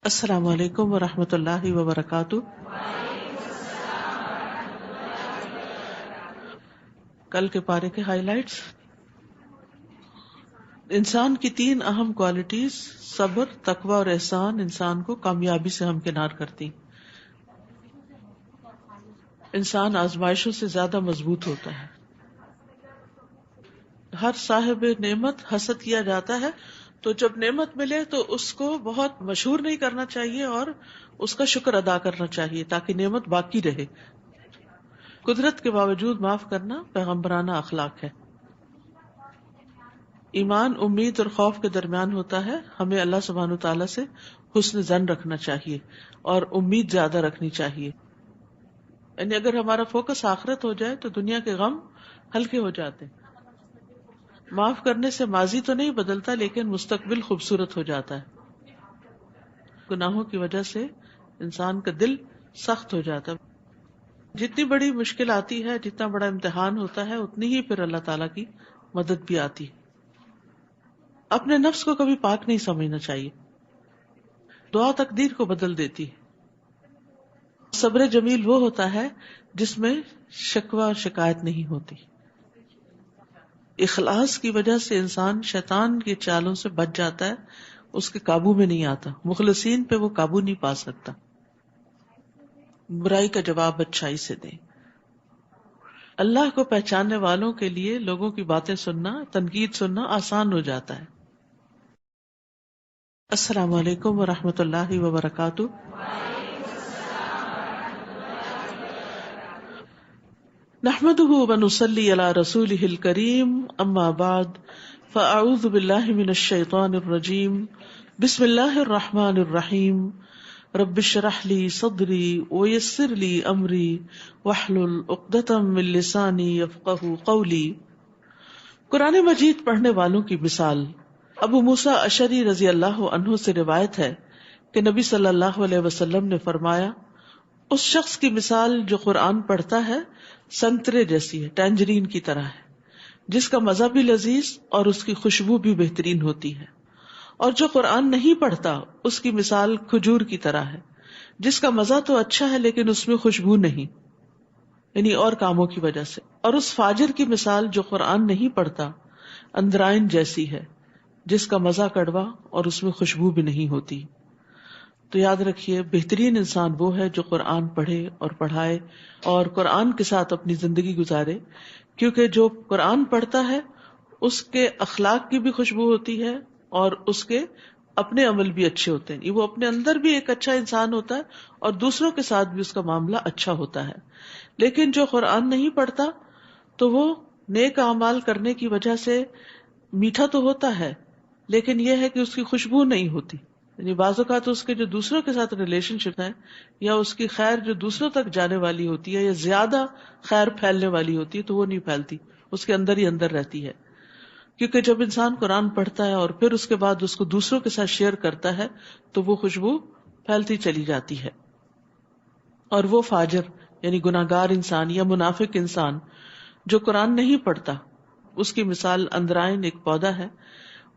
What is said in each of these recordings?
السلام علیکم ورحمۃ اللہ وبرکاتہ۔ کل کے پارے کے ہائی لائٹس: انسان کی تین اہم کوالٹیز صبر، تقوی اور احسان انسان کو کامیابی سے ہمکنار کرتی۔ انسان آزمائشوں سے زیادہ مضبوط ہوتا ہے۔ ہر صاحب نعمت حسد کیا جاتا ہے، تو جب نعمت ملے تو اس کو بہت مشہور نہیں کرنا چاہیے اور اس کا شکر ادا کرنا چاہیے تاکہ نعمت باقی رہے۔ قدرت کے باوجود معاف کرنا پیغمبرانہ اخلاق ہے۔ ایمان امید اور خوف کے درمیان ہوتا ہے۔ ہمیں اللہ سبحانہ وتعالیٰ سے حسن ظن رکھنا چاہیے اور امید زیادہ رکھنی چاہیے۔ یعنی اگر ہمارا فوکس آخرت ہو جائے تو دنیا کے غم ہلکے ہو جاتے ہیں۔ معاف کرنے سے ماضی تو نہیں بدلتا لیکن مستقبل خوبصورت ہو جاتا ہے۔ گناہوں کی وجہ سے انسان کا دل سخت ہو جاتا ہے۔ جتنی بڑی مشکل آتی ہے، جتنا بڑا امتحان ہوتا ہے، اتنی ہی پھر اللہ تعالیٰ کی مدد بھی آتی ہے۔ اپنے نفس کو کبھی پاک نہیں سمجھنا چاہیے۔ دعا تقدیر کو بدل دیتی ہے۔ صبر جمیل وہ ہوتا ہے جس میں شکوہ اور شکایت نہیں ہوتی۔ اخلاص کی وجہ سے انسان شیطان کی چالوں سے بچ جاتا ہے، اس کے قابو میں نہیں آتا۔ مخلصین پہ وہ قابو نہیں پا سکتا۔ برائی کا جواب اچھائی سے دیں۔ اللہ کو پہچاننے والوں کے لیے لوگوں کی باتیں سننا، تنقید سننا آسان ہو جاتا ہے۔ السلام علیکم ورحمۃ اللہ وبرکاتہ۔ نحمده ونصلی علی رسولہ الکریم، اما بعد فاعوذ باللہ من الشیطان الرجیم، بسم اللہ الرحمن الرحیم، رب اشرح لی صدری ویسر لی امری واحلل عقدۃ من لسانی یفقہوا قولی۔ قرآن مجید پڑھنے والوں کی مثال۔ ابو موسیٰ اشعری رضی اللہ عنہ سے روایت ہے کہ نبی صلی اللہ علیہ وسلم نے فرمایا، اس شخص کی مثال جو قرآن پڑھتا ہے سنترے جیسی ہے، ٹینجرین کی طرح ہے، جس کا مزہ بھی لذیذ اور اس کی خوشبو بھی بہترین ہوتی ہے۔ اور جو قرآن نہیں پڑھتا اس کی مثال کھجور کی طرح ہے، جس کا مزہ تو اچھا ہے لیکن اس میں خوشبو نہیں، یعنی اور کاموں کی وجہ سے۔ اور اس فاجر کی مثال جو قرآن نہیں پڑھتا اندرائن جیسی ہے، جس کا مزہ کڑوا اور اس میں خوشبو بھی نہیں ہوتی۔ تو یاد رکھیے، بہترین انسان وہ ہے جو قرآن پڑھے اور پڑھائے اور قرآن کے ساتھ اپنی زندگی گزارے، کیونکہ جو قرآن پڑھتا ہے اس کے اخلاق کی بھی خوشبو ہوتی ہے اور اس کے اپنے عمل بھی اچھے ہوتے ہیں۔ وہ اپنے اندر بھی ایک اچھا انسان ہوتا ہے اور دوسروں کے ساتھ بھی اس کا معاملہ اچھا ہوتا ہے۔ لیکن جو قرآن نہیں پڑھتا تو وہ نیک اعمال کرنے کی وجہ سے میٹھا تو ہوتا ہے لیکن یہ ہے کہ اس کی خوشبو نہیں ہوتی۔ یعنی بعض اوقات اس کے جو دوسروں کے ساتھ ریلیشن شپ ہے یا اس کی خیر جو دوسروں تک جانے والی ہوتی ہے یا زیادہ خیر پھیلنے والی ہوتی ہے تو وہ نہیں پھیلتی، اس کے اندر ہی اندر رہتی ہے۔ کیونکہ جب انسان قرآن پڑھتا ہے اور پھر اس کے بعد اس کو دوسروں کے ساتھ شیئر کرتا ہے تو وہ خوشبو پھیلتی چلی جاتی ہے۔ اور وہ فاجر یعنی گناہگار انسان یا منافق انسان جو قرآن نہیں پڑھتا، اس کی مثال اندرائن ایک پودا ہے،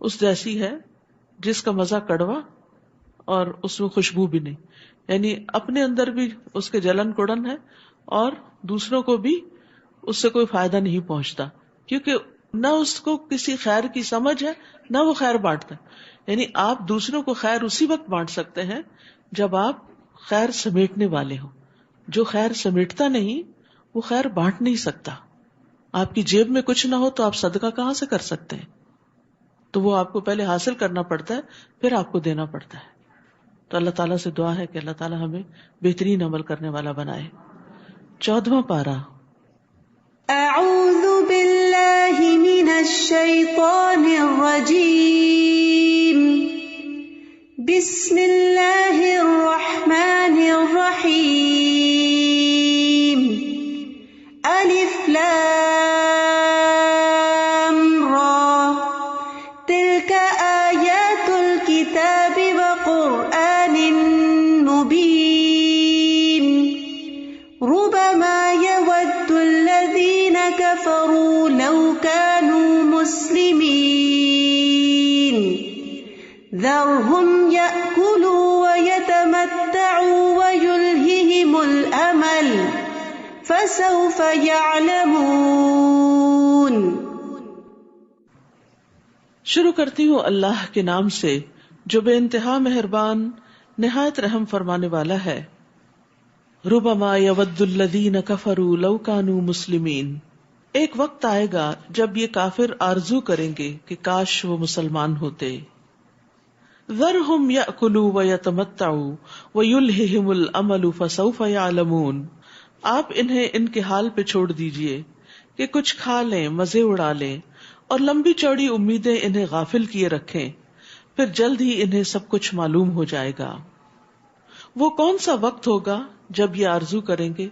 اس جیسی ہے جس کا مزہ کڑوا اور اس میں خوشبو بھی نہیں، یعنی اپنے اندر بھی اس کے جلن کڑن ہے اور دوسروں کو بھی اس سے کوئی فائدہ نہیں پہنچتا، کیونکہ نہ اس کو کسی خیر کی سمجھ ہے نہ وہ خیر بانٹتا ہے۔ یعنی آپ دوسروں کو خیر اسی وقت بانٹ سکتے ہیں جب آپ خیر سمیٹنے والے ہوں۔ جو خیر سمیٹتا نہیں وہ خیر بانٹ نہیں سکتا۔ آپ کی جیب میں کچھ نہ ہو تو آپ صدقہ کہاں سے کر سکتے ہیں؟ تو وہ آپ کو پہلے حاصل کرنا پڑتا ہے پھر آپ کو دینا پڑتا ہے۔ تو اللہ تعالیٰ سے دعا ہے کہ اللہ تعالیٰ ہمیں بہترین عمل کرنے والا بنائے۔ 14واں پارہ۔ اعوذ باللہ من الشیطان الرجیم، بسم اللہ الرحمن الرحیم، الف لام را، تلک آیات الکتاب وقرآن مبین، ربما يود الذين كفروا لو كانوا مسلمين ذرهم يأكلوا ويتمتعوا فسوف يعلمون. شروع کرتی ہوں اللہ کے نام سے جو بے انتہا مہربان نہایت رحم فرمانے والا ہے. ربما یود الذین کفروا لو کانوا مسلمین. ایک وقت آئے گا جب یہ کافر آرزو کریں گے کہ کاش وہ مسلمان ہوتے. ذرہم یأکلوا ویتمتعوا ویلہہم الامل فسوف یعلمون. آپ انہیں ان کے حال پہ چھوڑ دیجئے کہ کچھ کھا لیں، مزے اڑا لیں اور لمبی چوڑی امیدیں انہیں غافل کیے رکھیں، پھر جلد ہی انہیں سب کچھ معلوم ہو جائے گا. وہ کون سا وقت ہوگا جب یہ آرزو کریں گے؟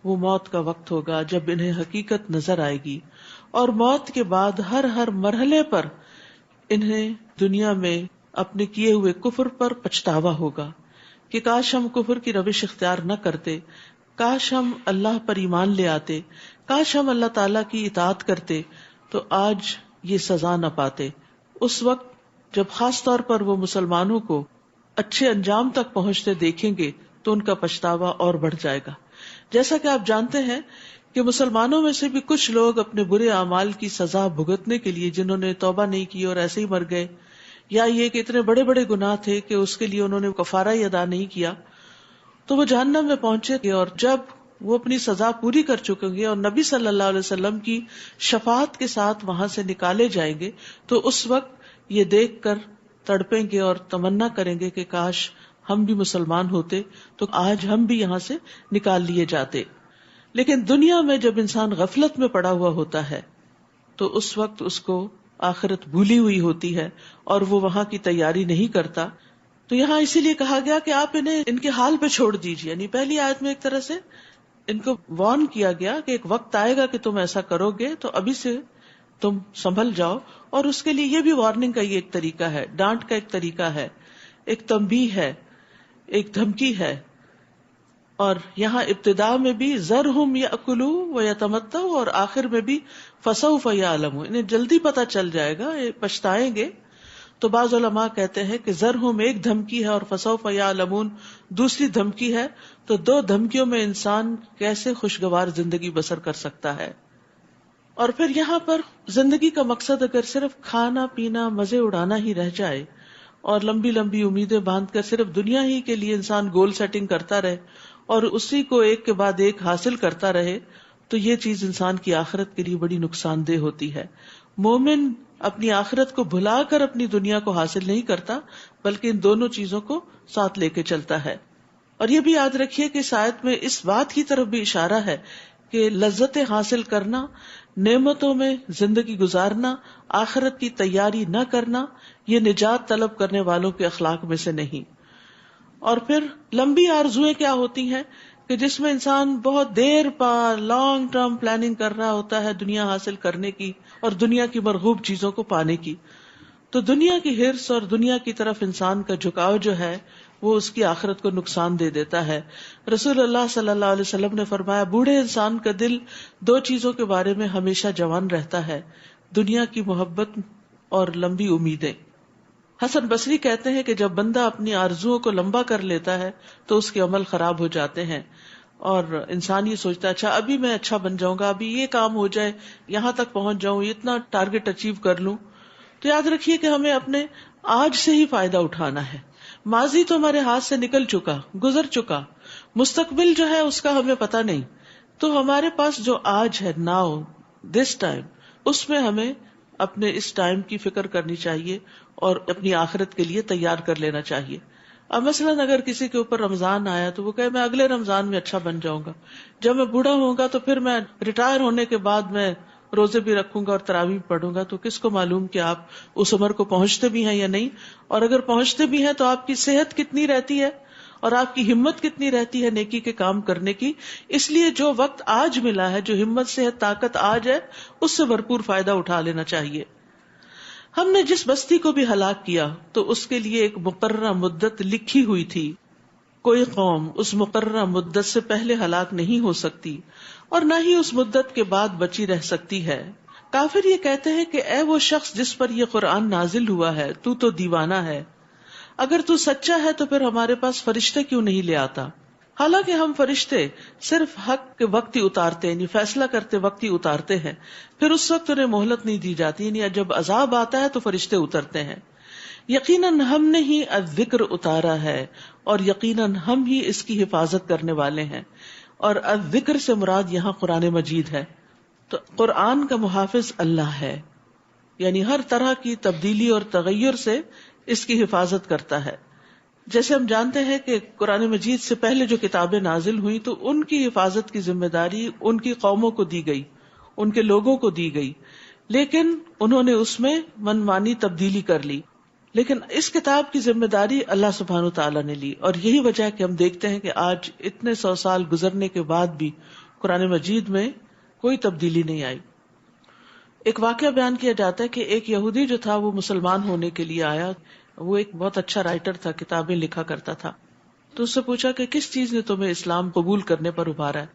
وہ موت کا وقت ہوگا جب انہیں حقیقت نظر آئے گی اور موت کے بعد ہر مرحلے پر انہیں دنیا میں اپنے کیے ہوئے کفر پر پچھتاوا ہوگا کہ کاش ہم کفر کی روش اختیار نہ کرتے، کاش ہم اللہ پر ایمان لے آتے، کاش ہم اللہ تعالیٰ کی اطاعت کرتے تو آج یہ سزا نہ پاتے. اس وقت جب خاص طور پر وہ مسلمانوں کو اچھے انجام تک پہنچتے دیکھیں گے تو ان کا پچھتاوا اور بڑھ جائے گا. جیسا کہ آپ جانتے ہیں کہ مسلمانوں میں سے بھی کچھ لوگ اپنے برے اعمال کی سزا بھگتنے کے لیے جنہوں نے توبہ نہیں کی اور ایسے ہی مر گئے، یا یہ کہ اتنے بڑے بڑے گناہ تھے کہ اس کے لیے انہوں نے کفارہ ہی ادا نہیں کیا، تو وہ جہنم میں پہنچے گے. اور جب وہ اپنی سزا پوری کر چکیں گے اور نبی صلی اللہ علیہ وسلم کی شفاعت کے ساتھ وہاں سے نکالے جائیں گے تو اس وقت یہ دیکھ کر تڑپیں گے اور تمنا کریں گے کہ کاش ہم بھی مسلمان ہوتے تو آج ہم بھی یہاں سے نکال لیے جاتے. لیکن دنیا میں جب انسان غفلت میں پڑا ہوا ہوتا ہے تو اس وقت اس کو آخرت بھولی ہوئی ہوتی ہے اور وہ وہاں کی تیاری نہیں کرتا. تو یہاں اسی لیے کہا گیا کہ آپ انہیں ان کے حال پہ چھوڑ دیجیے. یعنی پہلی آیت میں ایک طرح سے ان کو وارن کیا گیا کہ ایک وقت آئے گا کہ تم ایسا کرو گے تو ابھی سے تم سنبھل جاؤ. اور اس کے لیے یہ بھی وارننگ کا یہ ایک طریقہ ہے، ڈانٹ کا ایک طریقہ ہے، ایک تنبیہ ہے، ایک دھمکی ہے. اور یہاں ابتدا میں بھی ذرہم یأکلوا ویتمتعوا اور آخر میں بھی فسوف یعلمون، انہیں جلدی پتہ چل جائے گا، یہ پچھتائیں گے. تو بعض علماء کہتے ہیں کہ ذرہم ایک دھمکی ہے اور فسوف یعلمون دوسری دھمکی ہے. تو دو دھمکیوں میں انسان کیسے خوشگوار زندگی بسر کر سکتا ہے. اور پھر یہاں پر زندگی کا مقصد اگر صرف کھانا پینا مزے اڑانا ہی رہ جائے اور لمبی لمبی امیدیں باندھ کر صرف دنیا ہی کے لیے انسان گول سیٹنگ کرتا رہے اور اسی کو ایک کے بعد ایک حاصل کرتا رہے تو یہ چیز انسان کی آخرت کے لیے بڑی نقصان دہ ہوتی ہے. مومن اپنی آخرت کو بھلا کر اپنی دنیا کو حاصل نہیں کرتا بلکہ ان دونوں چیزوں کو ساتھ لے کے چلتا ہے. اور یہ بھی یاد رکھیے کہ اس آیت میں اس بات کی طرف بھی اشارہ ہے کہ لذتیں حاصل کرنا، نعمتوں میں زندگی گزارنا، آخرت کی تیاری نہ کرنا، یہ نجات طلب کرنے والوں کے اخلاق میں سے نہیں. اور پھر لمبی آرزویں کیا ہوتی ہیں کہ جس میں انسان بہت دیر پا لانگ ٹرم پلاننگ کر رہا ہوتا ہے دنیا حاصل کرنے کی اور دنیا کی مرغوب چیزوں کو پانے کی. تو دنیا کی ہرس اور دنیا کی طرف انسان کا جھکاؤ جو ہے وہ اس کی آخرت کو نقصان دے دیتا ہے. رسول اللہ صلی اللہ علیہ وسلم نے فرمایا بوڑھے انسان کا دل دو چیزوں کے بارے میں ہمیشہ جوان رہتا ہے، دنیا کی محبت اور لمبی امیدیں. حسن بصری کہتے ہیں کہ جب بندہ اپنی آرزوؤں کو لمبا کر لیتا ہے تو اس کے عمل خراب ہو جاتے ہیں اور انسان یہ سوچتا ہے اچھا ابھی میں اچھا بن جاؤں گا، ابھی یہ کام ہو جائے، یہاں تک پہنچ جاؤں، اتنا ٹارگٹ اچیو کر لوں. تو یاد رکھیے کہ ہمیں اپنے آج سے ہی فائدہ اٹھانا ہے. ماضی تو ہمارے ہاتھ سے نکل چکا، گزر چکا، مستقبل جو ہے اس کا ہمیں پتہ نہیں. تو ہمارے پاس جو آج ہے، ناؤ دس ٹائم، اس میں ہمیں اپنے اس ٹائم کی فکر کرنی چاہیے اور اپنی آخرت کے لیے تیار کر لینا چاہیے. اب مثلاً اگر کسی کے اوپر رمضان آیا تو وہ کہے میں اگلے رمضان میں اچھا بن جاؤں گا، جب میں بوڑھا ہوں گا تو پھر میں ریٹائر ہونے کے بعد میں روزے بھی رکھوں گا اور تراویح پڑھوں گا. تو کس کو معلوم کہ آپ اس عمر کو پہنچتے بھی ہیں یا نہیں، اور اگر پہنچتے بھی ہیں تو آپ کی صحت کتنی رہتی ہے اور آپ کی ہمت کتنی رہتی ہے نیکی کے کام کرنے کی. اس لیے جو وقت آج ملا ہے، جو ہمت صحت طاقت آج ہے، اس سے بھرپور فائدہ اٹھا لینا چاہیے. ہم نے جس بستی کو بھی ہلاک کیا تو اس کے لیے ایک مقررہ مدت لکھی ہوئی تھی. کوئی قوم اس مقررہ مدت سے پہلے ہلاک نہیں ہو سکتی اور نہ ہی اس مدت کے بعد بچی رہ سکتی ہے. کافر یہ کہتے ہیں کہ اے وہ شخص جس پر یہ قرآن نازل ہوا ہے تو دیوانہ ہے، اگر تو سچا ہے تو پھر ہمارے پاس فرشتے کیوں نہیں لے آتا. حالانکہ ہم فرشتے صرف حق کے وقت ہی اتارتے ہیں، یعنی فیصلہ کرتے وقت ہی اتارتے ہیں، پھر اس وقت انہیں مہلت نہیں دی جاتی، یعنی جب عذاب آتا ہے تو فرشتے اترتے ہیں۔ یقیناً ہم نے ہی الذکر اتارا ہے اور یقیناً ہم ہی اس کی حفاظت کرنے والے ہیں، اور الذکر سے مراد یہاں قرآن مجید ہے۔ تو قرآن کا محافظ اللہ ہے، یعنی ہر طرح کی تبدیلی اور تغیر سے اس کی حفاظت کرتا ہے۔ جیسے ہم جانتے ہیں کہ قرآن مجید سے پہلے جو کتابیں نازل ہوئی تو ان کی حفاظت کی ذمہ داری ان کی قوموں کو دی گئی، ان کے لوگوں کو دی گئی، لیکن انہوں نے اس میں منمانی تبدیلی کر لی۔ لیکن اس کتاب کی ذمہ داری اللہ سبحانہ تعالیٰ نے لی، اور یہی وجہ ہے کہ ہم دیکھتے ہیں کہ آج اتنے 100 سال گزرنے کے بعد بھی قرآن مجید میں کوئی تبدیلی نہیں آئی۔ ایک واقعہ بیان کیا جاتا ہے کہ ایک یہودی جو تھا وہ مسلمان ہونے کے لیے آیا، وہ ایک بہت اچھا رائٹر تھا، کتابیں لکھا کرتا تھا، تو اس سے پوچھا کہ کس چیز نے تمہیں اسلام قبول کرنے پر ابھارا ہے؟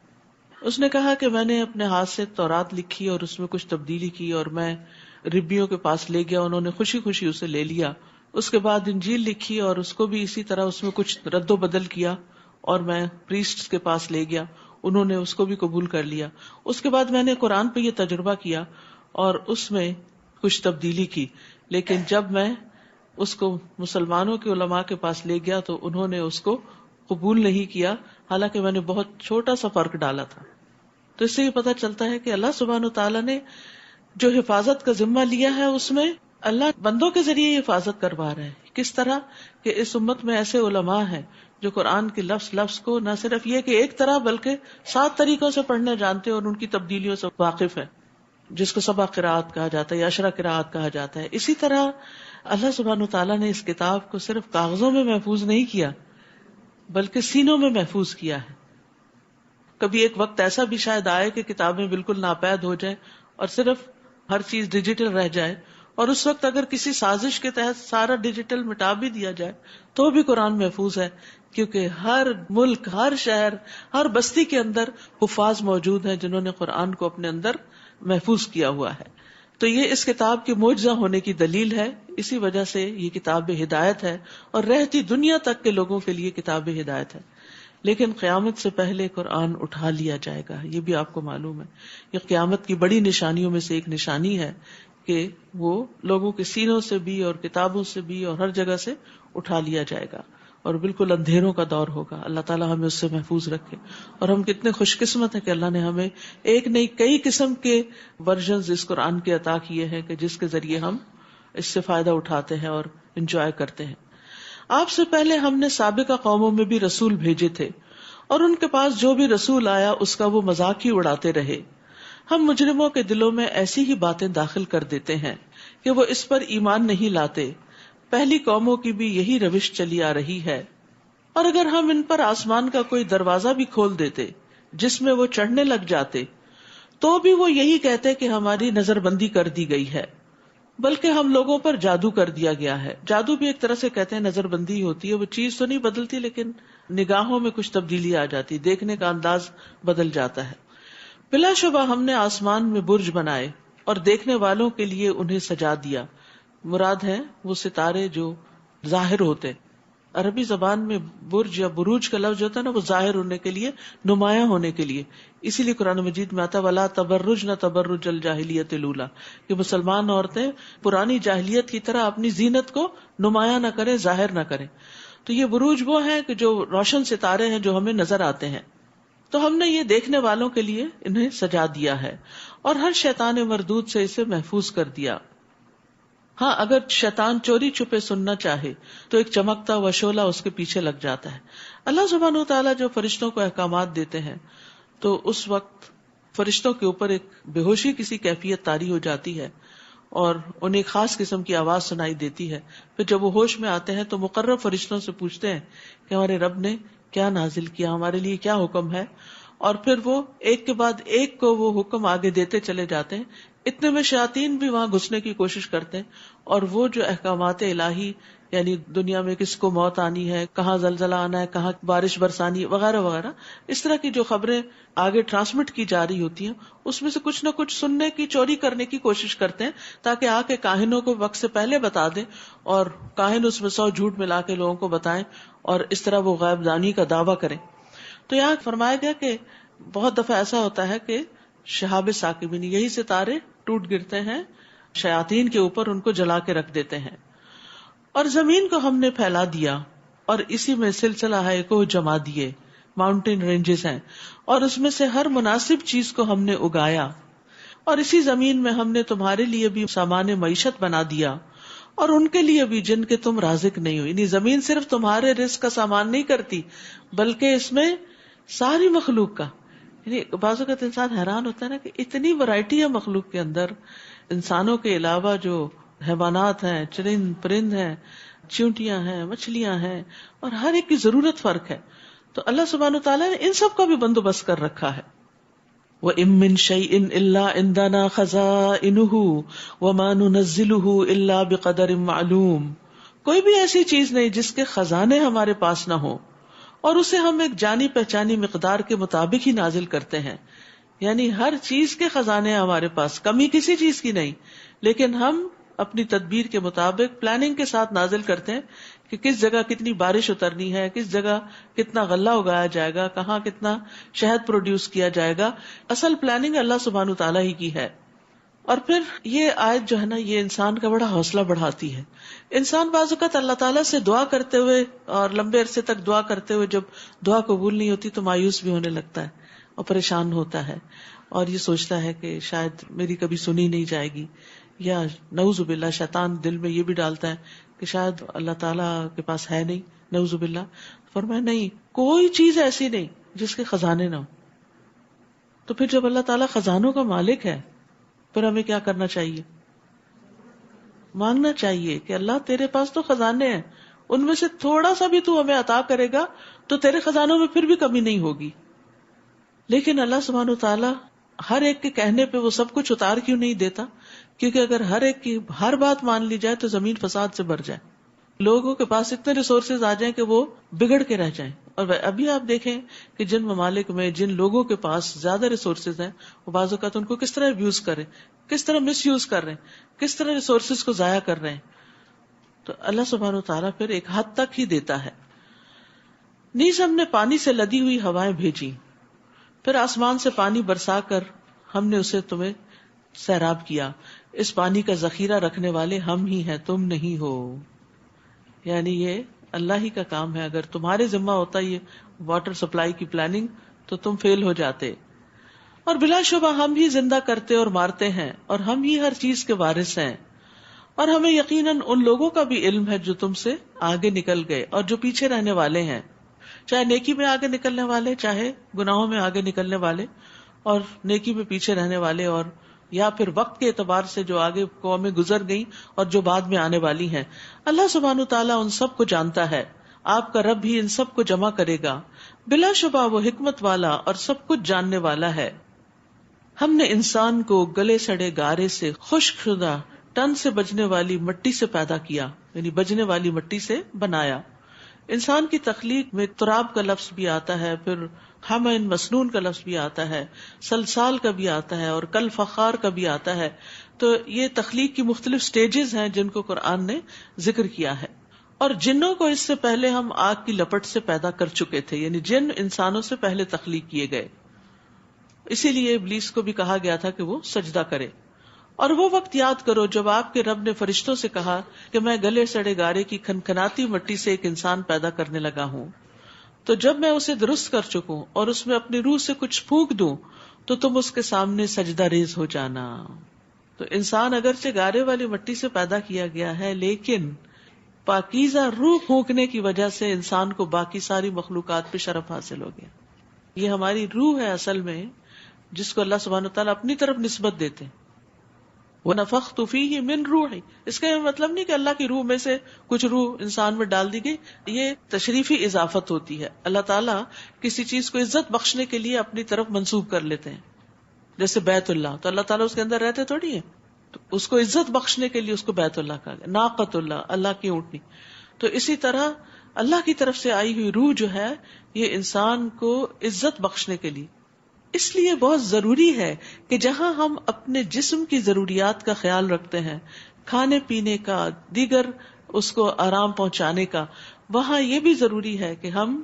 اس نے کہا کہ میں نے اپنے ہاتھ سے تورات لکھی اور اس میں کچھ تبدیلی کی، اور میں ربیوں کے پاس لے گیا، انہوں نے خوشی خوشی اسے لے لیا۔ اس کے بعد انجیل لکھی اور اس کو بھی اسی طرح اس میں کچھ رد و بدل کیا، اور میں پریسٹ کے پاس لے گیا، انہوں نے اس کو بھی قبول کر لیا۔ اس کے بعد میں نے قرآن پہ یہ تجربہ کیا اور اس میں کچھ تبدیلی کی، لیکن جب میں اس کو مسلمانوں کے علماء کے پاس لے گیا تو انہوں نے اس کو قبول نہیں کیا، حالانکہ میں نے بہت چھوٹا سا فرق ڈالا تھا۔ تو اس سے یہ پتہ چلتا ہے کہ اللہ سبحانہ تعالیٰ نے جو حفاظت کا ذمہ لیا ہے اس میں اللہ بندوں کے ذریعے حفاظت کروا رہے ہیں۔ کس طرح کہ اس امت میں ایسے علماء ہیں جو قرآن کے لفظ لفظ کو نہ صرف یہ کہ ایک طرح بلکہ 7 طریقوں سے پڑھنا جانتے ہیں اور ان کی تبدیلیوں سے واقف ہیں، جس کو سبع قراءت کہا جاتا ہے یا عشرہ قراءت کہا جاتا ہے۔ اسی طرح اللہ سبحانہ تعالیٰ نے اس کتاب کو صرف کاغذوں میں محفوظ نہیں کیا بلکہ سینوں میں محفوظ کیا ہے۔ کبھی ایک وقت ایسا بھی شاید آئے کہ کتابیں بالکل ناپید ہو جائیں اور صرف ہر چیز ڈیجیٹل رہ جائے، اور اس وقت اگر کسی سازش کے تحت سارا ڈیجیٹل مٹا بھی دیا جائے تو بھی قرآن محفوظ ہے، کیونکہ ہر ملک، ہر شہر، ہر بستی کے اندر حفاظ موجود ہیں جنہوں نے قرآن کو اپنے اندر محفوظ کیا ہوا ہے۔ تو یہ اس کتاب کی معجزہ ہونے کی دلیل ہے، اسی وجہ سے یہ کتاب ہدایت ہے اور رہتی دنیا تک کے لوگوں کے لیے کتاب ہدایت ہے۔ لیکن قیامت سے پہلے قرآن اٹھا لیا جائے گا، یہ بھی آپ کو معلوم ہے۔ یہ قیامت کی بڑی نشانیوں میں سے ایک نشانی ہے کہ وہ لوگوں کے سینوں سے بھی اور کتابوں سے بھی اور ہر جگہ سے اٹھا لیا جائے گا، اور بالکل اندھیروں کا دور ہوگا۔ اللہ تعالیٰ ہمیں اس سے محفوظ رکھے، اور ہم کتنے خوش قسمت ہیں کہ اللہ نے ہمیں ایک نہیں کئی قسم کے ورژنز اس قرآن کے عطا کیے ہیں کہ جس کے ذریعے ہم اس سے فائدہ اٹھاتے ہیں اور انجوائے کرتے ہیں۔ آپ سے پہلے ہم نے سابقہ قوموں میں بھی رسول بھیجے تھے، اور ان کے پاس جو بھی رسول آیا اس کا وہ مذاق ہی اڑاتے رہے۔ ہم مجرموں کے دلوں میں ایسی ہی باتیں داخل کر دیتے ہیں کہ وہ اس پر ایمان نہیں لاتے۔ پہلی قوموں کی بھی یہی روش چلی آ رہی ہے، اور اگر ہم ان پر آسمان کا کوئی دروازہ بھی کھول دیتے جس میں وہ چڑھنے لگ جاتے تو بھی وہ یہی کہتے کہ ہماری نظر بندی کر دی گئی ہے، بلکہ ہم لوگوں پر جادو کر دیا گیا ہے۔ جادو بھی ایک طرح سے کہتے ہیں نظر بندی ہوتی ہے، وہ چیز تو نہیں بدلتی لیکن نگاہوں میں کچھ تبدیلی آ جاتی، دیکھنے کا انداز بدل جاتا ہے۔ بلا شبہ ہم نے آسمان میں برج بنائے اور دیکھنے والوں کے لیے انہیں سجا دیا۔ مراد ہے وہ ستارے جو ظاہر ہوتے۔ عربی زبان میں برج یا بروج کا لفظ ہوتا ہے نا، وہ ظاہر ہونے کے لیے، نمایاں ہونے کے لیے، اسی لیے قرآن مجید میں آتا ولا تبرجن تبرج الجاہلیت الاولی، کہ مسلمان عورتیں پرانی جاہلیت کی طرح اپنی زینت کو نمایاں نہ کریں، ظاہر نہ کریں۔ تو یہ بروج وہ ہیں کہ جو روشن ستارے ہیں جو ہمیں نظر آتے ہیں، تو ہم نے یہ دیکھنے والوں کے لیے انہیں سجا دیا ہے، اور ہر شیطان مردود سے اسے محفوظ کر دیا۔ ہاں، اگر شیطان چوری چھپے سننا چاہے تو ایک چمکتا ہوا شعلہ اس کے پیچھے لگ جاتا ہے۔ اللہ سبحانہ و تعالیٰ جو فرشتوں کو احکامات دیتے ہیں تو اس وقت فرشتوں کے اوپر ایک بے ہوشی کسی کیفیت طاری ہو جاتی ہے اور انہیں ایک خاص قسم کی آواز سنائی دیتی ہے۔ پھر جب وہ ہوش میں آتے ہیں تو مقرب فرشتوں سے پوچھتے ہیں کہ ہمارے رب نے کیا نازل کیا، ہمارے لیے کیا حکم ہے، اور پھر وہ ایک کے بعد ایک کو وہ حکم آگے دیتے چلے جاتے ہیں۔ اتنے میں شیاطین بھی وہاں گھسنے کی کوشش کرتے ہیں، اور وہ جو احکامات الہی، یعنی دنیا میں کس کو موت آنی ہے، کہاں زلزلہ آنا ہے، کہاں بارش برسانی وغیرہ وغیرہ، اس طرح کی جو خبریں آگے ٹرانسمٹ کی جا رہی ہوتی ہیں، اس میں سے کچھ نہ کچھ سننے کی، چوری کرنے کی کوشش کرتے ہیں تاکہ آ کے کاہنوں کو وقت سے پہلے بتا دیں، اور کاہن اس میں 100 جھوٹ ملا کے لوگوں کو بتائیں، اور اس طرح وہ غیب دانی کا دعویٰ کریں۔ تو یہاں فرمایا گیا کہ بہت دفعہ ایسا ہوتا ہے کہ شہاب ثاقبین، یہی ستارے ٹوٹ گرتے ہیں شیاطین کے اوپر، ان کو جلا کے رکھ دیتے ہیں. اور زمین کو ہم نے پھیلا دیا اور اسی میں سلسلہ ہے کو جما دیے، ماؤنٹین رینجز ہیں، اور اس میں سے ہر مناسب چیز کو ہم نے اگایا. اور اسی زمین میں ہم نے تمہارے لیے بھی سامان معیشت بنا دیا اور ان کے لیے بھی جن کے تم رازق نہیں ہو. یعنی زمین صرف تمہارے رزق کا سامان نہیں کرتی بلکہ اس میں ساری مخلوق کا. یعنی بعض اوقات انسان حیران ہوتا ہے نا کہ اتنی ورائٹی ہے مخلوق کے اندر، انسانوں کے علاوہ جو حیوانات ہیں، چرند پرند ہیں، چیونٹیاں ہیں، مچھلیاں ہیں، اور ہر ایک کی ضرورت فرق ہے. تو اللہ سبحانہ وتعالیٰ نے ان سب کا بھی بندوبست کر رکھا ہے. وَإِن مِّن شَيْءٍ إِلَّا عِندَنَا خَزَائِنُهُ وَمَا نُنَزِّلُهُ إِلَّا بِقَدَرٍ مَّعْلُومٍ. کوئی بھی ایسی چیز نہیں جس کے خزانے ہمارے پاس نہ ہو، اور اسے ہم ایک جانی پہچانی مقدار کے مطابق ہی نازل کرتے ہیں. یعنی ہر چیز کے خزانے ہمارے پاس، کمی کسی چیز کی نہیں، لیکن ہم اپنی تدبیر کے مطابق پلاننگ کے ساتھ نازل کرتے ہیں کہ کس جگہ کتنی بارش اترنی ہے، کس جگہ کتنا غلہ اگایا جائے گا، کہاں کتنا شہد پروڈیوس کیا جائے گا. اصل پلاننگ اللہ سبحانہ تعالیٰ ہی کی ہے. اور پھر یہ آیت جو ہے نا، یہ انسان کا بڑا حوصلہ بڑھاتی ہے. انسان بعض اوقات اللہ تعالیٰ سے دعا کرتے ہوئے اور لمبے عرصے تک دعا کرتے ہوئے جب دعا قبول نہیں ہوتی تو مایوس بھی ہونے لگتا ہے اور پریشان ہوتا ہے، اور یہ سوچتا ہے کہ شاید میری کبھی سنی نہیں جائے گی، یا نعوذ باللہ شیطان دل میں یہ بھی ڈالتا ہے کہ شاید اللہ تعالیٰ کے پاس ہے نہیں، نعوذ باللہ. فرمایا نہیں، کوئی چیز ایسی نہیں جس کے خزانے نہ ہو. تو پھر جب اللہ تعالیٰ خزانوں کا مالک ہے پھر ہمیں کیا کرنا چاہیے؟ مانگنا چاہیے کہ اللہ تیرے پاس تو خزانے ہیں، ان میں سے تھوڑا سا بھی تو ہمیں عطا کرے گا تو تیرے خزانوں میں پھر بھی کمی نہیں ہوگی. لیکن اللہ سبحانہ وتعالیٰ ہر ایک کے کہنے پہ وہ سب کچھ اتار کیوں نہیں دیتا؟ کیونکہ اگر ہر ایک کی ہر بات مان لی جائے تو زمین فساد سے بھر جائے، لوگوں کے پاس اتنے ریسورسز آ جائیں کہ وہ بگڑ کے رہ جائیں. اور ابھی آپ دیکھیں کہ جن ممالک میں جن لوگوں کے پاس زیادہ ریسورسز ہیں وہ بعض اوقات ان کو کس طرح ابیوز کریں، کس طرح مس یوز کر رہے ہیں، کس طرح ریسورسز کو ضائع کر رہے ہیں. تو اللہ سبحانہ وتعالیٰ پھر ایک حد تک ہی دیتا ہے. نیز ہم نے پانی سے لدی ہوئی ہوائیں بھیجی، پھر آسمان سے پانی برسا کر ہم نے اسے تمہیں سیراب کیا. اس پانی کا ذخیرہ رکھنے والے ہم ہی ہیں، تم نہیں ہو. یعنی یہ اللہ ہی کا کام ہے. اگر تمہارے ذمہ ہوتا یہ واٹر سپلائی کی پلاننگ تو تم فیل ہو جاتے. اور بلا شبہ ہم ہی زندہ کرتے اور مارتے ہیں، اور ہم ہی ہر چیز کے وارث ہیں. اور ہمیں یقیناً ان لوگوں کا بھی علم ہے جو تم سے آگے نکل گئے اور جو پیچھے رہنے والے ہیں، چاہے نیکی میں آگے نکلنے والے، چاہے گناہوں میں آگے نکلنے والے، اور نیکی میں پیچھے رہنے والے، اور یا پھر وقت کے اعتبار سے جو آگے قومیں گزر گئیں اور جو بعد میں آنے والی ہیں. اللہ سبحانہ تعالیٰ ان سب کو جانتا ہے. آپ کا رب بھی ان سب کو جمع کرے گا. بلا شبہ وہ حکمت والا اور سب کچھ جاننے والا ہے. ہم نے انسان کو گلے سڑے گارے سے، خشک شدہ ٹن سے بجنے والی مٹی سے پیدا کیا، یعنی بجنے والی مٹی سے بنایا. انسان کی تخلیق میں تراب کا لفظ بھی آتا ہے، پھر حمن مسنون کا لفظ بھی آتا ہے، سلسال کا بھی آتا ہے، اور کل فخار کا بھی آتا ہے. تو یہ تخلیق کی مختلف سٹیجز ہیں جن کو قرآن نے ذکر کیا ہے. اور جنوں کو اس سے پہلے ہم آگ کی لپٹ سے پیدا کر چکے تھے، یعنی جن انسانوں سے پہلے تخلیق کیے گئے. اسی لیے ابلیس کو بھی کہا گیا تھا کہ وہ سجدہ کرے. اور وہ وقت یاد کرو جب آپ کے رب نے فرشتوں سے کہا کہ میں گلے سڑے گارے کی کھنکھناتی مٹی سے ایک انسان پیدا کرنے لگا ہوں، تو جب میں اسے درست کر چکوں اور اس میں اپنی روح سے کچھ پھونک دوں تو تم اس کے سامنے سجدہ ریز ہو جانا. تو انسان اگرچہ گارے والی مٹی سے پیدا کیا گیا ہے، لیکن پاکیزہ روح پھونکنے کی وجہ سے انسان کو باقی ساری مخلوقات پہ شرف حاصل ہو گیا. یہ ہماری روح ہے اصل میں، جس کو اللہ سبحانہ تعالیٰ اپنی طرف نسبت دیتے ہیں. وَنَفَخْتُ فِيهِ مِن رُوحِي. اس کا یہ مطلب نہیں کہ اللہ کی روح میں سے کچھ روح انسان میں ڈال دی گئی، یہ تشریفی اضافت ہوتی ہے. اللہ تعالیٰ کسی چیز کو عزت بخشنے کے لیے اپنی طرف منسوب کر لیتے ہیں. جیسے بیت اللہ، تو اللہ تعالیٰ اس کے اندر رہتے تھوڑی ہیں، تو اس کو عزت بخشنے کے لیے اس کو بیت اللہ کہا گیا. ناقۃ اللہ، اللہ کی اونٹنی. تو اسی طرح اللہ کی طرف سے آئی ہوئی روح جو ہے یہ انسان کو عزت بخشنے کے لیے. اس لیے بہت ضروری ہے کہ جہاں ہم اپنے جسم کی ضروریات کا خیال رکھتے ہیں، کھانے پینے کا، دیگر اس کو آرام پہنچانے کا، وہاں یہ بھی ضروری ہے کہ ہم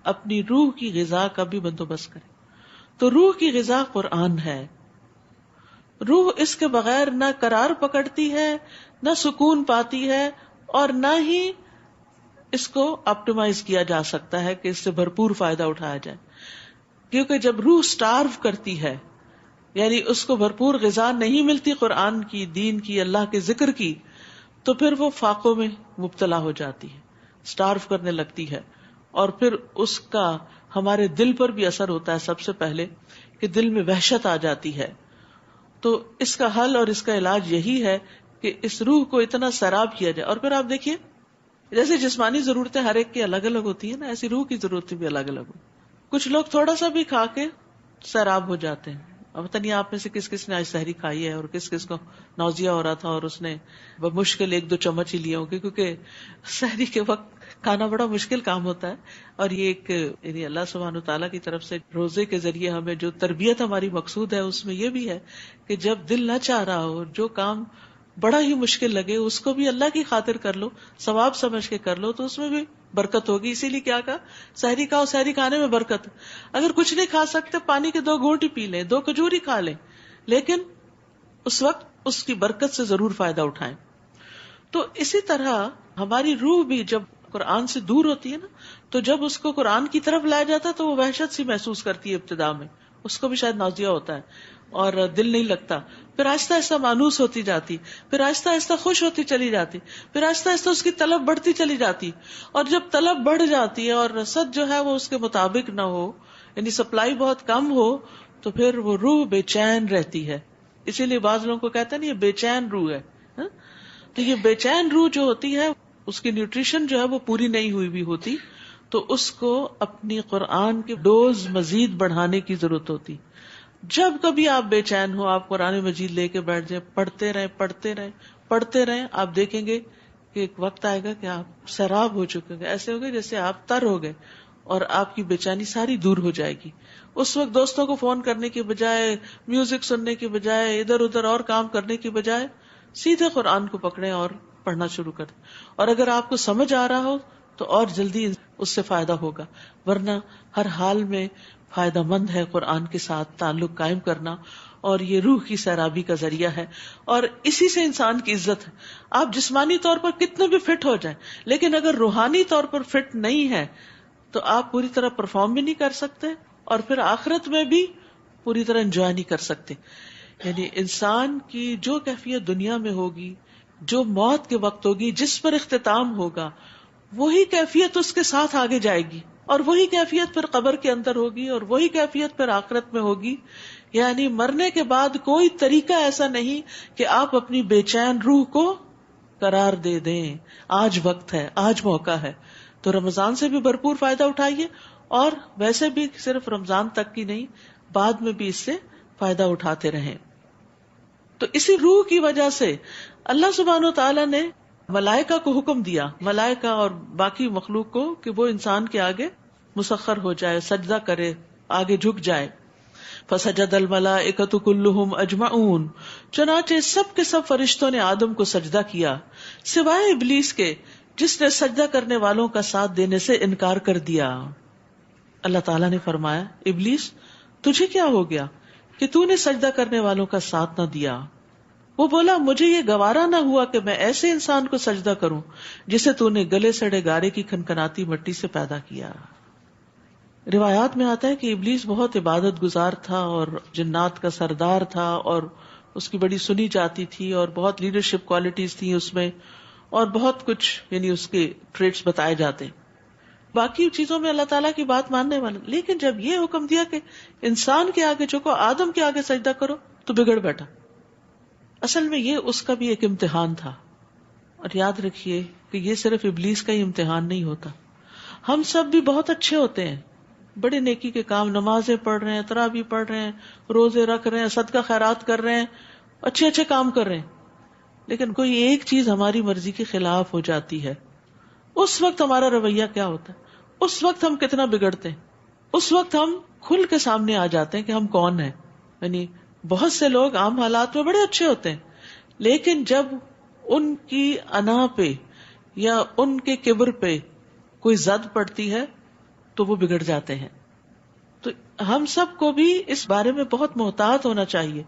اپنی روح کی غذا کا بھی بندوبست کریں. تو روح کی غذا قرآن ہے. روح اس کے بغیر نہ قرار پکڑتی ہے، نہ سکون پاتی ہے، اور نہ ہی اس کو آپٹیمائز کیا جا سکتا ہے کہ اس سے بھرپور فائدہ اٹھایا جائے. کیونکہ جب روح سٹارو کرتی ہے، یعنی اس کو بھرپور غذا نہیں ملتی قرآن کی، دین کی، اللہ کے ذکر کی، تو پھر وہ فاقوں میں مبتلا ہو جاتی ہے، سٹارو کرنے لگتی ہے. اور پھر اس کا ہمارے دل پر بھی اثر ہوتا ہے. سب سے پہلے کہ دل میں وحشت آ جاتی ہے. تو اس کا حل اور اس کا علاج یہی ہے کہ اس روح کو اتنا سیراب کیا جائے. اور پھر آپ دیکھیے، جیسے جسمانی ضرورتیں ہر ایک کی الگ الگ ہوتی ہیں نا، ایسی روح کی ضرورتیں بھی الگ الگ ہوتی. کچھ لوگ تھوڑا سا بھی کھا کے سیراب ہو جاتے ہیں. اب پتہ نہیں آپ میں سے کس کس نے آج سحری کھائی ہے اور کس کس کو نوزیا ہو رہا تھا اور اس نے بمشکل 1-2 چمچ ہی لیے ہوں گے، کیونکہ سحری کے وقت کھانا بڑا مشکل کام ہوتا ہے. اور یہ ایک یعنی اللہ سبحانہ وتعالیٰ کی طرف سے روزے کے ذریعے ہمیں جو تربیت ہماری مقصود ہے، اس میں یہ بھی ہے کہ جب دل نہ چاہ رہا ہو، جو کام بڑا ہی مشکل لگے، اس کو بھی اللہ کی خاطر کر لو، ثواب سمجھ کے کر لو، تو اس میں بھی برکت ہوگی. اسی لیے کیا کہا، سحری کھاؤ، سحری کھانے میں برکت. اگر کچھ نہیں کھا سکتے، پانی کے 2 گھونٹ ہی پی لیں، 2 کھجور ہی کھا لیں، لیکن اس وقت اس کی برکت سے ضرور فائدہ اٹھائیں. تو اسی طرح ہماری روح بھی جب قرآن سے دور ہوتی ہے نا، تو جب اس کو قرآن کی طرف لایا جاتا ہے تو وہ وحشت سی محسوس کرتی ہے. ابتدا میں اس کو بھی شاید نوزیا ہوتا ہے اور دل نہیں لگتا، پھر آہستہ آہستہ مانوس ہوتی جاتی، پھر آہستہ آہستہ خوش ہوتی چلی جاتی، پھر آہستہ آہستہ اس کی طلب بڑھتی چلی جاتی. اور جب طلب بڑھ جاتی ہے اور رسد جو ہے وہ اس کے مطابق نہ ہو، یعنی سپلائی بہت کم ہو، تو پھر وہ روح بے چین رہتی ہے. اسی لیے بعض لوگوں کو کہتے ہیں نا یہ بے چین روح ہے. تو یہ بے چین روح جو ہوتی ہے، اس کی نیوٹریشن جو ہے وہ پوری نہیں ہوئی بھی ہوتی، تو اس کو اپنی قرآن کی ڈوز مزید بڑھانے کی ضرورت ہوتی. جب کبھی آپ بے چین ہو، آپ قرآن مجید لے کے بیٹھ جائیں، پڑھتے رہیں پڑھتے رہیں پڑھتے رہیں، آپ دیکھیں گے کہ ایک وقت آئے گا کہ آپ سیراب ہو چکے گے، ایسے ہو گئے جیسے آپ تر ہو گئے، اور آپ کی بے چینی ساری دور ہو جائے گی. اس وقت دوستوں کو فون کرنے کی بجائے، میوزک سننے کی بجائے، ادھر ادھر اور کام کرنے کی بجائے سیدھے قرآن کو پکڑیں اور پڑھنا شروع کر دیں. اور اگر آپ کو سمجھ آ رہا ہو تو اور جلدی اس سے فائدہ ہوگا، ورنہ ہر حال میں فائدہ مند ہے قرآن کے ساتھ تعلق قائم کرنا، اور یہ روح کی سیرابی کا ذریعہ ہے، اور اسی سے انسان کی عزت ہے. آپ جسمانی طور پر کتنے بھی فٹ ہو جائیں، لیکن اگر روحانی طور پر فٹ نہیں ہے تو آپ پوری طرح پرفارم بھی نہیں کر سکتے، اور پھر آخرت میں بھی پوری طرح انجوائے نہیں کر سکتے. یعنی انسان کی جو کیفیت دنیا میں ہوگی، جو موت کے وقت ہوگی، جس پر اختتام ہوگا، وہی کیفیت اس کے ساتھ آگے جائے گی، اور وہی کیفیت پھر قبر کے اندر ہوگی، اور وہی کیفیت پھر آخرت میں ہوگی. یعنی مرنے کے بعد کوئی طریقہ ایسا نہیں کہ آپ اپنی بے چین روح کو قرار دے دیں. آج وقت ہے، آج موقع ہے. تو رمضان سے بھی بھرپور فائدہ اٹھائیے، اور ویسے بھی صرف رمضان تک کی نہیں، بعد میں بھی اس سے فائدہ اٹھاتے رہیں. تو اسی روح کی وجہ سے اللہ سبحانہ وتعالی نے ملائکہ کو حکم دیا، ملائکہ اور باقی مخلوق کو، کہ وہ انسان کے آگے مسخر ہو جائے، سجدہ کرے، آگے جھک جائے. فسجد الملائکۃ کلھم اجمعون، چنانچہ سب کے سب فرشتوں نے آدم کو سجدہ کیا، سوائے ابلیس کے جس نے سجدہ کرنے والوں کا ساتھ دینے سے انکار کر دیا. اللہ تعالیٰ نے فرمایا، ابلیس تجھے کیا ہو گیا کہ تو نے سجدہ کرنے والوں کا ساتھ نہ دیا؟ وہ بولا، مجھے یہ گوارا نہ ہوا کہ میں ایسے انسان کو سجدہ کروں جسے تو نے گلے سڑے گارے کی کھنکھناتی مٹی سے پیدا کیا. روایات میں آتا ہے کہ ابلیس بہت عبادت گزار تھا اور جنات کا سردار تھا، اور اس کی بڑی سنی جاتی تھی، اور بہت لیڈرشپ کوالٹیز تھیں اس میں، اور بہت کچھ یعنی اس کے ٹریٹس بتائے جاتے. باقی چیزوں میں اللہ تعالیٰ کی بات ماننے والا، لیکن جب یہ حکم دیا کہ انسان کے آگے جھکو، آدم کے آگے سجدہ کرو، تو بگڑ بیٹھا. اصل میں یہ اس کا بھی ایک امتحان تھا. اور یاد رکھیے کہ یہ صرف ابلیس کا ہی امتحان نہیں ہوتا، ہم سب بھی بہت اچھے ہوتے ہیں، بڑے نیکی کے کام، نمازیں پڑھ رہے ہیں، تراویح پڑھ رہے ہیں، روزے رکھ رہے ہیں، صدقہ خیرات کر رہے ہیں، اچھے اچھے کام کر رہے ہیں، لیکن کوئی ایک چیز ہماری مرضی کے خلاف ہو جاتی ہے. اس وقت ہمارا رویہ کیا ہوتا ہے؟ اس وقت ہم کتنا بگڑتے ہیں، اس وقت ہم کھل کے سامنے آ جاتے ہیں کہ ہم کون ہیں. یعنی بہت سے لوگ عام حالات میں بڑے اچھے ہوتے ہیں، لیکن جب ان کی انا پہ یا ان کے کبر پہ کوئی زد پڑتی ہے تو وہ بگڑ جاتے ہیں. تو ہم سب کو بھی اس بارے میں بہت محتاط ہونا چاہیے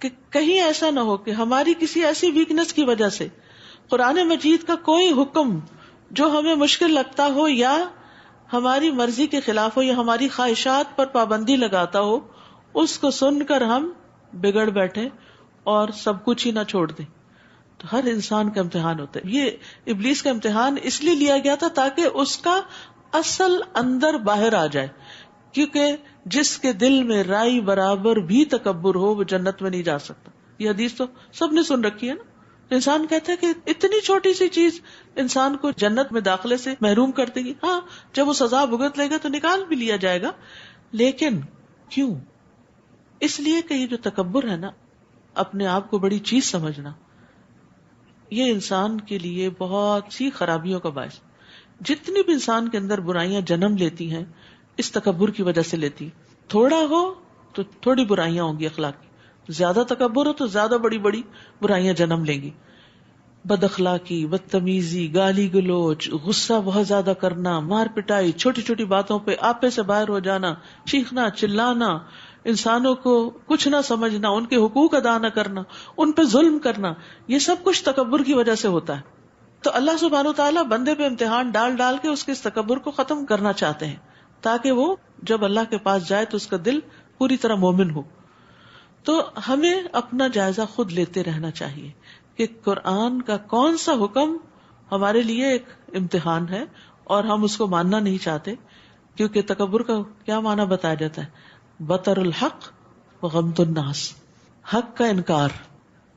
کہ کہیں ایسا نہ ہو کہ ہماری کسی ایسی ویکنس کی وجہ سے قرآن مجید کا کوئی حکم جو ہمیں مشکل لگتا ہو یا ہماری مرضی کے خلاف ہو یا ہماری خواہشات پر پابندی لگاتا ہو، اس کو سن کر ہم بگڑ بیٹھے اور سب کچھ ہی نہ چھوڑ دیں. تو ہر انسان کا امتحان ہوتا ہے. یہ ابلیس کا امتحان اس لیے لیا گیا تھا تاکہ اس کا اصل اندر باہر آ جائے، کیونکہ جس کے دل میں رائی برابر بھی تکبر ہو وہ جنت میں نہیں جا سکتا. یہ حدیث تو سب نے سن رکھی ہے نا. انسان کہتا ہے کہ اتنی چھوٹی سی چیز انسان کو جنت میں داخلے سے محروم کر دے گی. ہاں، جب وہ سزا بھگت لے گا تو نکال بھی لیا جائے گا، لیکن کیوں؟ اس لیے کہ یہ جو تکبر ہے نا، اپنے آپ کو بڑی چیز سمجھنا، یہ انسان کے لیے بہت سی خرابیوں کا باعث. جتنی بھی انسان کے اندر برائیاں جنم لیتی ہیں اس تکبر کی وجہ سے لیتی. تھوڑا ہو تو تھوڑی برائیاں ہوں گی اخلاقی، زیادہ تکبر ہو تو زیادہ بڑی بڑی برائیاں جنم لیں گی. بد اخلاقی، بدتمیزی، گالی گلوچ، غصہ بہت زیادہ کرنا، مار پٹائی، چھوٹی چھوٹی باتوں پہ آپے سے باہر ہو جانا، چیخنا چلانا، انسانوں کو کچھ نہ سمجھنا، ان کے حقوق ادا نہ کرنا، ان پہ ظلم کرنا، یہ سب کچھ تکبر کی وجہ سے ہوتا ہے. تو اللہ سبحانہ وتعالیٰ بندے پہ امتحان ڈال ڈال کے اس کے اس تکبر کو ختم کرنا چاہتے ہیں تاکہ وہ جب اللہ کے پاس جائے تو اس کا دل پوری طرح مومن ہو. تو ہمیں اپنا جائزہ خود لیتے رہنا چاہیے کہ قرآن کا کون سا حکم ہمارے لیے ایک امتحان ہے اور ہم اس کو ماننا نہیں چاہتے. کیونکہ تکبر کا کیا معنی بتایا جاتا ہے؟ بطر الحق وغمط الناس، حق کا انکار،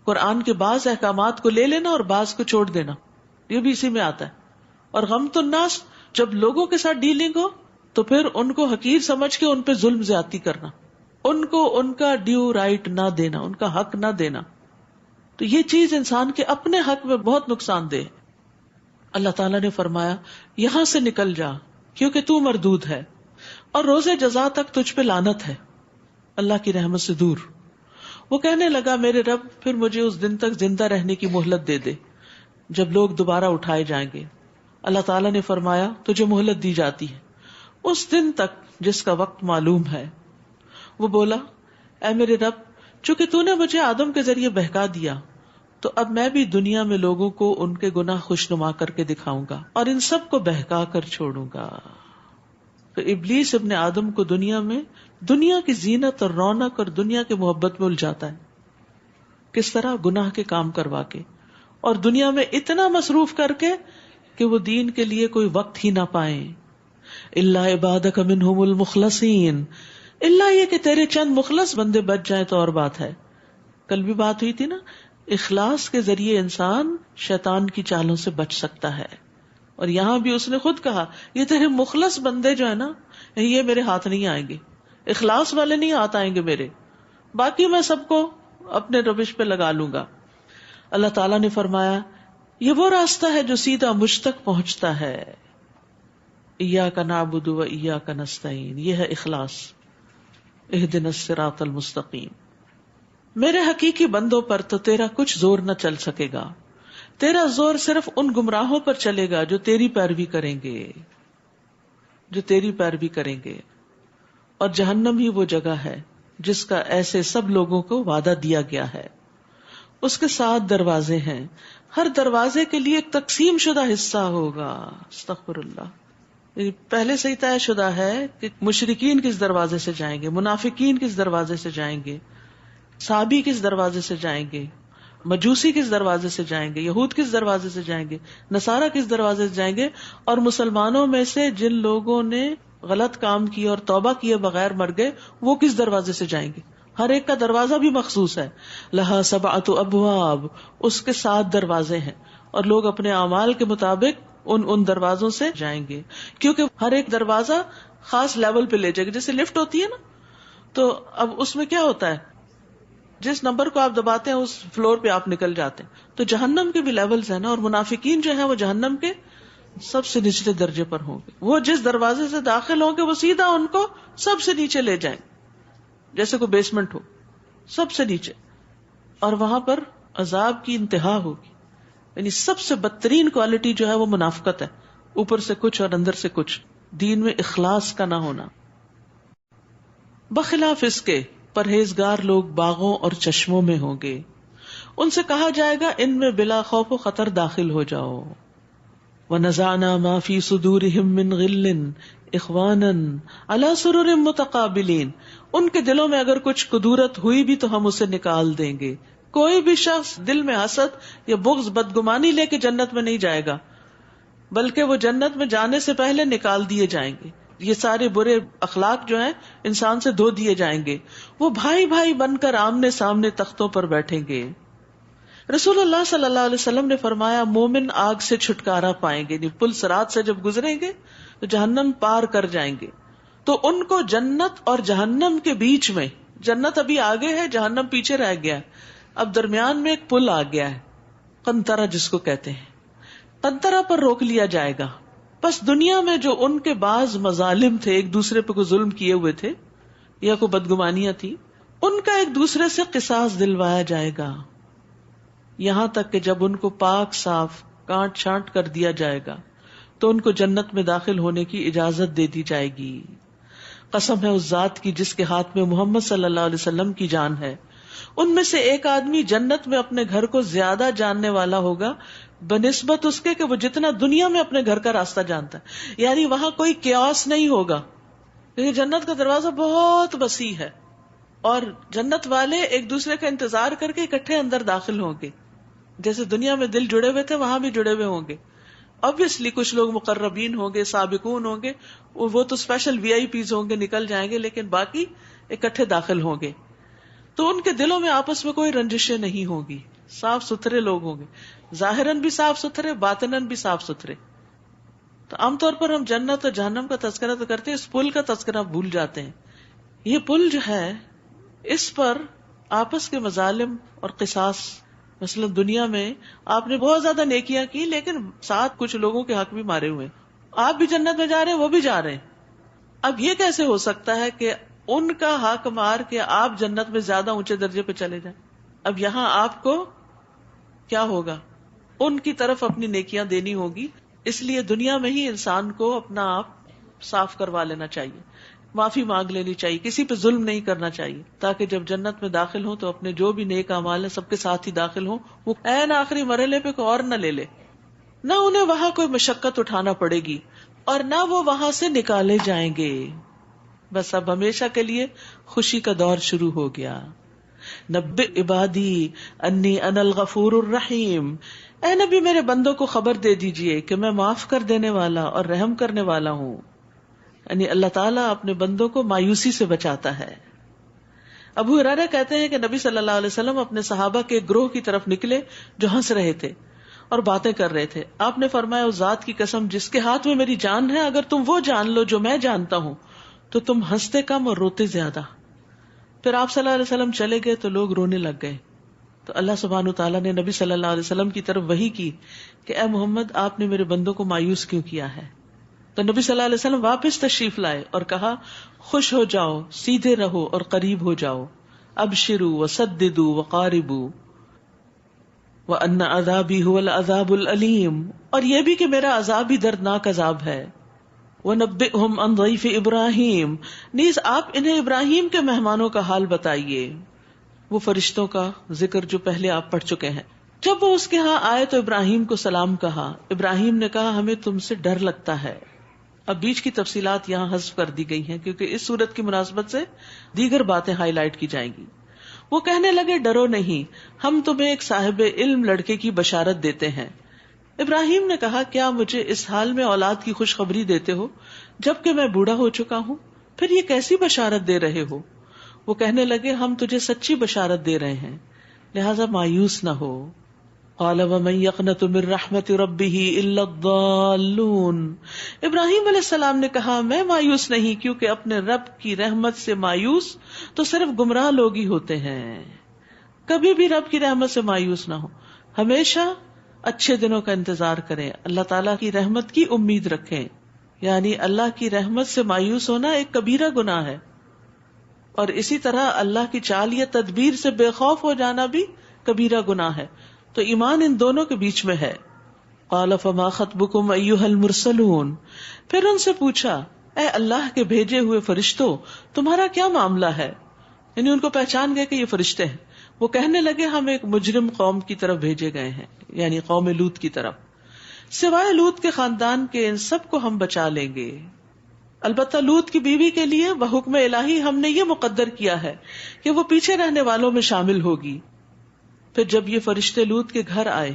قرآن کے بعض احکامات کو لے لینا اور بعض کو چھوڑ دینا، یہ بھی اسی میں آتا ہے. اور غمط الناس، جب لوگوں کے ساتھ ڈیلنگ ہو تو پھر ان کو حقیر سمجھ کے ان پہ ظلم زیادتی کرنا، ان کو ان کا ڈیو رائٹ نہ دینا، ان کا حق نہ دینا. تو یہ چیز انسان کے اپنے حق میں بہت نقصان دہ. اللہ تعالیٰ نے فرمایا یہاں سے نکل جا کیونکہ تو مردود ہے اور روز جزا تک تجھ پہ لعنت ہے، اللہ کی رحمت سے دور. وہ کہنے لگا میرے رب پھر مجھے اس دن تک زندہ رہنے کی مہلت دے دے جب لوگ دوبارہ اٹھائے جائیں گے. اللہ تعالیٰ نے فرمایا تجھے مہلت دی جاتی ہے اس دن تک جس کا وقت معلوم ہے. وہ بولا اے میرے رب، چونکہ تو نے مجھے آدم کے ذریعے بہکا دیا تو اب میں بھی دنیا میں لوگوں کو ان کے گناہ خوشنما کر کے دکھاؤں گا اور ان سب کو بہکا کر چھوڑوں گا. تو ابلیس ابن آدم کو دنیا میں دنیا کی زینت اور رونق اور دنیا کی محبت میں الجھاتا ہے. کس طرح؟ گناہ کے کام کروا کے اور دنیا میں اتنا مصروف کر کے کہ وہ دین کے لیے کوئی وقت ہی نہ پائیں. الا عبادک منہم المخلصین، اللہ یہ کہ تیرے چند مخلص بندے بچ جائیں تو اور بات ہے. کل بھی بات ہوئی تھی نا، اخلاص کے ذریعے انسان شیطان کی چالوں سے بچ سکتا ہے. اور یہاں بھی اس نے خود کہا یہ تیرے مخلص بندے جو ہے نا، یہ میرے ہاتھ نہیں آئیں گے، اخلاص والے نہیں ہاتھ آئیں گے میرے، باقی میں سب کو اپنے روش پہ لگا لوں گا. اللہ تعالیٰ نے فرمایا یہ وہ راستہ ہے جو سیدھا مجھ تک پہنچتا ہے. ایاک نعبد و ایاک نستعین، یہ ہے اخلاص. اہدنا الصراط المستقیم. میرے حقیقی بندوں پر تو تیرا کچھ زور نہ چل سکے گا، تیرا زور صرف ان گمراہوں پر چلے گا جو تیری پیروی کریں گے، جو تیری پیروی کریں گے. اور جہنم ہی وہ جگہ ہے جس کا ایسے سب لوگوں کو وعدہ دیا گیا ہے. اس کے 7 دروازے ہیں، ہر دروازے کے لیے ایک تقسیم شدہ حصہ ہوگا. استغفر اللہ. پہلے سے ہی طے شدہ ہے کہ مشرکین کس دروازے سے جائیں گے، منافقین کس دروازے سے جائیں گے، صابی کس دروازے سے جائیں گے، مجوسی کس دروازے سے جائیں گے، یہود کس دروازے سے جائیں گے، نصارہ کس دروازے سے جائیں گے، اور مسلمانوں میں سے جن لوگوں نے غلط کام کیے اور توبہ کیے بغیر مر گئے وہ کس دروازے سے جائیں گے. ہر ایک کا دروازہ بھی مخصوص ہے. لہا 7 ابواب، اس کے 7 دروازے ہیں اور لوگ اپنے اعمال کے مطابق ان دروازوں سے جائیں گے، کیونکہ ہر ایک دروازہ خاص لیول پہ لے جائے گا. جیسے لفٹ ہوتی ہے نا، تو اب اس میں کیا ہوتا ہے، جس نمبر کو آپ دباتے ہیں اس فلور پہ آپ نکل جاتے ہیں. تو جہنم کے بھی لیولز ہیں نا، اور منافقین جو ہیں وہ جہنم کے سب سے نچلے درجے پر ہوں گے. وہ جس دروازے سے داخل ہوں گے وہ سیدھا ان کو سب سے نیچے لے جائیں، جیسے کوئی بیسمنٹ ہو، سب سے نیچے. اور وہاں پر عذاب کی انتہا ہوگی. یعنی سب سے بدترین کوالٹی جو ہے وہ منافقت ہے، اوپر سے کچھ اور اندر سے کچھ. دین میں اخلاص کا نہ ہونا. بخلاف اس کے پرہیزگار لوگ باغوں اور چشموں میں ہوں گے. ان سے کہا جائے گا ان میں بلا خوف و خطر داخل ہو جاؤ. وَنَزَعْنَا مَا فِي صُدُورِهِم مِّن غِلٍّ إِخْوَانًا عَلَى سُرُرٍ مُتَقَابِلِينَ. ان کے دلوں میں اگر کچھ قدورت ہوئی بھی تو ہم اسے نکال دیں گے. کوئی بھی شخص دل میں حسد یا بغض بدگمانی لے کے جنت میں نہیں جائے گا، بلکہ وہ جنت میں جانے سے پہلے نکال دیے جائیں گے. یہ سارے برے اخلاق جو ہیں انسان سے دھو دیے جائیں گے. وہ بھائی بھائی بن کر آمنے سامنے تختوں پر بیٹھیں گے. رسول اللہ صلی اللہ علیہ وسلم نے فرمایا مومن آگ سے چھٹکارا پائیں گے. پل صراط سے جب گزریں گے تو جہنم پار کر جائیں گے تو ان کو جنت اور جہنم کے بیچ میں، جنت ابھی آگے ہے، جہنم پیچھے رہ گیا ہے، اب درمیان میں ایک پل آ گیا ہے، قنطرہ جس کو کہتے ہیں. قنطرہ پر روک لیا جائے گا. بس دنیا میں جو ان کے بعض مظالم تھے، ایک دوسرے پہ کوئی ظلم کیے ہوئے تھے یا کوئی بدگمانیاں تھی، ان کا ایک دوسرے سے قصاص دلوایا جائے گا، یہاں تک کہ جب ان کو پاک صاف کاٹ چھانٹ کر دیا جائے گا تو ان کو جنت میں داخل ہونے کی اجازت دے دی جائے گی. قسم ہے اس ذات کی جس کے ہاتھ میں محمد صلی اللہ علیہ وسلم کی جان ہے، ان میں سے ایک آدمی جنت میں اپنے گھر کو زیادہ جاننے والا ہوگا بنسبت اس کے کہ وہ جتنا دنیا میں اپنے گھر کا راستہ جانتا ہے. یعنی وہاں کوئی کیاس نہیں ہوگا، کیونکہ جنت کا دروازہ بہت وسیع ہے اور جنت والے ایک دوسرے کا انتظار کر کے اکٹھے اندر داخل ہوں گے. جیسے دنیا میں دل جڑے ہوئے تھے وہاں بھی جڑے ہوئے ہوں گے. obviously کچھ لوگ مقربین ہوں گے، سابقون ہوں گے، وہ تو اسپیشل VIP ہوں گے، نکل جائیں گے، لیکن باقی اکٹھے داخل ہوں گے. تو ان کے دلوں میں آپس میں کوئی رنجشیں نہیں ہوں گی، صاف ستھرے لوگ ہوں گے، ظاہراً بھی صاف ستھرے، باطناً بھی صاف ستھرے. تو عام طور پر ہم جنت اور جہنم کا تذکرہ تو کرتے ہیں، اس پل کا تذکرہ بھول جاتے ہیں. یہ پل جو ہے اس پر آپس کے مظالم اور قصاص، مثلا دنیا میں آپ نے بہت زیادہ نیکیاں کی لیکن ساتھ کچھ لوگوں کے حق بھی مارے ہوئے، آپ بھی جنت میں جا رہے ہیں، وہ بھی جا رہے ہیں. اب یہ کیسے ہو سکتا ہے کہ ان کا حق مار کے آپ جنت میں زیادہ اونچے درجے پہ چلے جائیں؟ اب یہاں آپ کو کیا ہوگا؟ ان کی طرف اپنی نیکیاں دینی ہوگی. اس لیے دنیا میں ہی انسان کو اپنا آپ صاف کروا لینا چاہیے، معافی مانگ لینی چاہیے، کسی پہ ظلم نہیں کرنا چاہیے، تاکہ جب جنت میں داخل ہوں تو اپنے جو بھی نیک اعمال ہیں سب کے ساتھ ہی داخل ہوں، وہ عین آخری مرحلے پہ کوئی اور نہ لے لے، نہ انہیں وہاں کوئی مشقت اٹھانا پڑے گی اور نہ وہ وہاں سے نکالے جائیں گے. بس اب ہمیشہ کے لیے خوشی کا دور شروع ہو گیا. نبئ عبادی انی انا الغفور الرحیم. اے نبی میرے بندوں کو خبر دے دیجئے کہ میں معاف کر دینے والا اور رحم کرنے والا ہوں. یعنی اللہ تعالیٰ اپنے بندوں کو مایوسی سے بچاتا ہے. ابو ہریرہ کہتے ہیں کہ نبی صلی اللہ علیہ وسلم اپنے صحابہ کے گروہ کی طرف نکلے جو ہنس رہے تھے اور باتیں کر رہے تھے. آپ نے فرمایا اس ذات کی قسم جس کے ہاتھ میں میری جان ہے، اگر تم وہ جان لو جو میں جانتا ہوں تو تم ہنستے کم اور روتے زیادہ. پھر آپ صلی اللہ علیہ وسلم چلے گئے تو لوگ رونے لگ گئے. تو اللہ سبحانہ وتعالیٰ نے نبی صلی اللہ علیہ وسلم کی طرف وحی کی کہ اے محمد آپ نے میرے بندوں کو مایوس کیوں کیا ہے؟ تو نبی صلی اللہ علیہ وسلم واپس تشریف لائے اور کہا خوش ہو جاؤ، سیدھے رہو اور قریب ہو جاؤ. ابشروا وسددوا وقاربوا وان عذابی هو العذاب العلیم. اور یہ بھی کہ میرا عذاب ہی دردناک عذاب ہے. وَنَبِّئْهُمْ عَنْ ضَيْفِ إِبْرَاهِيمَ. نیز آپ انہیں ابراہیم کے مہمانوں کا حال بتائیے، وہ فرشتوں کا ذکر جو پہلے آپ پڑھ چکے ہیں. جب وہ اس کے ہاں آئے تو ابراہیم کو سلام کہا. ابراہیم نے کہا ہمیں تم سے ڈر لگتا ہے. اب بیچ کی تفصیلات یہاں حذف کر دی گئی ہیں کیونکہ اس صورت کی مناسبت سے دیگر باتیں ہائی لائٹ کی جائیں گی. وہ کہنے لگے ڈرو نہیں، ہم تمہیں ایک صاحب علم لڑکے کی بشارت دیتے ہیں. ابراہیم نے کہا کیا مجھے اس حال میں اولاد کی خوشخبری دیتے ہو جبکہ میں بوڑھا ہو چکا ہوں؟ پھر یہ کیسی بشارت دے رہے ہو؟ وہ کہنے لگے ہم تجھے سچی بشارت دے رہے ہیں، لہذا مایوس نہ ہو. قال ومن يقنط من رحمت ربه الا الضالون. ابراہیم علیہ السلام نے کہا میں مایوس نہیں، کیونکہ اپنے رب کی رحمت سے مایوس تو صرف گمراہ لوگ ہی ہوتے ہیں. کبھی بھی رب کی رحمت سے مایوس نہ ہو، ہمیشہ اچھے دنوں کا انتظار کریں، اللہ تعالیٰ کی رحمت کی امید رکھیں. یعنی اللہ کی رحمت سے مایوس ہونا ایک کبیرہ گناہ ہے، اور اسی طرح اللہ کی چال یا تدبیر سے بے خوف ہو جانا بھی کبیرہ گناہ ہے. تو ایمان ان دونوں کے بیچ میں ہے. قال فما خطبكم ایھا المرسلون، پھر ان سے پوچھا اے اللہ کے بھیجے ہوئے فرشتوں تمہارا کیا معاملہ ہے؟ یعنی ان کو پہچان گئے کہ یہ فرشتے ہیں. وہ کہنے لگے ہم ایک مجرم قوم کی طرف بھیجے گئے ہیں، یعنی قوم لوط کی طرف. سوائے لوط کے خاندان کے ان سب کو ہم بچا لیں گے، البتہ لوط کی بیوی کے لیے بحکم الہی ہم نے یہ مقدر کیا ہے کہ وہ پیچھے رہنے والوں میں شامل ہوگی. پھر جب یہ فرشتے لوط کے گھر آئے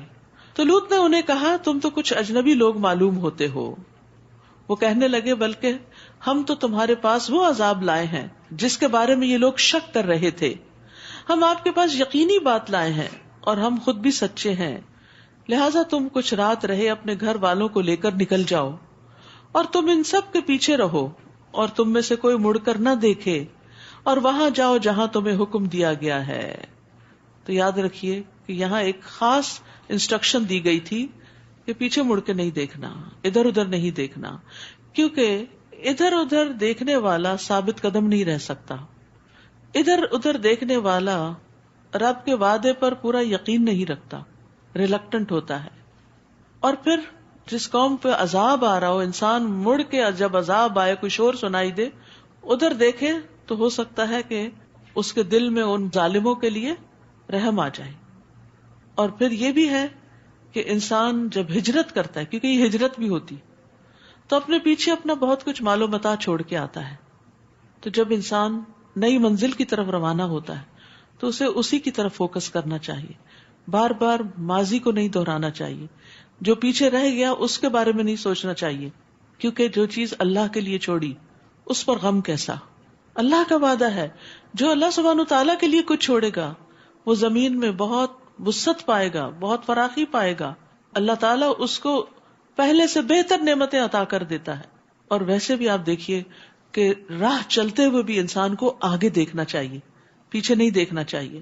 تو لوط نے انہیں کہا تم تو کچھ اجنبی لوگ معلوم ہوتے ہو. وہ کہنے لگے بلکہ ہم تو تمہارے پاس وہ عذاب لائے ہیں جس کے بارے میں یہ لوگ شک کر رہے تھے. ہم آپ کے پاس یقینی بات لائے ہیں اور ہم خود بھی سچے ہیں، لہٰذا تم کچھ رات رہے اپنے گھر والوں کو لے کر نکل جاؤ اور تم ان سب کے پیچھے رہو اور تم میں سے کوئی مڑ کر نہ دیکھے اور وہاں جاؤ جہاں تمہیں حکم دیا گیا ہے. تو یاد رکھیے کہ یہاں ایک خاص انسٹرکشن دی گئی تھی کہ پیچھے مڑ کے نہیں دیکھنا، ادھر ادھر نہیں دیکھنا، کیونکہ ادھر ادھر دیکھنے والا ثابت قدم نہیں رہ سکتا. ادھر ادھر دیکھنے والا رب کے وعدے پر پورا یقین نہیں رکھتا، ریلکٹنٹ ہوتا ہے. اور پھر جس قوم پہ عذاب آ رہا ہو، انسان مڑ کے جب عذاب آئے کوئی شور سنائی دے ادھر دیکھے تو ہو سکتا ہے کہ اس کے دل میں ان ظالموں کے لیے رحم آ جائے. اور پھر یہ بھی ہے کہ انسان جب ہجرت کرتا ہے، کیونکہ یہ ہجرت بھی ہوتی، تو اپنے پیچھے اپنا بہت کچھ مال و متاع چھوڑ کے آتا ہے. تو جب انسان نئی منزل کی طرف روانہ ہوتا ہے تو اسے اسی کی طرف فوکس کرنا چاہیے، بار بار ماضی کو نہیں دہرانا چاہیے، جو پیچھے رہ گیا اس کے بارے میں نہیں سوچنا چاہیے، کیونکہ جو چیز اللہ کے لیے چھوڑی اس پر غم کیسا. اللہ کا وعدہ ہے جو اللہ سبحانہ تعالیٰ کے لیے کچھ چھوڑے گا وہ زمین میں بہت وسعت پائے گا، بہت فراخی پائے گا. اللہ تعالیٰ اس کو پہلے سے بہتر نعمتیں عطا کر دیتا ہے. اور ویسے بھی آپ دیکھیے کہ راہ چلتے ہوئے بھی انسان کو آگے دیکھنا چاہیے، پیچھے نہیں دیکھنا چاہیے.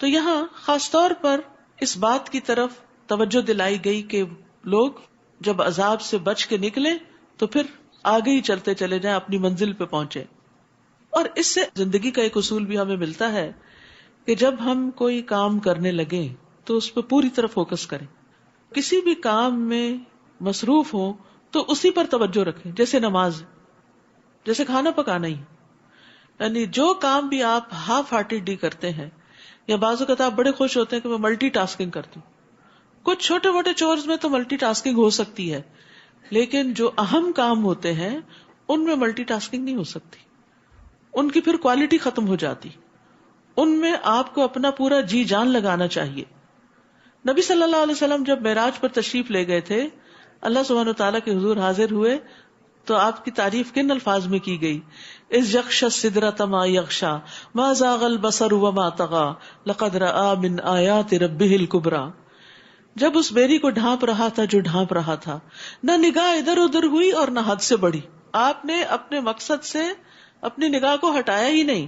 تو یہاں خاص طور پر اس بات کی طرف توجہ دلائی گئی کہ لوگ جب عذاب سے بچ کے نکلے تو پھر آگے ہی چلتے چلے جائیں، اپنی منزل پہ پہنچے. اور اس سے زندگی کا ایک اصول بھی ہمیں ملتا ہے کہ جب ہم کوئی کام کرنے لگیں تو اس پہ پوری طرح فوکس کریں. کسی بھی کام میں مصروف ہوں تو اسی پر توجہ رکھیں، جیسے نماز، جیسے کھانا پکانا ہی. یعنی جو کام بھی آپ ہاف ہارٹیڈلی کرتے ہیں، یا بعض اوقات آپ بڑے خوش ہوتے ہیں کہ میں ملٹی ٹاسکنگ کرتی ہوں. کچھ چھوٹے موٹے چورز میں تو ملٹی ٹاسکنگ ہو سکتی ہے، لیکن جو اہم کام ہوتے ہیں ان میں ملٹی ٹاسکنگ نہیں ہو سکتی، ان کی پھر کوالٹی ختم ہو جاتی. ان میں آپ کو اپنا پورا جی جان لگانا چاہیے. نبی صلی اللہ علیہ وسلم جب معراج پر تشریف لے گئے تھے، اللہ سبحانہ تعالیٰ کے حضور حاضر ہوئے تو آپ کی تعریف کن الفاظ میں کی گئی؟ اذ یغشی السدرۃ ما یغشی ما زاغ البصر وما طغی لقد رأى من آیات ربہ الکبریٰ. جب اس بیری کو ڈھانپ رہا تھا جو ڈھانپ رہا تھا، نہ نگاہ ادھر ادھر ہوئی اور نہ حد سے بڑھی. آپ نے اپنے مقصد سے اپنی نگاہ کو ہٹایا ہی نہیں.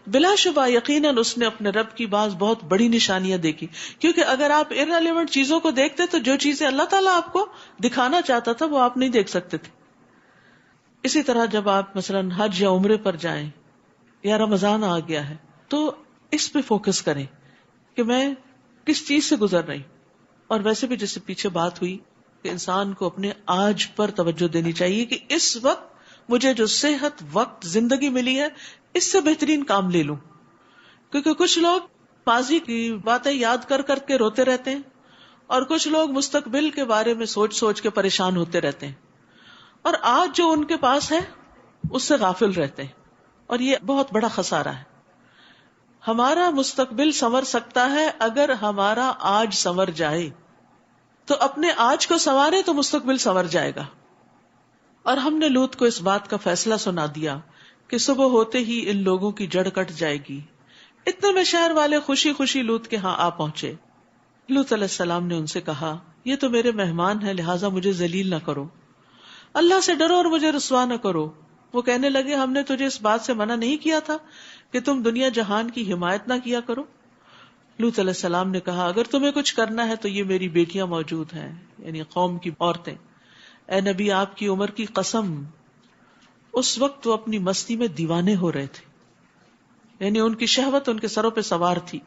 بلا شبہ یقیناً اس نے اپنے رب کی بعض بہت بڑی نشانیاں دیکھی، کیونکہ اگر آپ ارریلیونٹ چیزوں کو دیکھتے تو جو چیزیں اللہ تعالیٰ آپ کو دکھانا چاہتا تھا وہ آپ نہیں دیکھ سکتے تھے. اسی طرح جب آپ مثلاً حج یا عمرے پر جائیں یا رمضان آ گیا ہے تو اس پہ فوکس کریں کہ میں کس چیز سے گزر رہی. اور ویسے بھی جیسے پیچھے بات ہوئی کہ انسان کو اپنے آج پر توجہ دینی چاہیے کہ اس وقت مجھے جو صحت، وقت، زندگی ملی ہے اس سے بہترین کام لے لوں. کیونکہ کچھ لوگ ماضی کی باتیں یاد کر کر کے روتے رہتے ہیں اور کچھ لوگ مستقبل کے بارے میں سوچ سوچ کے پریشان ہوتے رہتے ہیں، اور آج جو ان کے پاس ہے اس سے غافل رہتے ہیں. اور یہ بہت بڑا خسارہ ہے. ہمارا مستقبل سنور سکتا ہے اگر ہمارا آج سنور جائے. تو اپنے آج کو سنوارے تو مستقبل سنور جائے گا. اور ہم نے لوط کو اس بات کا فیصلہ سنا دیا کہ صبح ہوتے ہی ان لوگوں کی جڑ کٹ جائے گی. اتنے میں شہر والے خوشی خوشی لوط کے ہاں آ پہنچے. لوط علیہ السلام نے ان سے کہا یہ تو میرے مہمان ہیں، لہٰذا مجھے ذلیل نہ کرو، اللہ سے ڈرو اور مجھے رسوا نہ کرو. وہ کہنے لگے ہم نے تجھے اس بات سے منع نہیں کیا تھا کہ تم دنیا جہان کی حمایت نہ کیا کرو. لوط علیہ السلام نے کہا اگر تمہیں کچھ کرنا ہے تو یہ میری بیٹیاں موجود ہیں، یعنی قوم کی عورتیں. اے نبی آپ کی عمر کی قسم، اس وقت وہ اپنی مستی میں دیوانے ہو رہے تھے، یعنی ان کی شہوت ان کے سروں پہ سوار تھی.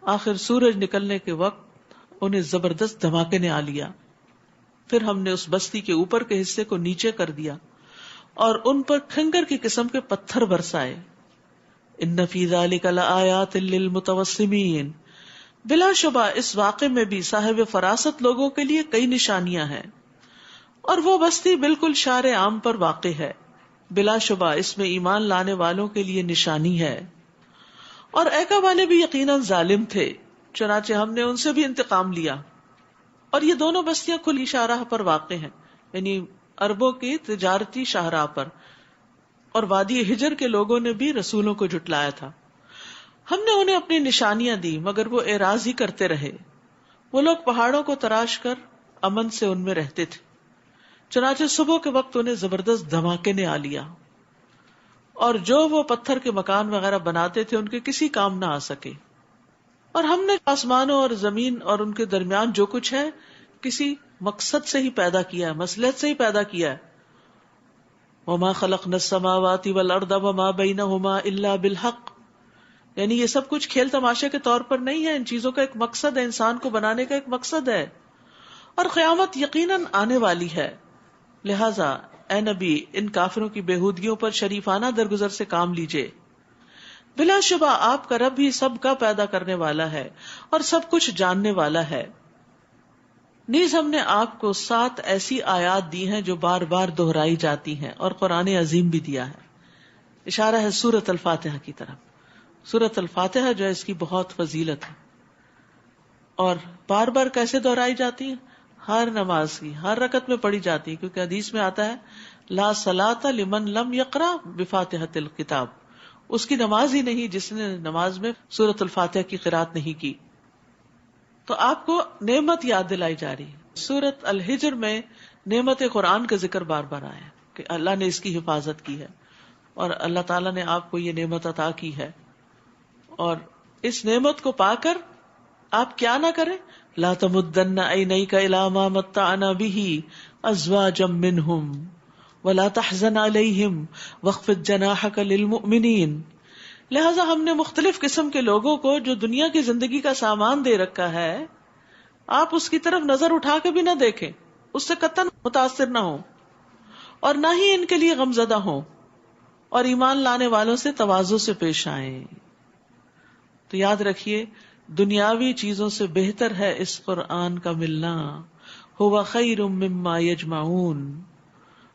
آخر سورج نکلنے کے وقت انہیں زبردست دھماکے نے آ لیا. پھر ہم نے اس بستی کے اوپر کے حصے کو نیچے کر دیا اور ان پر کھنگر کی قسم کے پتھر برسائے. ان فی ذلک لآیات للمتوسمین، بلا شبہ اس واقعے میں بھی صاحب فراست لوگوں کے لیے کئی نشانیاں ہیں. اور وہ بستی بالکل شار عام پر واقع ہے، بلا شبہ اس میں ایمان لانے والوں کے لیے نشانی ہے. اور ایکا والے بھی یقیناً ظالم تھے، چنانچہ ہم نے ان سے بھی انتقام لیا. اور یہ دونوں بستیاں کھلی شاہراہ پر واقع ہیں، یعنی عربوں کی تجارتی شاہراہ پر. اور وادی ہجر کے لوگوں نے بھی رسولوں کو جھٹلایا تھا. ہم نے انہیں اپنی نشانیاں دی مگر وہ اعراض ہی کرتے رہے. وہ لوگ پہاڑوں کو تراش کر امن سے ان میں رہتے تھے. چنانچہ صبح کے وقت انہیں زبردست دھماکے نے آ لیا اور جو وہ پتھر کے مکان وغیرہ بناتے تھے ان کے کسی کام نہ آ سکے. اور ہم نے آسمانوں اور زمین اور ان کے درمیان جو کچھ ہے کسی مقصد سے ہی پیدا کیا ہے، مصلحت سے ہی پیدا کیا ہے. وما خلقنا السماوات والارض وما بینہما الا بالحق، یعنی یہ سب کچھ کھیل تماشے کے طور پر نہیں ہے، ان چیزوں کا ایک مقصد ہے، انسان کو بنانے کا ایک مقصد ہے. اور قیامت یقیناً آنے والی ہے، لہذا اے نبی ان کافروں کی بےہودگیوں پر شریفانہ درگزر سے کام لیجئے. بلا شبہ آپ کا رب ہی سب کا پیدا کرنے والا ہے اور سب کچھ جاننے والا ہے. نیز ہم نے آپ کو 7 ایسی آیات دی ہیں جو بار بار دہرائی جاتی ہیں، اور قرآن عظیم بھی دیا ہے. اشارہ ہے سورۃ الفاتحہ کی طرف. سورۃ الفاتحہ جو ہے اس کی بہت فضیلت ہے، اور بار بار کیسے دہرائی جاتی ہے؟ ہر نماز کی ہر رکعت میں پڑھی جاتی ہے، کیونکہ حدیث میں آتا ہے لا صلاۃ لمن لم یقرأ بفاتحۃ الکتاب، اس کی نماز ہی نہیں جس نے نماز میں سورۃ الفاتحہ کی قرات نہیں کی. تو آپ کو نعمت یاد دلائی جا رہی ہے. سورۃ الحجر میں نعمت قرآن کا ذکر بار بار آیا ہے کہ اللہ نے اس کی حفاظت کی ہے اور اللہ تعالیٰ نے آپ کو یہ نعمت عطا کی ہے. اور اس نعمت کو پا کر آپ کیا نہ کریں، لا تمدن عینیک الی ما متعنا به ازواجا منہم ولا تحزن علیہم واخفض جناحک للمؤمنین. لہذا ہم نے مختلف قسم کے لوگوں کو جو دنیا کی زندگی کا سامان دے رکھا ہے، آپ اس کی طرف نظر اٹھا کے بھی نہ دیکھیں، اس سے قطعاً متاثر نہ ہوں اور نہ ہی ان کے لیے غمزدہ ہوں، اور ایمان لانے والوں سے تواضع سے پیش آئیں. تو یاد رکھیے دنیاوی چیزوں سے بہتر ہے اس قرآن کا ملنا، ہوا خیر مما یجمعون.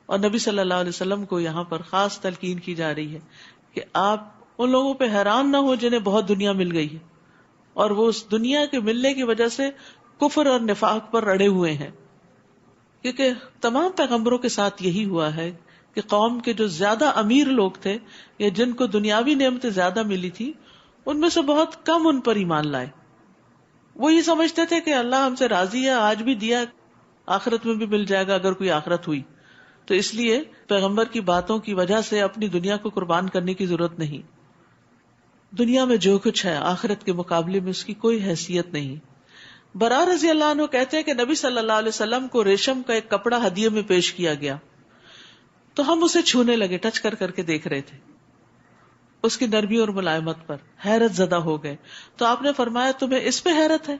اور نبی صلی اللہ علیہ وسلم کو یہاں پر خاص تلقین کی جا رہی ہے کہ آپ ان لوگوں پہ حیران نہ ہو جنہیں بہت دنیا مل گئی ہے اور وہ اس دنیا کے ملنے کی وجہ سے کفر اور نفاق پر اڑے ہوئے ہیں. کیونکہ تمام پیغمبروں کے ساتھ یہی ہوا ہے کہ قوم کے جو زیادہ امیر لوگ تھے یا جن کو دنیاوی نعمتیں زیادہ ملی تھی، ان میں سے بہت کم ان پر ایمان لائے. وہ یہ سمجھتے تھے کہ اللہ ہم سے راضی ہے، آج بھی دیا، آخرت میں بھی مل جائے گا اگر کوئی آخرت ہوئی. تو اس لیے پیغمبر کی باتوں کی وجہ سے اپنی دنیا کو قربان کرنے کی ضرورت نہیں. دنیا میں جو کچھ ہے آخرت کے مقابلے میں اس کی کوئی حیثیت نہیں. برا رضی اللہ عنہ کہتے ہیں کہ نبی صلی اللہ علیہ وسلم کو ریشم کا ایک کپڑا ہدیے میں پیش کیا گیا تو ہم اسے چھونے لگے، ٹچ کر کر کے دیکھ رہے تھے اس کی نرمی اور ملائمت پر، حیرت زدہ ہو گئے. تو آپ نے فرمایا تمہیں اس پہ حیرت ہے؟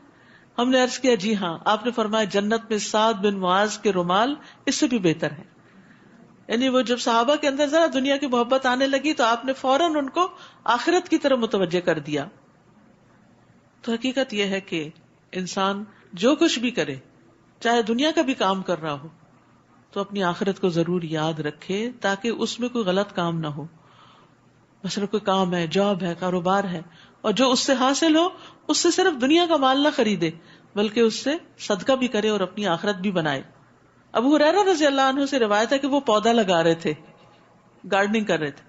ہم نے عرض کیا جی ہاں. آپ نے فرمایا جنت میں سعد بن معاذ کے رومال اس سے بھی بہتر ہے. یعنی وہ جب صحابہ کے اندر ذرا دنیا کی محبت آنے لگی تو آپ نے فوراً ان کو آخرت کی طرف متوجہ کر دیا. تو حقیقت یہ ہے کہ انسان جو کچھ بھی کرے، چاہے دنیا کا بھی کام کر رہا ہو، تو اپنی آخرت کو ضرور یاد رکھے تاکہ اس میں کوئی غلط کام نہ ہو. مثلا کوئی کام ہے، جاب ہے، کاروبار ہے، اور جو اس سے حاصل ہو اس سے صرف دنیا کا مال نہ خریدے بلکہ اس سے صدقہ بھی کرے اور اپنی آخرت بھی بنائے. ابو ہریرہ رضی اللہ عنہ سے روایت ہے کہ وہ پودا لگا رہے تھے، گارڈننگ کر رہے تھے.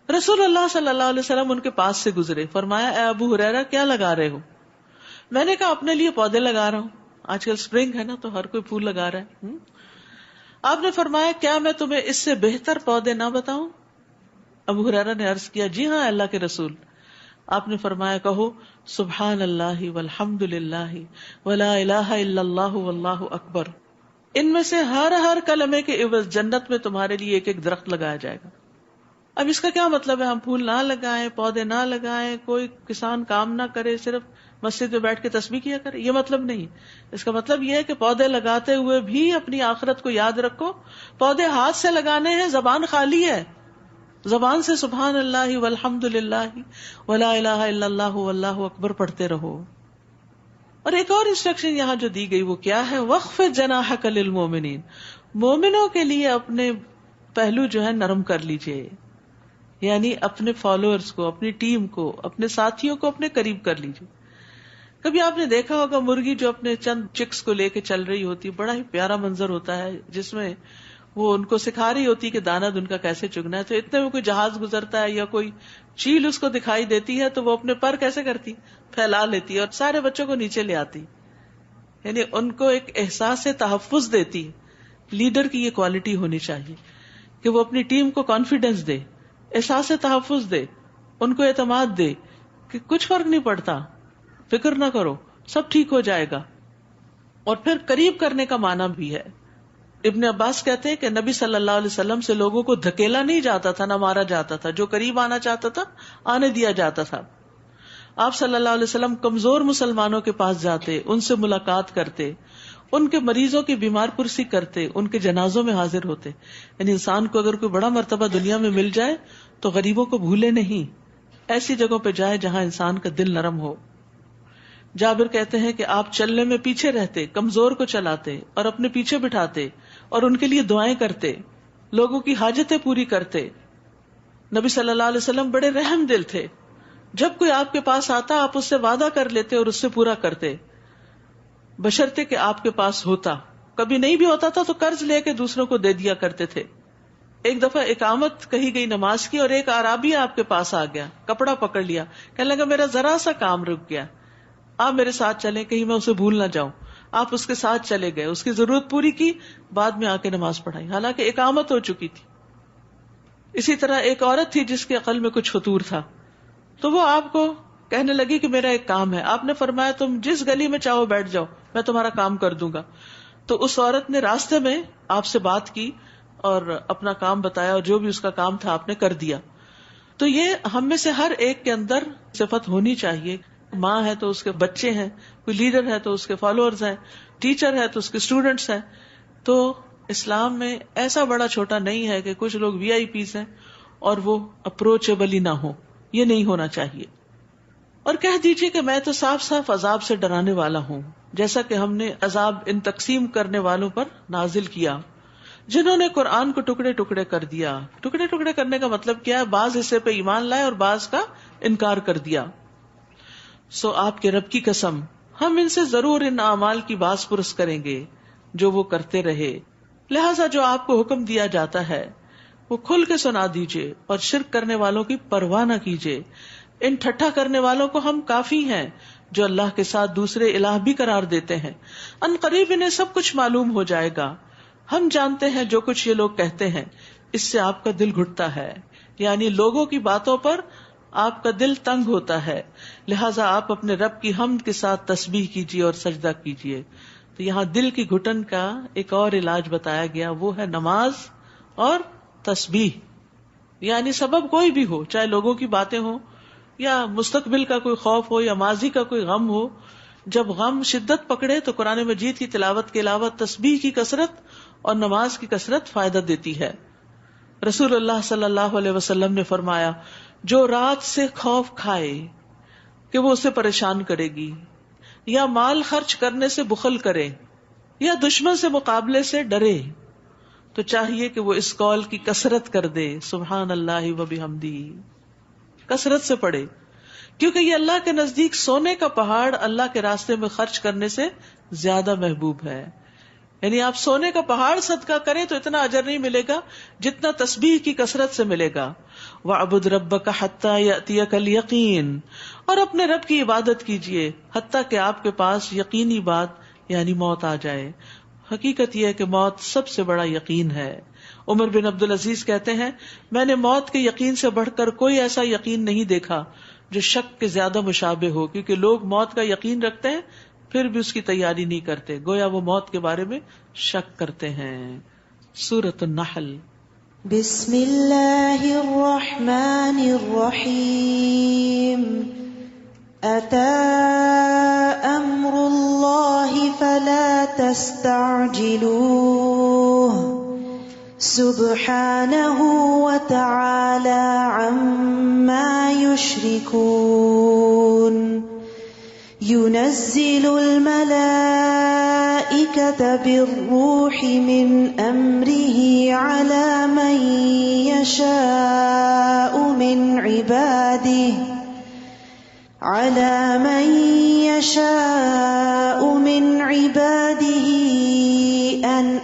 رسول اللہ صلی اللہ علیہ وسلم ان کے پاس سے گزرے، فرمایا اے ابو ہریرہ کیا لگا رہے ہو؟ میں نے کہا اپنے لیے پودے لگا رہا ہوں، آج کل سپرنگ ہے نا تو ہر کوئی پھول لگا رہا ہے. آپ نے فرمایا کیا میں تمہیں اس سے بہتر پودے نہ بتاؤں؟ ابو ہریرہ نے عرض کیا جی ہاں اللہ کے رسول. آپ نے فرمایا کہو سبحان اللہ والحمد للہ ولا الہ الا اللہ واللہ اکبر. ان میں سے ہر کلمے کے عوض جنت میں تمہارے لیے ایک ایک درخت لگایا جائے گا. اب اس کا کیا مطلب ہے؟ ہم پھول نہ لگائیں، پودے نہ لگائیں، کوئی کسان کام نہ کرے، صرف مسجد میں بیٹھ کے تسبیح کیا کرے، یہ مطلب نہیں. اس کا مطلب یہ ہے کہ پودے لگاتے ہوئے بھی اپنی آخرت کو یاد رکھو. پودے ہاتھ سے لگانے ہیں، زبان خالی ہے، زبان سے سبحان اللہ والحمد للہ ولا الہ الا اللہ واللہ اکبر پڑھتے رہو. اور ایک اور انسٹرکشن یہاں جو دی گئی وہ کیا ہے؟ وَخْفِضْ جَنَاحَكَ لِلْمُؤْمِنِينَ. مومنوں کے لیے اپنے پہلو جو ہے نرم کر لیجئے، یعنی اپنے فالوورز کو، اپنی ٹیم کو، اپنے ساتھیوں کو اپنے قریب کر لیجئے. کبھی آپ نے دیکھا ہوگا مرغی جو اپنے چند چکس کو لے کے چل رہی ہوتی، بڑا ہی پیارا منظر ہوتا ہے جس میں وہ ان کو سکھا رہی ہوتی کہ دانا دن کا کیسے چگنا ہے. تو اتنے میں کوئی جہاز گزرتا ہے یا کوئی چیل اس کو دکھائی دیتی ہے تو وہ اپنے پر کیسے کرتی، پھیلا لیتی اور سارے بچوں کو نیچے لے آتی، یعنی ان کو ایک احساس تحفظ دیتی. لیڈر کی یہ کوالٹی ہونی چاہیے کہ وہ اپنی ٹیم کو کانفیڈینس دے، احساس تحفظ دے، ان کو اعتماد دے کہ کچھ فرق نہیں پڑتا، فکر نہ کرو، سب ٹھیک ہو جائے گا. اور پھر قریب کرنے کا معنی بھی ہے. ابن عباس کہتے ہیں کہ نبی صلی اللہ علیہ وسلم سے لوگوں کو دھکیلا نہیں جاتا تھا، نہ مارا جاتا تھا. جو قریب آنا چاہتا تھا آنے دیا جاتا تھا. آپ صلی اللہ علیہ وسلم کمزور مسلمانوں کے پاس جاتے، ان سے ملاقات کرتے، ان کے مریضوں کی بیمار پرسی کرتے، ان کے جنازوں میں حاضر ہوتے. یعنی انسان کو اگر کوئی بڑا مرتبہ دنیا میں مل جائے تو غریبوں کو بھولے نہیں، ایسی جگہوں پہ جائے جہاں انسان کا دل نرم ہو. جابر کہتے ہیں کہ آپ چلنے میں پیچھے رہتے، کمزور کو چلاتے اور اپنے پیچھے بٹھاتے اور ان کے لیے دعائیں کرتے، لوگوں کی حاجتیں پوری کرتے. نبی صلی اللہ علیہ وسلم بڑے رحم دل تھے. جب کوئی آپ کے پاس آتا آپ اس سے وعدہ کر لیتے اور اس سے پورا کرتے، بشرطے کہ آپ کے پاس ہوتا. کبھی نہیں بھی ہوتا تھا تو قرض لے کے دوسروں کو دے دیا کرتے تھے. ایک دفعہ اقامت کہی گئی نماز کی اور ایک اعرابی آپ کے پاس آ گیا، کپڑا پکڑ لیا، کہنے لگا میرا ذرا سا کام رک گیا، آپ میرے ساتھ چلیں کہیں میں اسے بھول نہ جاؤں. آپ اس کے ساتھ چلے گئے، اس کی ضرورت پوری کی، بعد میں آ کے نماز پڑھائی، حالانکہ اقامت ہو چکی تھی. اسی طرح ایک عورت تھی جس کے عقل میں کچھ فطور تھا، تو وہ آپ کو کہنے لگی کہ میرا ایک کام ہے. آپ نے فرمایا تم جس گلی میں چاہو بیٹھ جاؤ، میں تمہارا کام کر دوں گا. تو اس عورت نے راستے میں آپ سے بات کی اور اپنا کام بتایا اور جو بھی اس کا کام تھا آپ نے کر دیا. تو یہ ہم میں سے ہر ایک کے اندر صفت ہونی چاہیے. ماں ہے تو اس کے بچے ہیں، کوئی لیڈر ہے تو اس کے فالوورز ہیں، ٹیچر ہے تو اس کے اسٹوڈنٹس ہیں. تو اسلام میں ایسا بڑا چھوٹا نہیں ہے کہ کچھ لوگ وی آئی پیز ہیں اور وہ اپروچیبل ہی نہ ہو، یہ نہیں ہونا چاہیے. اور کہہ دیجئے کہ میں تو صاف صاف عذاب سے ڈرانے والا ہوں، جیسا کہ ہم نے عذاب ان تقسیم کرنے والوں پر نازل کیا جنہوں نے قرآن کو ٹکڑے ٹکڑے کر دیا. ٹکڑے ٹکڑے کرنے کا مطلب کیا ہے؟ بعض حصے پہ ایمان لائے اور بعض کا انکار کر دیا. سو آپ کے رب کی قسم ہم ان سے ضرور ان اعمال کی باز پرس کریں گے جو وہ کرتے رہے. لہٰذا جو آپ کو حکم دیا جاتا ہے وہ کھل کے سنا دیجئے اور شرک کرنے والوں کی پرواہ نہ کیجئے. ان ٹھٹھا کرنے والوں کو ہم کافی ہیں جو اللہ کے ساتھ دوسرے الہ بھی قرار دیتے ہیں. ان قریب انہیں سب کچھ معلوم ہو جائے گا. ہم جانتے ہیں جو کچھ یہ لوگ کہتے ہیں، اس سے آپ کا دل گھٹتا ہے، یعنی لوگوں کی باتوں پر آپ کا دل تنگ ہوتا ہے. لہٰذا آپ اپنے رب کی حمد کے ساتھ تسبیح کیجیے اور سجدہ کیجیے. تو یہاں دل کی گھٹن کا ایک اور علاج بتایا گیا، وہ ہے نماز اور تسبیح. یعنی سبب کوئی بھی ہو، چاہے لوگوں کی باتیں ہوں یا مستقبل کا کوئی خوف ہو یا ماضی کا کوئی غم ہو، جب غم شدت پکڑے تو قرآن مجید کی تلاوت کے علاوہ تسبیح کی کثرت اور نماز کی کثرت فائدہ دیتی ہے. رسول اللہ صلی اللہ علیہ وسلم نے فرمایا، جو رات سے خوف کھائے کہ وہ اسے پریشان کرے گی، یا مال خرچ کرنے سے بخل کرے، یا دشمن سے مقابلے سے ڈرے، تو چاہیے کہ وہ اس قول کی کثرت کر دے، سبحان اللہ و بحمدہ، کثرت سے پڑھے، کیونکہ یہ اللہ کے نزدیک سونے کا پہاڑ اللہ کے راستے میں خرچ کرنے سے زیادہ محبوب ہے. یعنی آپ سونے کا پہاڑ صدقہ کریں تو اتنا اجر نہیں ملے گا جتنا تسبیح کی کثرت سے ملے گا. وَاعْبُدْ رَبَّكَ حَتَّى يَأْتِيَكَ الْيَقِينُ، اور اپنے رب کی عبادت کیجیے حتیٰ کہ آپ کے پاس یقینی بات یعنی موت آ جائے. حقیقت یہ ہے کہ موت سب سے بڑا یقین ہے. عمر بن عبدالعزیز کہتے ہیں، میں نے موت کے یقین سے بڑھ کر کوئی ایسا یقین نہیں دیکھا جو شک کے زیادہ مشابہ ہو، کیونکہ لوگ موت کا یقین رکھتے ہیں پھر بھی اس کی تیاری نہیں کرتے، گویا وہ موت کے بارے میں شک کرتے ہیں. سورۃ النحل. بسم اللہ الرحمن الرحیم. أتى أمر الله فلا تستعجلوه سبحانه وتعالى عما يشركون ينزل الملائكة بالروح من أمره على من يشاء من عباده أن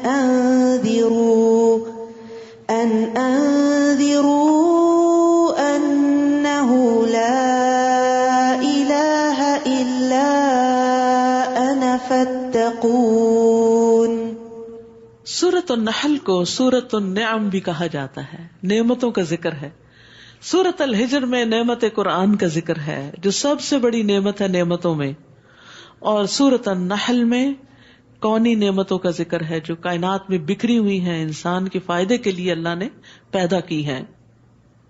أنذروا أنه لا إله إلا أنا فاتقون. سورۃ النحل کو سورۃ النعم بھی کہا جاتا ہے، نعمتوں کا ذکر ہے. سورۃ الحجر میں نعمت قرآن کا ذکر ہے جو سب سے بڑی نعمت ہے نعمتوں میں، اور سورۃ النحل میں کونی نعمتوں کا ذکر ہے جو کائنات میں بکھری ہوئی ہیں، انسان کے فائدے کے لیے اللہ نے پیدا کی ہیں.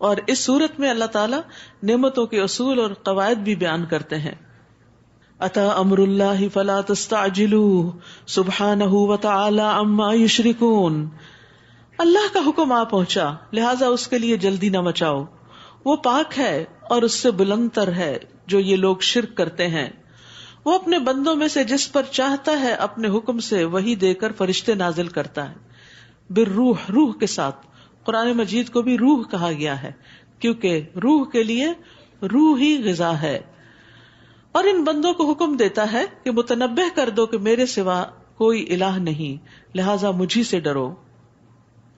اور اس سورت میں اللہ تعالیٰ نعمتوں کے اصول اور قواعد بھی بیان کرتے ہیں. اتا امر اللہ فلا تستعجلوہ سبحانہ وتعالی عما یشرکون. اللہ کا حکم آ پہنچا، لہٰذا اس کے لیے جلدی نہ مچاؤ. وہ پاک ہے اور اس سے بلند تر ہے جو یہ لوگ شرک کرتے ہیں. وہ اپنے بندوں میں سے جس پر چاہتا ہے اپنے حکم سے وہی دے کر فرشتے نازل کرتا ہے، بالروح، روح کے ساتھ. قرآن مجید کو بھی روح کہا گیا ہے کیونکہ روح کے لیے روح ہی غذا ہے. اور ان بندوں کو حکم دیتا ہے کہ متنبہ کر دو کہ میرے سوا کوئی الہ نہیں، لہٰذا مجھی سے ڈرو.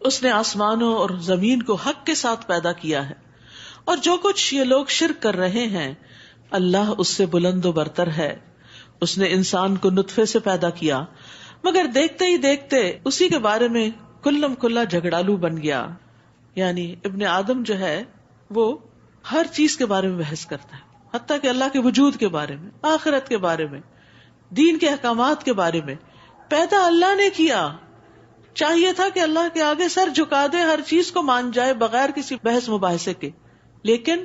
اس نے آسمانوں اور زمین کو حق کے ساتھ پیدا کیا ہے، اور جو کچھ یہ لوگ شرک کر رہے ہیں اللہ اس سے بلند و برتر ہے. اس نے انسان کو نطفے سے پیدا کیا، مگر دیکھتے ہی دیکھتے اسی کے بارے میں کلم کلا جھگڑالو بن گیا. یعنی ابن آدم جو ہے وہ ہر چیز کے بارے میں بحث کرتا ہے، حتیٰ کہ اللہ کے وجود کے بارے میں، آخرت کے بارے میں، دین کے احکامات کے بارے میں. پیدا اللہ نے کیا، چاہیے تھا کہ اللہ کے آگے سر جھکا دے، ہر چیز کو مان جائے بغیر کسی بحث مباحثے کے. لیکن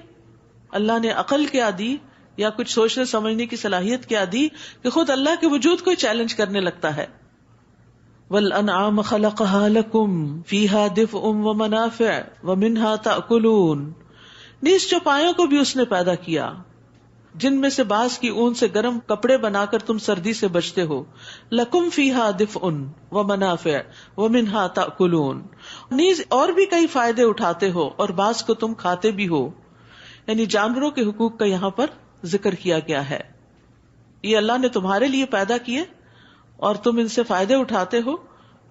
اللہ نے عقل کیا دی یا کچھ سوچنے سمجھنے کی صلاحیت کیا دی کہ خود اللہ کے وجود کو چیلنج کرنے لگتا ہے. وَالْأَنْعَامَ خَلَقَهَا لَكُمْ فِيهَا دِفْءٌ وَمَنَافِعُ وَمِنْهَا تَأْكُلُونَ. نیز چوپایوں کو بھی اس نے پیدا کیا جن میں سے بعض کی اون سے گرم کپڑے بنا کر تم سردی سے بچتے ہو. لَكُمْ فِيهَا دِفْءٌ وَمَنَافِعُ وَمِنْهَا تَأْكُلُونَ. نیز اور بھی کئی فائدے اٹھاتے ہو اور بعض کو تم کھاتے بھی ہو. یعنی جانوروں کے حقوق کا یہاں پر ذکر کیا گیا ہے. یہ اللہ نے تمہارے لیے پیدا کیے اور تم ان سے فائدے اٹھاتے ہو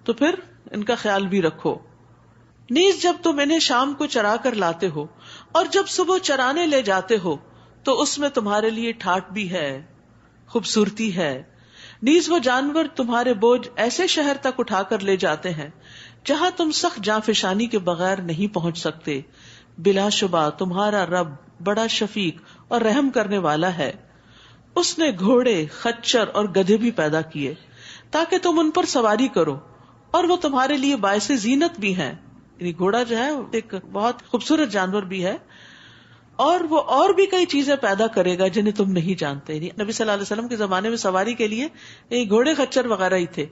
تو پھر ان کا خیال بھی رکھو. نیز جب تم انہیں شام کو چرا کر لاتے ہو اور جب صبح چرانے لے جاتے ہو تو اس میں تمہارے لیے ٹھاٹ بھی ہے، خوبصورتی ہے. نیز وہ جانور تمہارے بوجھ ایسے شہر تک اٹھا کر لے جاتے ہیں جہاں تم سخت جانفشانی کے بغیر نہیں پہنچ سکتے. بلا شبہ تمہارا رب بڑا شفیق اور رحم کرنے والا ہے. اس نے گھوڑے، خچر اور گدھے بھی پیدا کیے تاکہ تم ان پر سواری کرو، اور وہ تمہارے لیے باعث زینت بھی ہیں. یعنی گھوڑا جو ہے ایک بہت خوبصورت جانور بھی ہے، اور وہ اور بھی کئی چیزیں پیدا کرے گا جنہیں تم نہیں جانتے. یعنی نبی صلی اللہ علیہ وسلم کے زمانے میں سواری کے لیے یہ گھوڑے، خچر وغیرہ ہی تھے،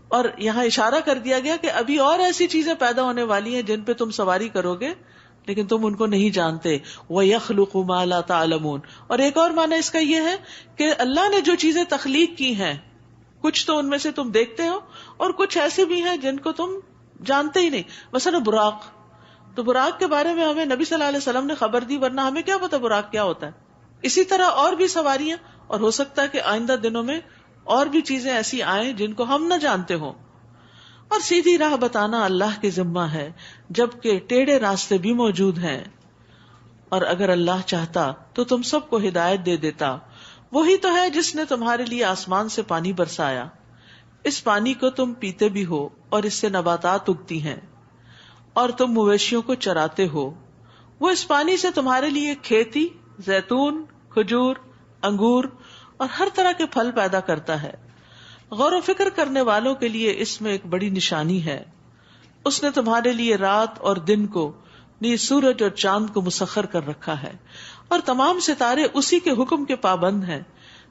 اور یہاں اشارہ کر دیا گیا کہ ابھی اور ایسی چیزیں پیدا ہونے والی ہیں جن پہ تم سواری کرو گے لیکن تم ان کو نہیں جانتے. وَيَخْلُقُ مَا لَا تَعْلَمُونَ. اور ایک اور معنی اس کا یہ ہے کہ اللہ نے جو چیزیں تخلیق کی ہیں کچھ تو ان میں سے تم دیکھتے ہو اور کچھ ایسے بھی ہیں جن کو تم جانتے ہی نہیں. مثلا براق، تو براق کے بارے میں ہمیں نبی صلی اللہ علیہ وسلم نے خبر دی، ورنہ ہمیں کیا پتا براق کیا ہوتا ہے. اسی طرح اور بھی سواریاں، اور ہو سکتا ہے کہ آئندہ دنوں میں اور بھی چیزیں ایسی آئیں جن کو ہم نہ جانتے ہوں. اور سیدھی راہ بتانا اللہ کے ذمہ ہے، جبکہ ٹیڑھے راستے بھی موجود ہیں. اور اگر اللہ چاہتا تو تم سب کو ہدایت دے دیتا. وہی تو ہے جس نے تمہارے لیے آسمان سے پانی برسایا، اس پانی کو تم پیتے بھی ہو اور اس سے نباتات اگتی ہیں، اور تم مویشیوں کو چراتے ہو. وہ اس پانی سے تمہارے لیے کھیتی، زیتون، کھجور، انگور اور ہر طرح کے پھل پیدا کرتا ہے. غور و فکر کرنے والوں کے لیے اس میں ایک بڑی نشانی ہے. اس نے تمہارے لیے رات اور دن کو، نیز سورج اور چاند کو مسخر کر رکھا ہے، اور تمام ستارے اسی کے حکم کے پابند ہیں.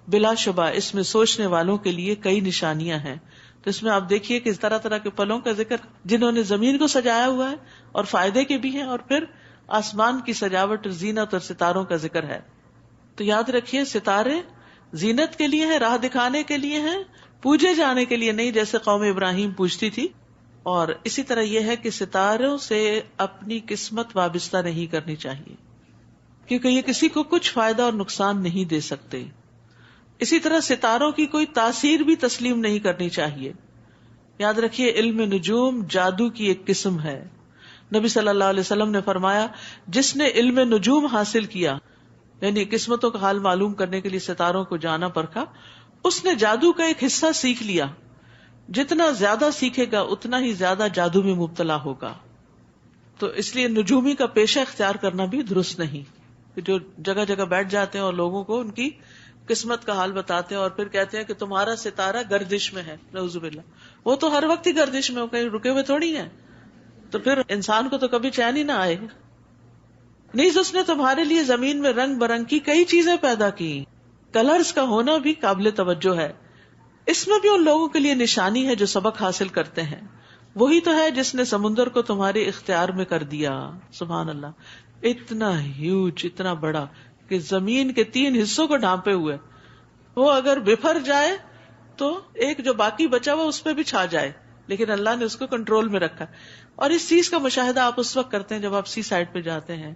بلا شبہ اس میں سوچنے والوں کے لیے کئی نشانیاں ہیں. تو اس میں آپ دیکھیے کہ طرح طرح کے پھلوں کا ذکر، جنہوں نے زمین کو سجایا ہوا ہے اور فائدے کے بھی ہیں، اور پھر آسمان کی سجاوٹ اور زینت اور ستاروں کا ذکر ہے. تو یاد رکھیے ستارے زینت کے لیے ہیں، راہ دکھانے کے لیے ہیں، پوجے جانے کے لیے نہیں جیسے قوم ابراہیم پوجتی تھی. اور اسی طرح یہ ہے کہ ستاروں سے اپنی قسمت وابستہ نہیں کرنی چاہیے، کیونکہ یہ کسی کو کچھ فائدہ اور نقصان نہیں دے سکتے. اسی طرح ستاروں کی کوئی تاثیر بھی تسلیم نہیں کرنی چاہیے. یاد رکھیے علم نجوم جادو کی ایک قسم ہے. نبی صلی اللہ علیہ وسلم نے فرمایا جس نے علم نجوم حاصل کیا، یعنی قسمتوں کا حال معلوم کرنے کے لیے ستاروں کو جانا پرکھا، اس نے جادو کا ایک حصہ سیکھ لیا. جتنا زیادہ سیکھے گا اتنا ہی زیادہ جادو میں مبتلا ہوگا. تو اس لیے نجومی کا پیشہ اختیار کرنا بھی درست نہیں، جو جگہ جگہ بیٹھ جاتے ہیں اور لوگوں کو ان کی قسمت کا حال بتاتے ہیں اور پھر کہتے ہیں کہ تمہارا ستارہ گردش میں ہے. نعوذ باللہ. وہ تو ہر وقت ہی گردش میں ہو، کہیں رکے ہوئے تھوڑی ہیں. تو پھر انسان کو تو کبھی چین ہی نہ آئے. نیز اس نے تمہارے لیے زمین میں رنگ برنگ کی کئی چیزیں پیدا کی. کلرز کا ہونا بھی قابل توجہ ہے. اس میں بھی ان لوگوں کے لیے نشانی ہے جو سبق حاصل کرتے ہیں. وہی تو ہے جس نے سمندر کو تمہارے اختیار میں کر دیا. سبحان اللہ. اتنا ہیوج، اتنا بڑا کہ زمین کے 3 حصوں کو ڈھانپے ہوئے، وہ اگر بفر جائے تو ایک جو باقی بچا ہوا اس پہ بھی چھا جائے، لیکن اللہ نے اس کو کنٹرول میں رکھا. اور اس چیز کا مشاہدہ آپ اس وقت کرتے ہیں جب آپ سی سائڈ پہ جاتے ہیں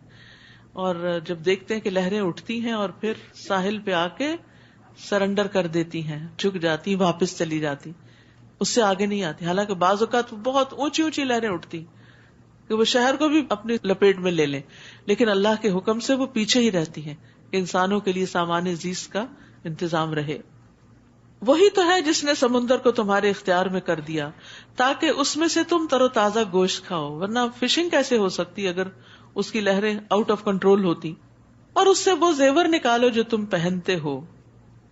اور جب دیکھتے ہیں کہ لہریں اٹھتی ہیں اور پھر ساحل پہ آ کے سرنڈر کر دیتی ہیں، جھک جاتی، واپس چلی جاتی، اس سے آگے نہیں آتی. حالانکہ بعض اوقات بہت اونچی اونچی لہریں اٹھتی کہ وہ شہر کو بھی اپنی لپیٹ میں لے لیں، لیکن اللہ کے حکم سے وہ پیچھے ہی رہتی ہیں کہ انسانوں کے لیے سامان زیست کا انتظام رہے. وہی تو ہے جس نے سمندر کو تمہارے اختیار میں کر دیا تاکہ اس میں سے تم تر و تازہ گوشت کھاؤ، ورنہ فشنگ کیسے ہو سکتی اگر اس کی لہریں آؤٹ آف کنٹرول ہوتی. اور اس سے وہ زیور نکالو جو تم پہنتے ہو.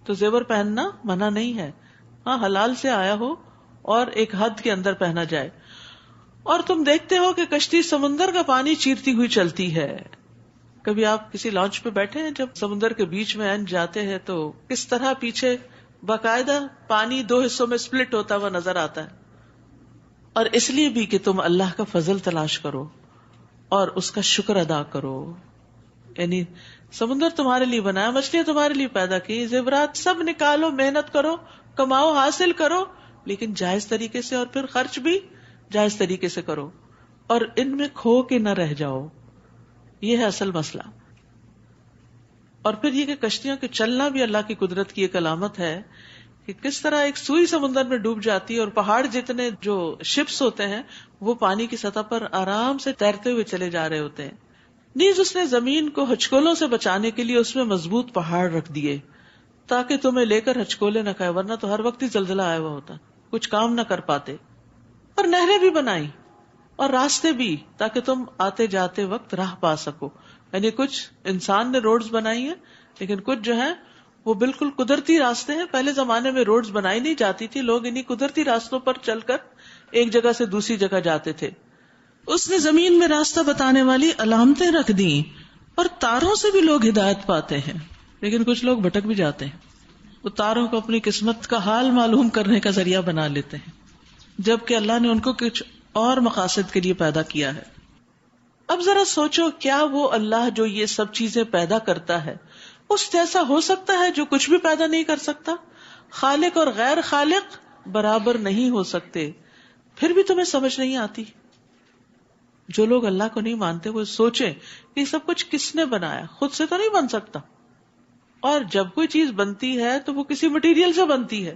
تو زیور پہننا منع نہیں ہے، ہاں حلال سے آیا ہو اور ایک حد کے اندر پہنا جائے. اور تم دیکھتے ہو کہ کشتی سمندر کا پانی چیرتی ہوئی چلتی ہے. کبھی آپ کسی لانچ پہ بیٹھے ہیں جب سمندر کے بیچ میں جاتے ہیں تو کس طرح پیچھے باقاعدہ پانی 2 حصوں میں سپلٹ ہوتا ہوا نظر آتا ہے. اور اس لیے بھی کہ تم اللہ کا فضل تلاش کرو اور اس کا شکر ادا کرو. یعنی سمندر تمہارے لیے بنایا، مچھلیاں تمہارے لیے پیدا کی، زیورات سب نکالو، محنت کرو، کماؤ، حاصل کرو، لیکن جائز طریقے سے، اور پھر خرچ بھی جائز طریقے سے کرو، اور ان میں کھو کے نہ رہ جاؤ. یہ ہے اصل مسئلہ. اور پھر یہ کہ کشتیوں کے چلنا بھی اللہ کی قدرت کی ایک علامت ہے کہ کس طرح ایک سوئی سمندر میں ڈوب جاتی ہے اور پہاڑ جتنے جو شپس ہوتے ہیں وہ پانی کی سطح پر آرام سے تیرتے ہوئے چلے جا رہے ہوتے ہیں. نیز اس نے زمین کو ہچکولوں سے بچانے کے لیے اس میں مضبوط پہاڑ رکھ دیے تاکہ تمہیں لے کر ہچکولے نہ کھائے، ورنہ تو ہر وقت ہی زلزلہ آیا ہوا ہوتا، کچھ کام نہ کر پاتے. اور نہریں بھی بنائی اور راستے بھی تاکہ تم آتے جاتے وقت راہ پا سکو. یعنی کچھ انسان نے روڈز بنائی ہیں، لیکن کچھ جو ہے وہ بالکل قدرتی راستے ہیں. پہلے زمانے میں روڈز بنائی نہیں جاتی تھی، لوگ انہی قدرتی راستوں پر چل کر ایک جگہ سے دوسری جگہ جاتے تھے. اس نے زمین میں راستہ بتانے والی علامتیں رکھ دی اور تاروں سے بھی لوگ ہدایت پاتے ہیں، لیکن کچھ لوگ بھٹک بھی جاتے ہیں. وہ تاروں کو اپنی قسمت کا حال معلوم کرنے کا ذریعہ بنا لیتے ہیں، جبکہ اللہ نے ان کو کچھ اور مقاصد کے لیے پیدا کیا ہے. اب ذرا سوچو، کیا وہ اللہ جو یہ سب چیزیں پیدا کرتا ہے اس جیسا ہو سکتا ہے جو کچھ بھی پیدا نہیں کر سکتا؟ خالق اور غیر خالق برابر نہیں ہو سکتے. پھر بھی تمہیں سمجھ نہیں آتی. جو لوگ اللہ کو نہیں مانتے وہ سوچیں کہ یہ سب کچھ کس نے بنایا، خود سے تو نہیں بن سکتا. اور جب کوئی چیز بنتی ہے تو وہ کسی مٹیریل سے بنتی ہے،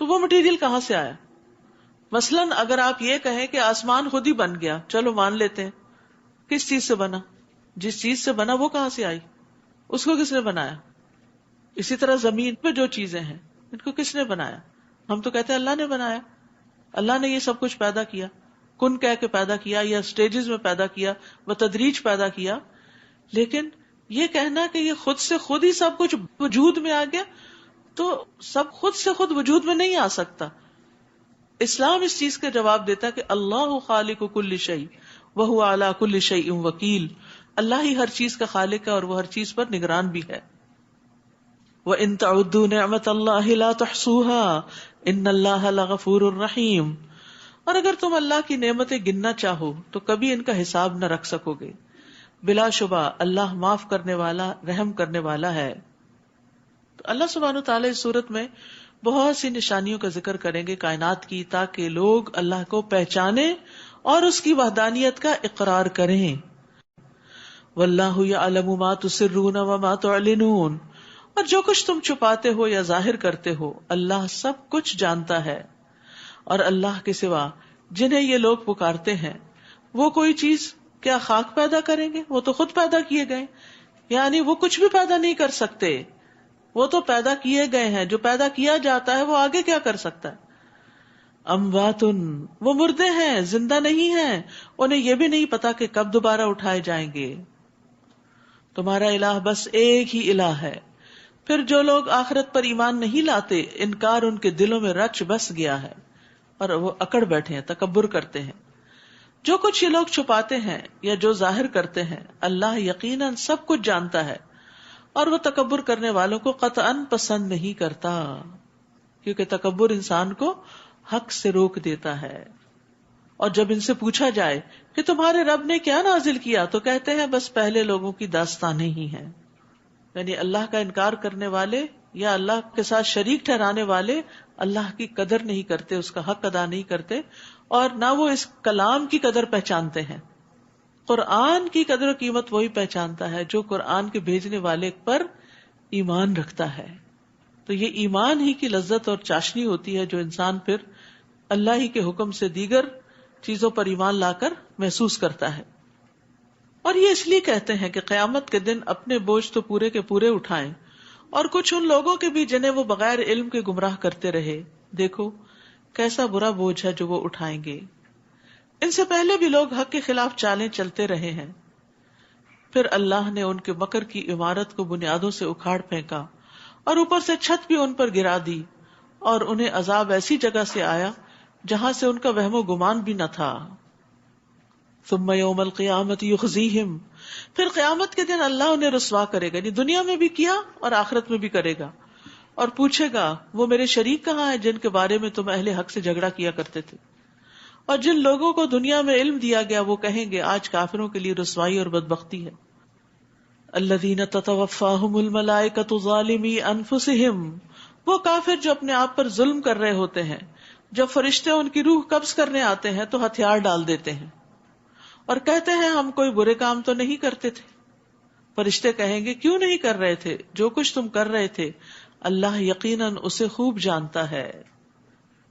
تو وہ مٹیریل کہاں سے آیا؟ مثلاً اگر آپ یہ کہیں کہ آسمان خود ہی بن گیا، چلو مان لیتے ہیں. کس چیز سے بنا؟ جس چیز سے بنا وہ کہاں سے آئی؟ اس کو کس نے بنایا؟ اسی طرح زمین پہ جو چیزیں ہیں ان کو کس نے بنایا؟ ہم تو کہتے ہیں اللہ نے بنایا. اللہ نے یہ سب کچھ پیدا کیا، کن کہہ کے پیدا کیا، یا سٹیجز میں پیدا کیا، بتدریج پیدا کیا. لیکن یہ کہنا کہ یہ خود سے خود ہی سب کچھ وجود میں آ گیا، تو سب خود سے خود وجود میں نہیں آ سکتا. اسلام اس چیز کا جواب دیتا کہ اللہ خالق کل شیء وہو علی کل شیء وکیل. اللہ ہی ہر چیز کا خالق ہے اور وہ ہر چیز پر نگران بھی ہے. وَإِن تَعُدُّوا نِعْمَةَ اللَّهِ لَا تُحْصُوهَا إِنَّ اللَّهَ لَغَفُورٌ رَحِيمٌ. اور اگر تم اللہ کی نعمتیں گننا چاہو تو کبھی ان کا حساب نہ رکھ سکو گے. بلا شبہ اللہ معاف کرنے والا، رحم کرنے والا ہے. تو اللہ سبحانہ تعالیٰ اس صورت میں بہت سی نشانیوں کا ذکر کریں گے کائنات کی، تاکہ لوگ اللہ کو پہچانیں اور اس کی وحدانیت کا اقرار کریں. واللہ یعلم ما تسرون وما تعلنون. اور جو کچھ تم چھپاتے ہو یا ظاہر کرتے ہو اللہ سب کچھ جانتا ہے. اور اللہ کے سوا جنہیں یہ لوگ پکارتے ہیں وہ کوئی چیز کیا خاک پیدا کریں گے؟ وہ تو خود پیدا کیے گئے، یعنی وہ کچھ بھی پیدا نہیں کر سکتے، وہ تو پیدا کیے گئے ہیں. جو پیدا کیا جاتا ہے وہ آگے کیا کر سکتا ہے؟ امواتن، وہ مردے ہیں، زندہ نہیں ہیں، انہیں یہ بھی نہیں پتا کہ کب دوبارہ اٹھائے جائیں گے. تمہارا الہ بس ایک ہی الہ ہے. پھر جو لوگ آخرت پر ایمان نہیں لاتے، انکار ان کے دلوں میں رچ بس گیا ہے اور وہ اکڑ بیٹھے ہیں، تکبر کرتے ہیں. جو کچھ یہ لوگ چھپاتے ہیں یا جو ظاہر کرتے ہیں اللہ یقیناً سب کچھ جانتا ہے، اور وہ تکبر کرنے والوں کو قطعاً پسند نہیں کرتا، کیونکہ تکبر انسان کو حق سے روک دیتا ہے. اور جب ان سے پوچھا جائے کہ تمہارے رب نے کیا نازل کیا تو کہتے ہیں بس پہلے لوگوں کی داستانیں ہی ہیں. یعنی اللہ کا انکار کرنے والے یا اللہ کے ساتھ شریک ٹھہرانے والے اللہ کی قدر نہیں کرتے، اس کا حق ادا نہیں کرتے، اور نہ وہ اس کلام کی قدر پہچانتے ہیں. قرآن کی قدر و قیمت وہی پہچانتا ہے جو قرآن کے بھیجنے والے پر ایمان رکھتا ہے. تو یہ ایمان ہی کی لذت اور چاشنی ہوتی ہے جو انسان پھر اللہ ہی کے حکم سے دیگر چیزوں پر ایمان لا کر محسوس کرتا ہے. اور یہ اس لیے کہتے ہیں کہ قیامت کے دن اپنے بوجھ تو پورے کے پورے اٹھائیں، اور کچھ ان لوگوں کے بھی جنہیں وہ بغیر علم کے گمراہ کرتے رہے. دیکھو کیسا برا بوجھ ہے جو وہ اٹھائیں گے. ان سے پہلے بھی لوگ حق کے خلاف چالیں چلتے رہے ہیں، پھر اللہ نے ان کے مکر کی عمارت کو بنیادوں سے اکھاڑ پھینکا اور اوپر سے چھت بھی ان پر گرا دی، اور انہیں عذاب ایسی جگہ سے آیا جہاں سے ان کا وہم و گمان بھی نہ تھا. ثم یوم القیامت یخزیہم، پھر قیامت کے دن اللہ انہیں رسوا کرے گا، یعنی دنیا میں بھی کیا اور آخرت میں بھی کرے گا، اور پوچھے گا وہ میرے شریک کہاں ہیں جن کے بارے میں تم اہل حق سے جھگڑا کیا کرتے تھے. اور جن لوگوں کو دنیا میں علم دیا گیا وہ کہیں گے آج کافروں کے لیے رسوائی اور بدبختی ہے. الذین تتوفاہم الملائکۃ ظالمی انفسہم، وہ کافر جو اپنے آپ پر ظلم کر رہے ہوتے ہیں، جب فرشتے ان کی روح قبض کرنے آتے ہیں تو ہتھیار ڈال دیتے ہیں اور کہتے ہیں ہم کوئی برے کام تو نہیں کرتے تھے. فرشتے کہیں گے کیوں نہیں کر رہے تھے؟ جو کچھ تم کر رہے تھے اللہ یقیناً اسے خوب جانتا ہے.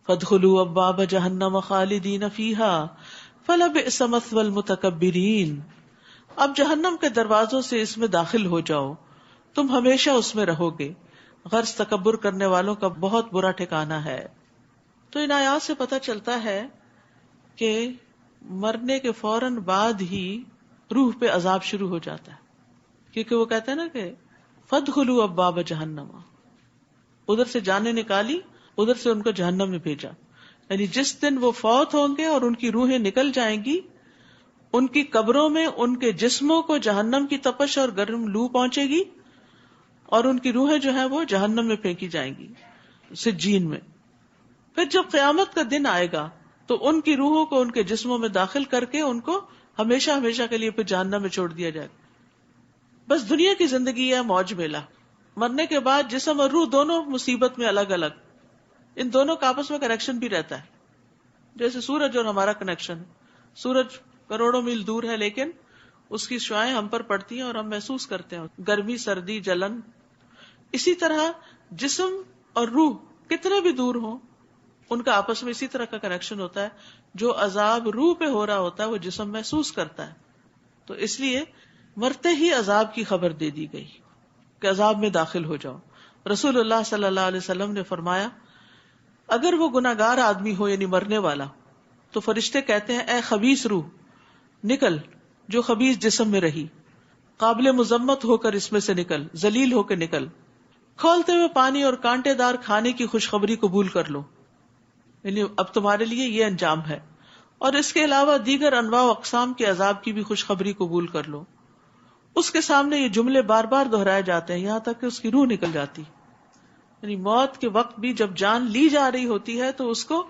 فادخلوا ابواب جہنم خالدین فیہا فلبئس مثوی المتکبرین، اب جہنم کے دروازوں سے اس میں داخل ہو جاؤ، تم ہمیشہ اس میں رہو گے، غرض تکبر کرنے والوں کا بہت برا ٹھکانہ ہے. تو ان آیات سے پتہ چلتا ہے کہ مرنے کے فوراً بعد ہی روح پہ عذاب شروع ہو جاتا ہے، کیونکہ وہ کہتے ہیں نا کہ فادخلوا ابواب جہنم، ادھر سے جانیں نکالی، ادھر سے ان کو جہنم میں بھیجا. یعنی جس دن وہ فوت ہوں گے اور ان کی روحیں نکل جائیں گی، ان کی قبروں میں ان کے جسموں کو جہنم کی تپش اور گرم لو پہنچے گی، اور ان کی روحیں جو ہیں وہ جہنم میں پھینکی جائیں گی سجین میں. پھر جب قیامت کا دن آئے گا تو ان کی روحوں کو ان کے جسموں میں داخل کر کے ان کو ہمیشہ ہمیشہ کے لیے پھر جہنم میں چھوڑ دیا جائے گا. بس دنیا کی زندگی ہے موج میلہ، مرنے کے بعد جسم اور روح دونوں مصیبت میں الگ الگ، ان دونوں کا آپس میں کنیکشن بھی رہتا ہے. جیسے سورج اور ہمارا کنیکشن، سورج کروڑوں میل دور ہے لیکن اس کی شعاعیں ہم پر پڑتی ہیں اور ہم محسوس کرتے ہیں گرمی، سردی، جلن. اسی طرح جسم اور روح کتنے بھی دور ہوں ان کا آپس میں اسی طرح کا کنیکشن ہوتا ہے. جو عذاب روح پہ ہو رہا ہوتا ہے وہ جسم محسوس کرتا ہے. تو اس لیے مرتے ہی عذاب کی خبر دے دی گئی کہ عذاب میں داخل ہو جاؤ. رسول اللہ صلی اللہ علیہ وسلم نے فرمایا اگر وہ گناہگار آدمی ہو یعنی مرنے والا تو فرشتے کہتے ہیں اے خبیث روح نکل جو خبیث جسم میں رہی، قابل مذمت ہو کر اس میں سے نکل، ذلیل ہو کے نکل، کھولتے ہوئے پانی اور کانٹے دار کھانے کی خوشخبری قبول کر لو، یعنی اب تمہارے لیے یہ انجام ہے، اور اس کے علاوہ دیگر انواع و اقسام کے عذاب کی بھی خوشخبری قبول کر لو. اس کے سامنے یہ جملے بار بار دہرائے جاتے ہیں یہاں تک کہ اس کی روح نکل جاتی. یعنی موت کے وقت بھی جب جان لی جا رہی ہوتی ہے تو اس کو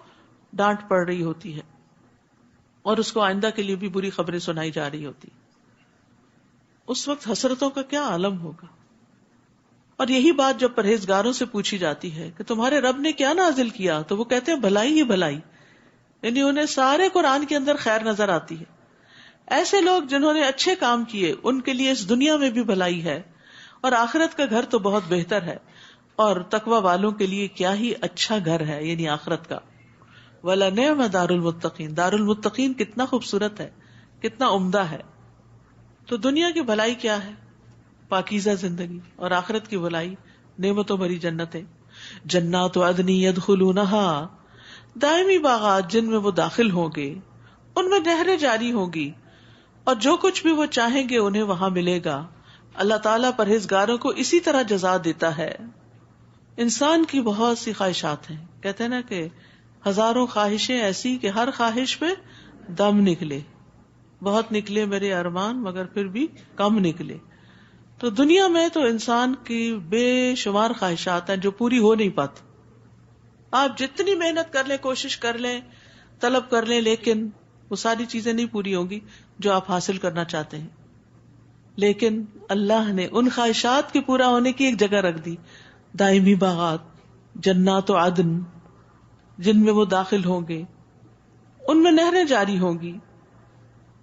ڈانٹ پڑ رہی ہوتی ہے اور اس کو آئندہ کے لیے بھی بری خبریں سنائی جا رہی ہوتی. اس وقت حسرتوں کا کیا عالم ہوگا. اور یہی بات جب پرہیزگاروں سے پوچھی جاتی ہے کہ تمہارے رب نے کیا نازل کیا, تو وہ کہتے ہیں بھلائی ہی بھلائی. یعنی انہیں سارے قرآن کے اندر خیر نظر آتی ہے. ایسے لوگ جنہوں نے اچھے کام کیے ان کے لیے اس دنیا میں بھی بھلائی ہے اور آخرت کا گھر تو بہت بہتر ہے, اور تقوی والوں کے لیے کیا ہی اچھا گھر ہے یعنی آخرت کا. وَلَنِعْمَ دَارُ الْمُتَّقِينَ, دار المتقین کتنا خوبصورت ہے, کتنا عمدہ ہے. تو دنیا کی بھلائی کیا ہے؟ پاکیزہ زندگی, اور آخرت کی بھلائی نعمتوں بھری جنتیں. جنات عدن يدخلونها, دائمی باغات جن میں وہ داخل ہوں گے, ان میں نہریں جاری ہوں گی, اور جو کچھ بھی وہ چاہیں گے انہیں وہاں ملے گا. اللہ تعالیٰ پرہیزگاروں کو اسی طرح جزا دیتا ہے. انسان کی بہت سی خواہشات ہیں, کہتے ہیں نا کہ ہزاروں خواہشیں ایسی کہ ہر خواہش پہ دم نکلے. بہت نکلے میرے ارمان مگر پھر بھی کم نکلے. تو دنیا میں تو انسان کی بے شمار خواہشات ہیں جو پوری ہو نہیں پاتی. آپ جتنی محنت کر لیں, کوشش کر لیں, طلب کر لیں, لیکن وہ ساری چیزیں نہیں پوری ہوں گی جو آپ حاصل کرنا چاہتے ہیں. لیکن اللہ نے ان خواہشات کے پورا ہونے کی ایک جگہ رکھ دی, دائمی باغات, جنات و عدن, جن میں وہ داخل ہوں گے, ان میں نہریں جاری ہوں گی,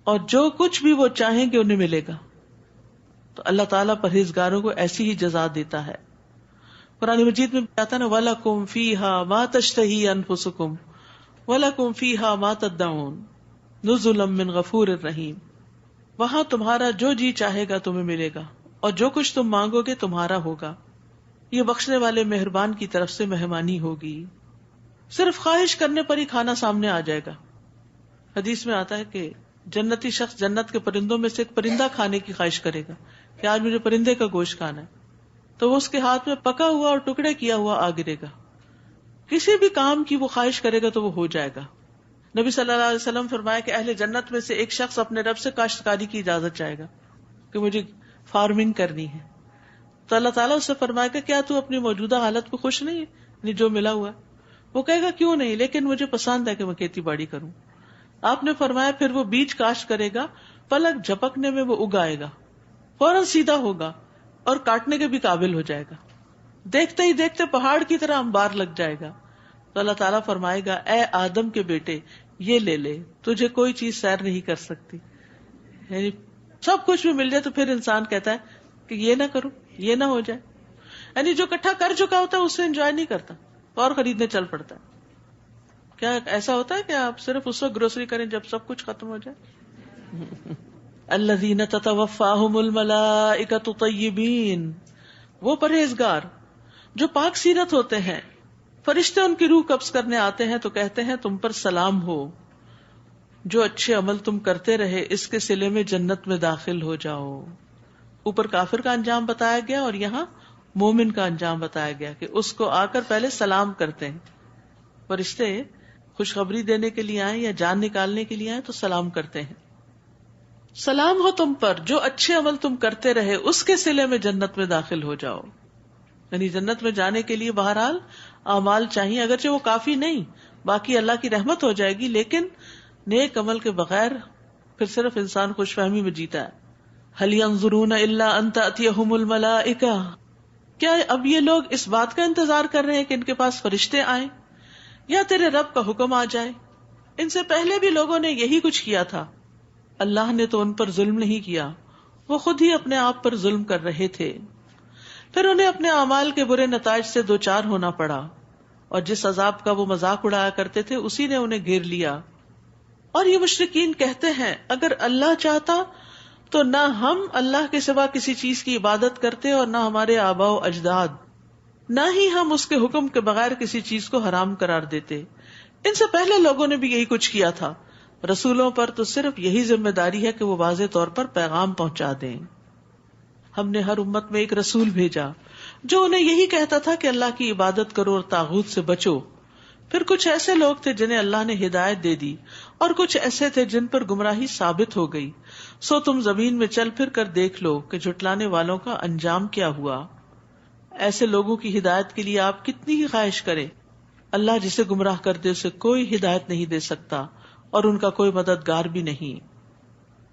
اور جو کچھ بھی وہ چاہیں گے انہیں ملے گا. تو اللہ تعالیٰ پرہیزگاروں کو ایسی ہی جزا دیتا ہے. قرآن مجید میں آتا ہے نا, وَلَكُمْ فِيهَا مَا تَشْتَهِي أَنفُسُكُمْ وَلَكُمْ فِيهَا مَا تَدَّعُونَ نُزُلًا مِّن غَفُورٍ رَحِيمٍ. وہاں تمہارا جو جی چاہے گا تمہیں ملے گا, اور جو کچھ تم مانگو گے تمہارا ہوگا. یہ بخشنے والے مہربان کی طرف سے مہمانی ہوگی. صرف خواہش کرنے پر ہی کھانا سامنے آ جائے گا. حدیث میں آتا ہے کہ جنتی شخص جنت کے پرندوں میں سے ایک پرندہ کھانے کی خواہش کرے گا کہ آج مجھے پرندے کا گوشت کھانا ہے, تو وہ اس کے ہاتھ میں پکا ہوا اور ٹکڑے کیا ہوا آ گرے گا. کسی بھی کام کی وہ خواہش کرے گا تو وہ ہو جائے گا. نبی صلی اللہ علیہ وسلم فرمایا کہ اہل جنت میں سے ایک شخص اپنے رب سے کاشتکاری کی اجازت چاہے گا کہ مجھے فارمنگ کرنی ہے. تو اللہ تعالیٰ اس سے فرمائے گا کیا تو اپنی موجودہ حالت کو خوش نہیں ہے جو ملا ہوا ہے؟ وہ کہے گا کیوں نہیں, لیکن مجھے پسند ہے کہ میں کھیتی باڑی کروں. آپ نے فرمایا پھر وہ بیج کاشت کرے گا, پلک جھپکنے میں وہ اگائے گا, فوراً سیدھا ہوگا اور کاٹنے کے بھی قابل ہو جائے گا. دیکھتے ہی دیکھتے پہاڑ کی طرح انبار لگ جائے گا. تو اللہ تعالیٰ فرمائے گا اے آدم کے بیٹے یہ لے لے, تجھے کوئی چیز سیر نہیں کر سکتی. یعنی سب کچھ بھی مل جائے تو پھر انسان کہتا ہے کہ یہ نہ کروں, یہ نہ ہو جائے. یعنی جو اکٹھا کر چکا ہوتا ہے اس سے انجوائے نہیں کرتا اور خریدنے چل پڑتا ہے. کیا ایسا ہوتا ہے کہ آپ صرف اس وقت گروسری کریں جب سب کچھ ختم ہو جائے؟ الذین تتوفاہم الملائکۃ طیبین, وہ پرہیزگار جو پاک سیرت ہوتے ہیں, فرشتے ان کی روح قبض کرنے آتے ہیں تو کہتے ہیں تم پر سلام ہو, جو اچھے عمل تم کرتے رہے اس کے صلے میں جنت میں داخل ہو جاؤ. اوپر کافر کا انجام بتایا گیا اور یہاں مومن کا انجام بتایا گیا کہ اس کو آ کر پہلے سلام کرتے ہیں. فرشتے خوشخبری دینے کے لیے آئیں یا جان نکالنے کے لیے آئیں تو سلام کرتے ہیں. سلام ہو تم پر جو اچھے عمل تم کرتے رہے اس کے صلے میں جنت میں داخل ہو جاؤ. یعنی جنت میں جانے کے لیے بہرحال اعمال چاہیے, اگرچہ وہ کافی نہیں, باقی اللہ کی رحمت ہو جائے گی, لیکن نیک عمل کے بغیر پھر صرف انسان خوش فہمی میں جیتا ہے. هل ينظرون الا ان تأتيهم الملائکہ, کیا اب یہ لوگ اس بات کا انتظار کر رہے ہیں کہ ان کے پاس فرشتے آئیں یا تیرے رب کا حکم آ جائے؟ ان سے پہلے بھی لوگوں نے یہی کچھ کیا تھا. اللہ نے تو ان پر ظلم نہیں کیا, وہ خود ہی اپنے آپ پر ظلم کر رہے تھے. پھر انہیں اپنے اعمال کے برے نتائج سے دوچار ہونا پڑا, اور جس عذاب کا وہ مذاق اڑایا کرتے تھے اسی نے انہیں گھیر لیا. اور یہ مشرکین کہتے ہیں اگر اللہ چاہتا تو نہ ہم اللہ کے سوا کسی چیز کی عبادت کرتے اور نہ ہمارے آباء و اجداد, نہ ہی ہم اس کے حکم کے بغیر کسی چیز کو حرام قرار دیتے. ان سے پہلے لوگوں نے بھی یہی کچھ کیا تھا. رسولوں پر تو صرف یہی ذمہ داری ہے کہ وہ واضح طور پر پیغام پہنچا دیں. ہم نے ہر امت میں ایک رسول بھیجا جو انہیں یہی کہتا تھا کہ اللہ کی عبادت کرو اور طاغوت سے بچو. پھر کچھ ایسے لوگ تھے جنہیں اللہ نے ہدایت دے دی اور کچھ ایسے تھے جن پر گمراہی ثابت ہو گئی، سو تم زمین میں چل پھر کر دیکھ لو کہ جھٹلانے والوں کا انجام کیا ہوا۔ ایسے لوگوں کی ہدایت کے لیے آپ کتنی ہی خواہش کریں، اللہ جسے گمراہ کر دے اسے کوئی ہدایت نہیں دے سکتا اور ان کا کوئی مددگار بھی نہیں۔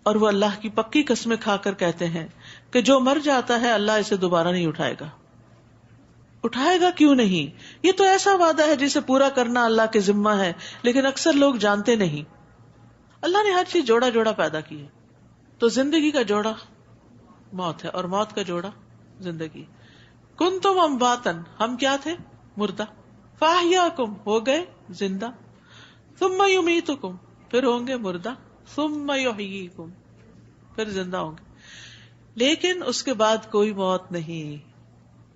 اور وہ اللہ کی پکی قسمیں کھا کر کہتے ہیں کہ جو مر جاتا ہے اللہ اسے دوبارہ نہیں اٹھائے گا۔ اٹھائے گا کیوں نہیں؟ یہ تو ایسا وعدہ ہے جسے پورا کرنا اللہ کے ذمہ ہے، لیکن اکثر لوگ جانتے نہیں۔ اللہ نے ہر چیز جوڑا جوڑا پیدا کی ہے، تو زندگی کا جوڑا موت ہے اور موت کا جوڑا زندگی۔ کنتم امواتن، ہم کیا تھے؟ مردہ، فاحیاکم، ہو گئے زندہ، ثم یمیتکم، پھر ہوں گے مردہ، ثم یحییکم، پھر زندہ ہوں گے، لیکن اس کے بعد کوئی موت نہیں۔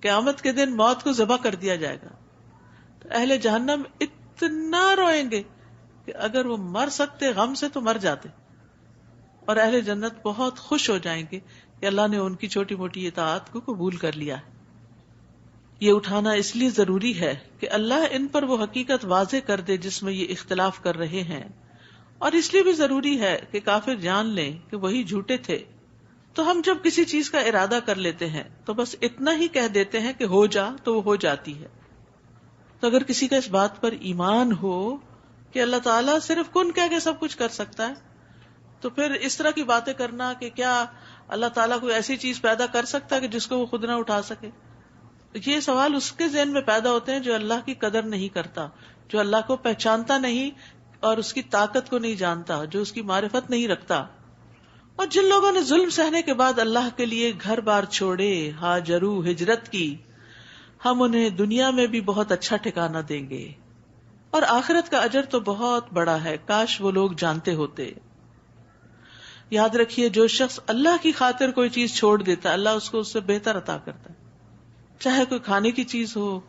قیامت کے دن موت کو ذبح کر دیا جائے گا تو اہل جہنم اتنا روئیں گے کہ اگر وہ مر سکتے غم سے تو مر جاتے، اور اہل جنت بہت خوش ہو جائیں گے کہ اللہ نے ان کی چھوٹی موٹی اطاعت کو قبول کر لیا ہے۔ یہ اٹھانا اس لیے ضروری ہے کہ اللہ ان پر وہ حقیقت واضح کر دے جس میں یہ اختلاف کر رہے ہیں، اور اس لیے بھی ضروری ہے کہ کافر جان لیں کہ وہی جھوٹے تھے۔ تو ہم جب کسی چیز کا ارادہ کر لیتے ہیں تو بس اتنا ہی کہہ دیتے ہیں کہ ہو جا تو وہ ہو جاتی ہے۔ تو اگر کسی کا اس بات پر ایمان ہو کہ اللہ تعالیٰ صرف کن کہہ کے سب کچھ کر سکتا ہے، تو پھر اس طرح کی باتیں کرنا کہ کیا اللہ تعالیٰ کوئی ایسی چیز پیدا کر سکتا ہے کہ جس کو وہ خود نہ اٹھا سکے، یہ سوال اس کے ذہن میں پیدا ہوتے ہیں جو اللہ کی قدر نہیں کرتا، جو اللہ کو پہچانتا نہیں اور اس کی طاقت کو نہیں جانتا، جو اس کی معرفت نہیں رکھتا۔ اور جن لوگوں نے ظلم سہنے کے بعد اللہ کے لیے گھر بار چھوڑے، ہاجرو، ہجرت کی، ہم انہیں دنیا میں بھی بہت اچھا ٹھکانہ دیں گے، اور آخرت کا اجر تو بہت بڑا ہے، کاش وہ لوگ جانتے ہوتے۔ یاد رکھیے، جو شخص اللہ کی خاطر کوئی چیز چھوڑ دیتا ہے اللہ اس کو اس سے بہتر عطا کرتا ہے، چاہے کوئی کھانے کی چیز ہو،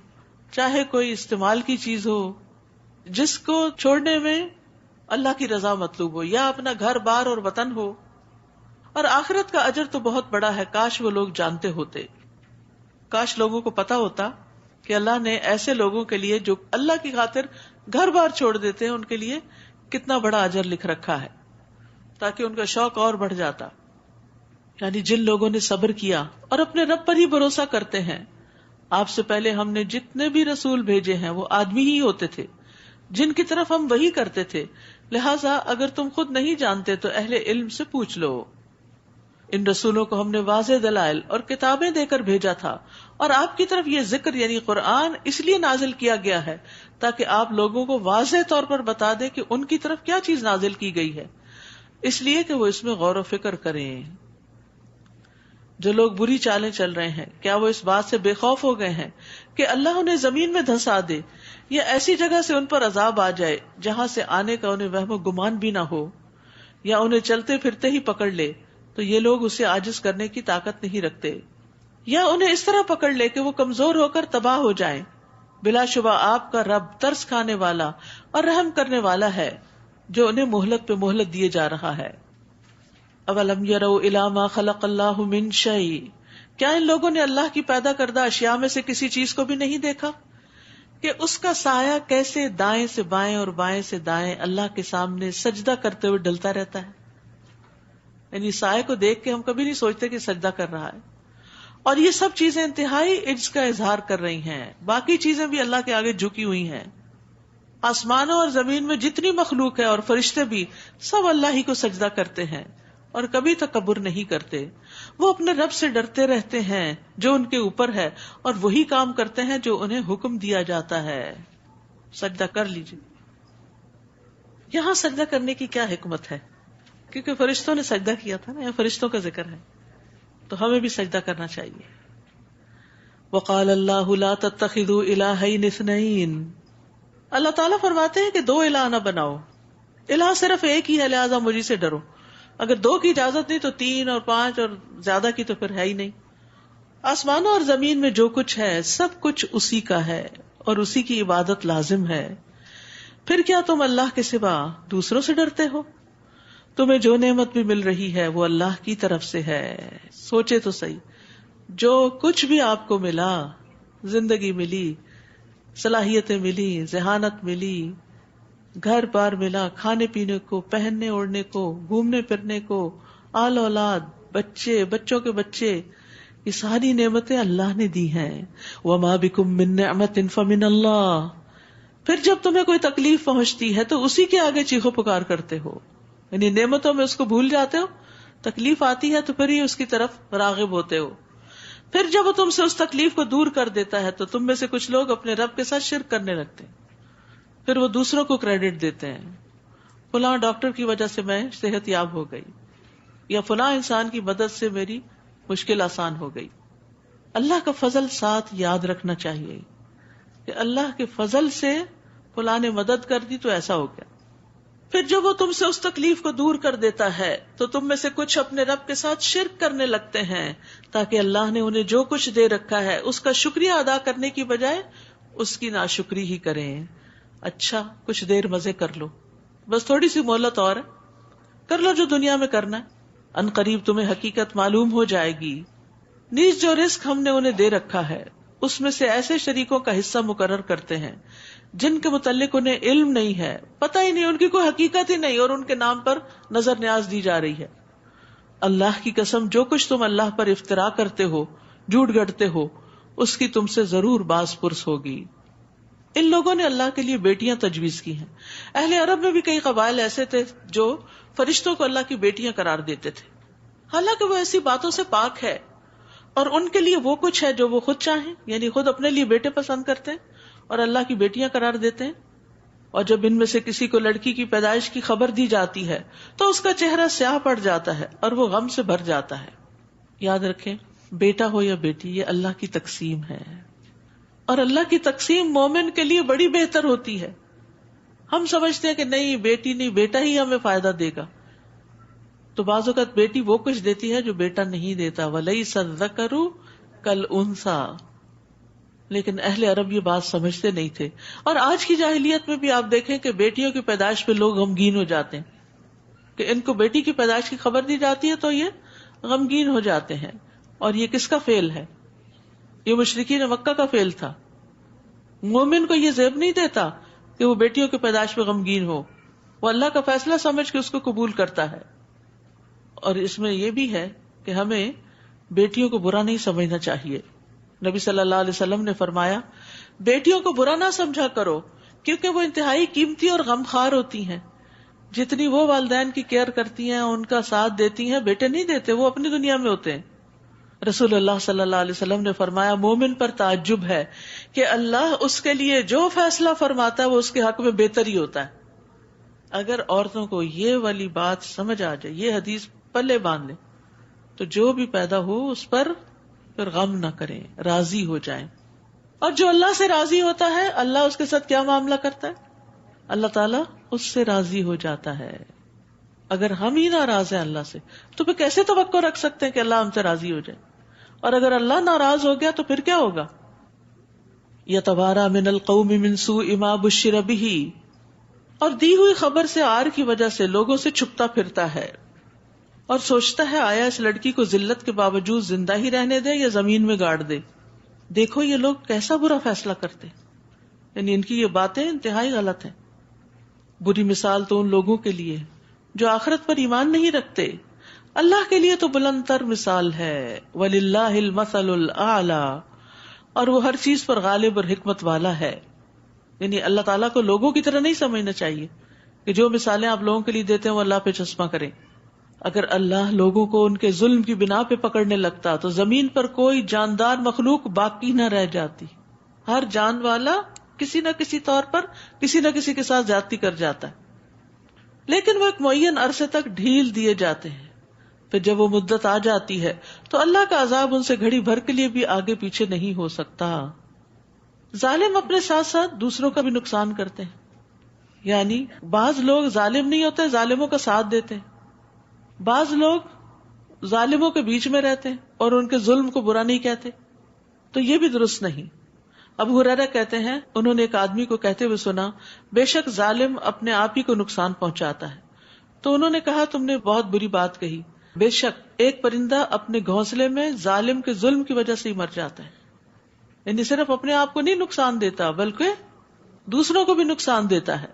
چاہے کوئی استعمال کی چیز ہو، جس کو چھوڑنے میں اللہ کی رضا مطلوب ہو، یا اپنا گھر بار اور وطن ہو، اور آخرت کا اجر تو بہت بڑا ہے، کاش وہ لوگ جانتے ہوتے۔ کاش لوگوں کو پتا ہوتا کہ اللہ نے ایسے لوگوں کے لیے جو اللہ کی خاطر گھر بار چھوڑ دیتے ہیں ان کے لیے کتنا بڑا اجر لکھ رکھا ہے، تاکہ ان کا شوق اور بڑھ جاتا۔ یعنی جن لوگوں نے صبر کیا اور اپنے رب پر ہی بھروسہ کرتے ہیں۔ آپ سے پہلے ہم نے جتنے بھی رسول بھیجے ہیں وہ آدمی ہی ہوتے تھے جن کی طرف ہم وحی کرتے تھے، لہٰذا اگر تم خود نہیں جانتے تو اہل علم سے پوچھ لو۔ ان رسولوں کو ہم نے واضح دلائل اور کتابیں دے کر بھیجا تھا، اور آپ کی طرف یہ ذکر یعنی قرآن اس لیے نازل کیا گیا ہے تاکہ آپ لوگوں کو واضح طور پر بتا دیں کہ ان کی طرف کیا چیز نازل کی گئی ہے، اس لیے کہ وہ اس میں غور و فکر کریں۔ جو لوگ بری چالیں چل رہے ہیں، کیا وہ اس بات سے بے خوف ہو گئے ہیں کہ اللہ انہیں زمین میں دھسا دے، یا ایسی جگہ سے ان پر عذاب آ جائے جہاں سے آنے کا انہیں وہم و گمان بھی نہ ہو، یا انہیں چلتے پھرتے ہی پکڑ لے تو یہ لوگ اسے عاجز کرنے کی طاقت نہیں رکھتے، یا انہیں اس طرح پکڑ لے کہ وہ کمزور ہو کر تباہ ہو جائیں۔ بلا شبہ آپ کا رب ترس کھانے والا اور رحم کرنے والا ہے، جو انہیں مہلت پہ مہلت دیے جا رہا ہے۔ اولم یروا الی ما خلق اللہ من شیء، کیا ان لوگوں نے اللہ کی پیدا کردہ اشیاء میں سے کسی چیز کو بھی نہیں دیکھا کہ اس کا سایہ کیسے دائیں سے بائیں اور بائیں سے دائیں اللہ کے سامنے سجدہ کرتے ہوئے ڈلتا رہتا ہے۔ یعنی سائے کو دیکھ کے ہم کبھی نہیں سوچتے کہ سجدہ کر رہا ہے، اور یہ سب چیزیں انتہائی عجز کا اظہار کر رہی ہیں، باقی چیزیں بھی اللہ کے آگے جھکی ہوئی ہیں۔ آسمانوں اور زمین میں جتنی مخلوق ہے اور فرشتے بھی سب اللہ ہی کو سجدہ کرتے ہیں اور کبھی تکبر نہیں کرتے۔ وہ اپنے رب سے ڈرتے رہتے ہیں جو ان کے اوپر ہے، اور وہی کام کرتے ہیں جو انہیں حکم دیا جاتا ہے۔ سجدہ کر لیجیے۔ یہاں سجدہ کرنے کی کیا حکمت ہے؟ کیونکہ فرشتوں نے سجدہ کیا تھا نا، یا فرشتوں کا ذکر ہے، تو ہمیں بھی سجدہ کرنا چاہیے۔ وقال اللہ لا تتخذوا الہین اثنین، اللہ تعالیٰ فرماتے ہیں کہ دو الہ نہ بناؤ، الہ صرف ایک ہی ہے، لہذا مجھے سے ڈرو۔ اگر دو کی اجازت نہیں تو تین اور پانچ اور زیادہ کی تو پھر ہے ہی نہیں۔ آسمانوں اور زمین میں جو کچھ ہے سب کچھ اسی کا ہے اور اسی کی عبادت لازم ہے، پھر کیا تم اللہ کے سوا دوسروں سے ڈرتے ہو؟ تمہیں جو نعمت بھی مل رہی ہے وہ اللہ کی طرف سے ہے۔ سوچے تو صحیح، جو کچھ بھی آپ کو ملا، زندگی ملی، صلاحیتیں ملی، ذہانت ملی، گھر بار ملا، کھانے پینے کو، پہننے اوڑھنے کو، گھومنے پھرنے کو، آل اولاد، بچے، بچوں کے بچے، یہ ساری نعمتیں اللہ نے دی ہیں. وما بکم من نعمت فمن اللہ. پھر جب تمہیں کوئی تکلیف پہنچتی ہے تو اسی کے آگے چیخو پکار کرتے ہو، یعنی نعمتوں میں اس کو بھول جاتے ہو، تکلیف آتی ہے تو پھر ہی اس کی طرف راغب ہوتے ہو. پھر جب وہ تم سے اس تکلیف کو دور کر دیتا ہے تو تم میں سے کچھ لوگ اپنے رب کے ساتھ شرک کرنے لگتے ہیں. پھر وہ دوسروں کو کریڈٹ دیتے ہیں، فلاں ڈاکٹر کی وجہ سے میں صحت یاب ہو گئی، یا فلاں انسان کی مدد سے میری مشکل آسان ہو گئی. اللہ کا فضل ساتھ یاد رکھنا چاہیے کہ اللہ کے فضل سے فلاں نے مدد کر دی تو ایسا ہو گیا. پھر جب وہ تم سے اس تکلیف کو دور کر دیتا ہے تو تم میں سے کچھ اپنے رب کے ساتھ شرک کرنے لگتے ہیں تاکہ اللہ نے انہیں جو کچھ دے رکھا ہے اس کا شکریہ ادا کرنے کی بجائے اس کی ناشکری ہی کریں. اچھا کچھ دیر مزے کر لو، بس تھوڑی سی مہلت اور ہے، کر لو جو دنیا میں کرنا ہے، ان قریب تمہیں حقیقت معلوم ہو جائے گی. نیز جو رزق ہم نے انہیں دے رکھا ہے اس میں سے ایسے شریکوں کا حصہ مقرر کرتے ہیں جن کے متعلق انہیں علم نہیں ہے، پتہ ہی نہیں، ان کی کوئی حقیقت ہی نہیں، اور ان کے نام پر نظر نیاز دی جا رہی ہے. اللہ کی قسم جو کچھ تم اللہ پر افترا کرتے ہو، جھوٹ گڑتے ہو، اس کی تم سے ضرور باز پرس ہوگی. ان لوگوں نے اللہ کے لیے بیٹیاں تجویز کی ہیں. اہل عرب میں بھی کئی قبائل ایسے تھے جو فرشتوں کو اللہ کی بیٹیاں قرار دیتے تھے، حالانکہ وہ ایسی باتوں سے پاک ہے اور ان کے لیے وہ کچھ ہے جو وہ خود چاہیں، یعنی خود اپنے لیے بیٹے پسند کرتے ہیں اور اللہ کی بیٹیاں قرار دیتے ہیں. اور جب ان میں سے کسی کو لڑکی کی پیدائش کی خبر دی جاتی ہے تو اس کا چہرہ سیاہ پڑ جاتا ہے اور وہ غم سے بھر جاتا ہے. یاد رکھیں، بیٹا ہو یا بیٹی، یہ اللہ کی تقسیم ہے، اور اللہ کی تقسیم مومن کے لیے بڑی بہتر ہوتی ہے. ہم سمجھتے ہیں کہ نہیں بیٹی نہیں، بیٹا ہی ہمیں فائدہ دے گا، تو بعض اوقات بیٹی وہ کچھ دیتی ہے جو بیٹا نہیں دیتا. وَلَيْسَ الذَّكَرُ كَالْأُنثَىٰ. لیکن اہل عرب یہ بات سمجھتے نہیں تھے، اور آج کی جاہلیت میں بھی آپ دیکھیں کہ بیٹیوں کی پیدائش پہ لوگ غمگین ہو جاتے ہیں کہ ان کو بیٹی کی پیدائش کی خبر دی جاتی ہے تو یہ غمگین ہو جاتے ہیں. اور یہ کس کا فعل ہے؟ یہ مشرکین مکہ کا فعل تھا. مومن کو یہ زیب نہیں دیتا کہ وہ بیٹیوں کی پیدائش پہ غمگین ہو، وہ اللہ کا فیصلہ سمجھ کے اس کو قبول کرتا ہے. اور اس میں یہ بھی ہے کہ ہمیں بیٹیوں کو برا نہیں سمجھنا چاہیے. نبی صلی اللہ علیہ وسلم نے فرمایا بیٹیوں کو برا نہ سمجھا کرو کیونکہ وہ انتہائی قیمتی اور غمخوار ہوتی ہیں. جتنی وہ والدین کی کیئر کرتی ہیں، ان کا ساتھ دیتی ہیں، بیٹے نہیں دیتے، وہ اپنی دنیا میں ہوتے ہیں. رسول اللہ صلی اللہ علیہ وسلم نے فرمایا مومن پر تعجب ہے کہ اللہ اس کے لیے جو فیصلہ فرماتا ہے وہ اس کے حق میں بہتر ہی ہوتا ہے. اگر عورتوں کو یہ والی بات سمجھ آ جائے، یہ حدیث پلے باندھ لیں، تو جو بھی پیدا ہو اس پر پھر غم نہ کریں، راضی ہو جائیں. اور جو اللہ سے راضی ہوتا ہے اللہ اس کے ساتھ کیا معاملہ کرتا ہے؟ اللہ تعالیٰ اس سے راضی ہو جاتا ہے. اگر ہم ہی ناراض ہیں اللہ سے تو پھر کیسے توقع رکھ سکتے ہیں کہ اللہ ہم سے راضی ہو جائے؟ اور اگر اللہ ناراض ہو گیا تو پھر کیا ہوگا؟ یتوارا من القوم من سوء ما بشر به. اور دی ہوئی خبر سے عار کی وجہ سے لوگوں سے چھپتا پھرتا ہے اور سوچتا ہے آیا اس لڑکی کو ذلت کے باوجود زندہ ہی رہنے دے یا زمین میں گاڑ دے. دیکھو یہ لوگ کیسا برا فیصلہ کرتے، یعنی ان کی یہ باتیں انتہائی غلط ہیں. بری مثال تو ان لوگوں کے لیے جو آخرت پر ایمان نہیں رکھتے. اللہ کے لیے تو بلند تر مثال ہے. وَلِلَّهِ الْمَثَلُ الْأَعْلَى. اور وہ ہر چیز پر غالب اور حکمت والا ہے. یعنی اللہ تعالیٰ کو لوگوں کی طرح نہیں سمجھنا چاہیے کہ جو مثالیں آپ لوگوں کے لیے دیتے ہیں وہ اللہ پہ چشمہ کریں. اگر اللہ لوگوں کو ان کے ظلم کی بنا پہ پکڑنے لگتا تو زمین پر کوئی جاندار مخلوق باقی نہ رہ جاتی. ہر جان والا کسی نہ کسی طور پر کسی نہ کسی کے ساتھ زیادتی کر جاتا ہے. لیکن وہ ایک معین عرصے تک ڈھیل دیے جاتے ہیں. پھر جب وہ مدت آ جاتی ہے تو اللہ کا عذاب ان سے گھڑی بھر کے لیے بھی آگے پیچھے نہیں ہو سکتا. ظالم اپنے ساتھ ساتھ دوسروں کا بھی نقصان کرتے ہیں. یعنی بعض لوگ ظالم نہیں ہوتے، ظالموں کا ساتھ دیتے ہیں. بعض لوگ ظالموں کے بیچ میں رہتے ہیں اور ان کے ظلم کو برا نہیں کہتے، تو یہ بھی درست نہیں. ابو ہریرہ کہتے ہیں انہوں نے ایک آدمی کو کہتے ہوئے سنا بے شک ظالم اپنے آپ ہی کو نقصان پہنچاتا ہے. تو انہوں نے کہا تم نے بہت بری بات کہی. بے شک ایک پرندہ اپنے گھونسلے میں ظالم کے ظلم کی وجہ سے ہی مر جاتا ہے. یعنی صرف اپنے آپ کو نہیں نقصان دیتا بلکہ دوسروں کو بھی نقصان دیتا ہے.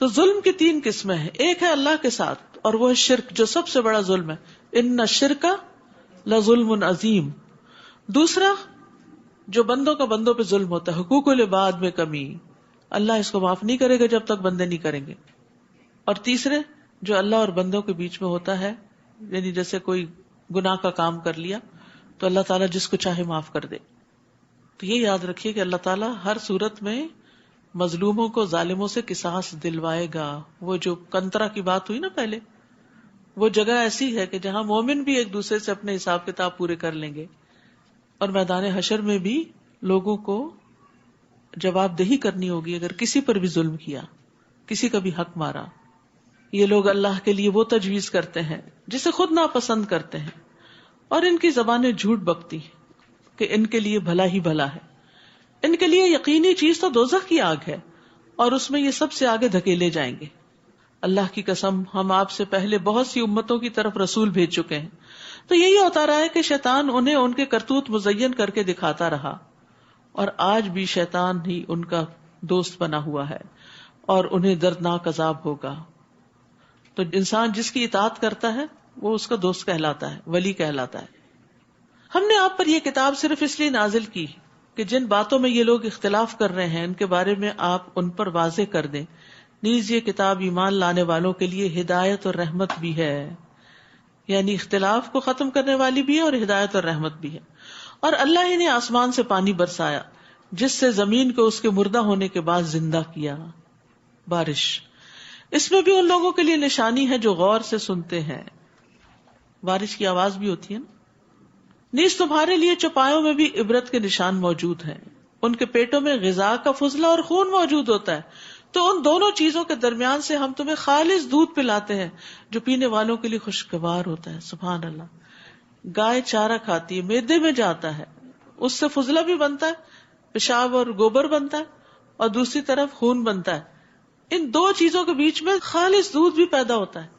تو ظلم کی 3 قسمیں ہیں. ایک ہے اللہ کے ساتھ اور وہ ہے شرک جو سب سے بڑا ظلم ہے. ان الشرک لظلم عظیم. دوسرا جو بندوں کا بندوں پہ ظلم ہوتا ہے، حقوق العباد میں کمی، اللہ اس کو معاف نہیں کرے گا جب تک بندے نہیں کریں گے. اور تیسرے جو اللہ اور بندوں کے بیچ میں ہوتا ہے، یعنی جیسے کوئی گناہ کا کام کر لیا تو اللہ تعالیٰ جس کو چاہے معاف کر دے. تو یہ یاد رکھیے کہ اللہ تعالیٰ ہر صورت میں مظلوموں کو ظالموں سے قصاص دلوائے گا. وہ جو کنترا کی بات ہوئی نا پہلے، وہ جگہ ایسی ہے کہ جہاں مومن بھی ایک دوسرے سے اپنے حساب کتاب پورے کر لیں گے، اور میدان حشر میں بھی لوگوں کو جواب دہی کرنی ہوگی اگر کسی پر بھی ظلم کیا، کسی کا بھی حق مارا. یہ لوگ اللہ کے لیے وہ تجویز کرتے ہیں جسے خود ناپسند کرتے ہیں، اور ان کی زبانیں جھوٹ بکتی ہیں کہ ان کے لیے بھلا ہی بھلا ہے. ان کے لیے یقینی چیز تو دوزخ کی آگ ہے اور اس میں یہ سب سے آگے دھکیلے جائیں گے. اللہ کی قسم ہم آپ سے پہلے بہت سی امتوں کی طرف رسول بھیج چکے ہیں. تو یہی ہوتا رہا ہے کہ شیطان انہیں ان کے کرتوت مزین کر کے دکھاتا رہا، اور آج بھی شیطان ہی ان کا دوست بنا ہوا ہے اور انہیں دردناک عذاب ہوگا. تو انسان جس کی اطاعت کرتا ہے وہ اس کا دوست کہلاتا ہے، ولی کہلاتا ہے. ہم نے آپ پر یہ کتاب صرف اس لیے نازل کی کہ جن باتوں میں یہ لوگ اختلاف کر رہے ہیں ان کے بارے میں آپ ان پر واضح کر دیں. نیز یہ کتاب ایمان لانے والوں کے لیے ہدایت اور رحمت بھی ہے، یعنی اختلاف کو ختم کرنے والی بھی ہے اور ہدایت اور رحمت بھی ہے. اور اللہ ہی نے آسمان سے پانی برسایا جس سے زمین کو اس کے مردہ ہونے کے بعد زندہ کیا. بارش، اس میں بھی ان لوگوں کے لیے نشانی ہے جو غور سے سنتے ہیں. بارش کی آواز بھی ہوتی ہے نا. نیز تمہارے لیے چوپایوں میں بھی عبرت کے نشان موجود ہیں. ان کے پیٹوں میں غذا کا فضلہ اور خون موجود ہوتا ہے، تو ان دونوں چیزوں کے درمیان سے ہم تمہیں خالص دودھ پلاتے ہیں جو پینے والوں کے لیے خوشگوار ہوتا ہے. سبحان اللہ. گائے چارہ کھاتی ہے، معدے میں جاتا ہے، اس سے فضلہ بھی بنتا ہے، پیشاب اور گوبر بنتا ہے، اور دوسری طرف خون بنتا ہے. ان دو چیزوں کے بیچ میں خالص دودھ بھی پیدا ہوتا ہے.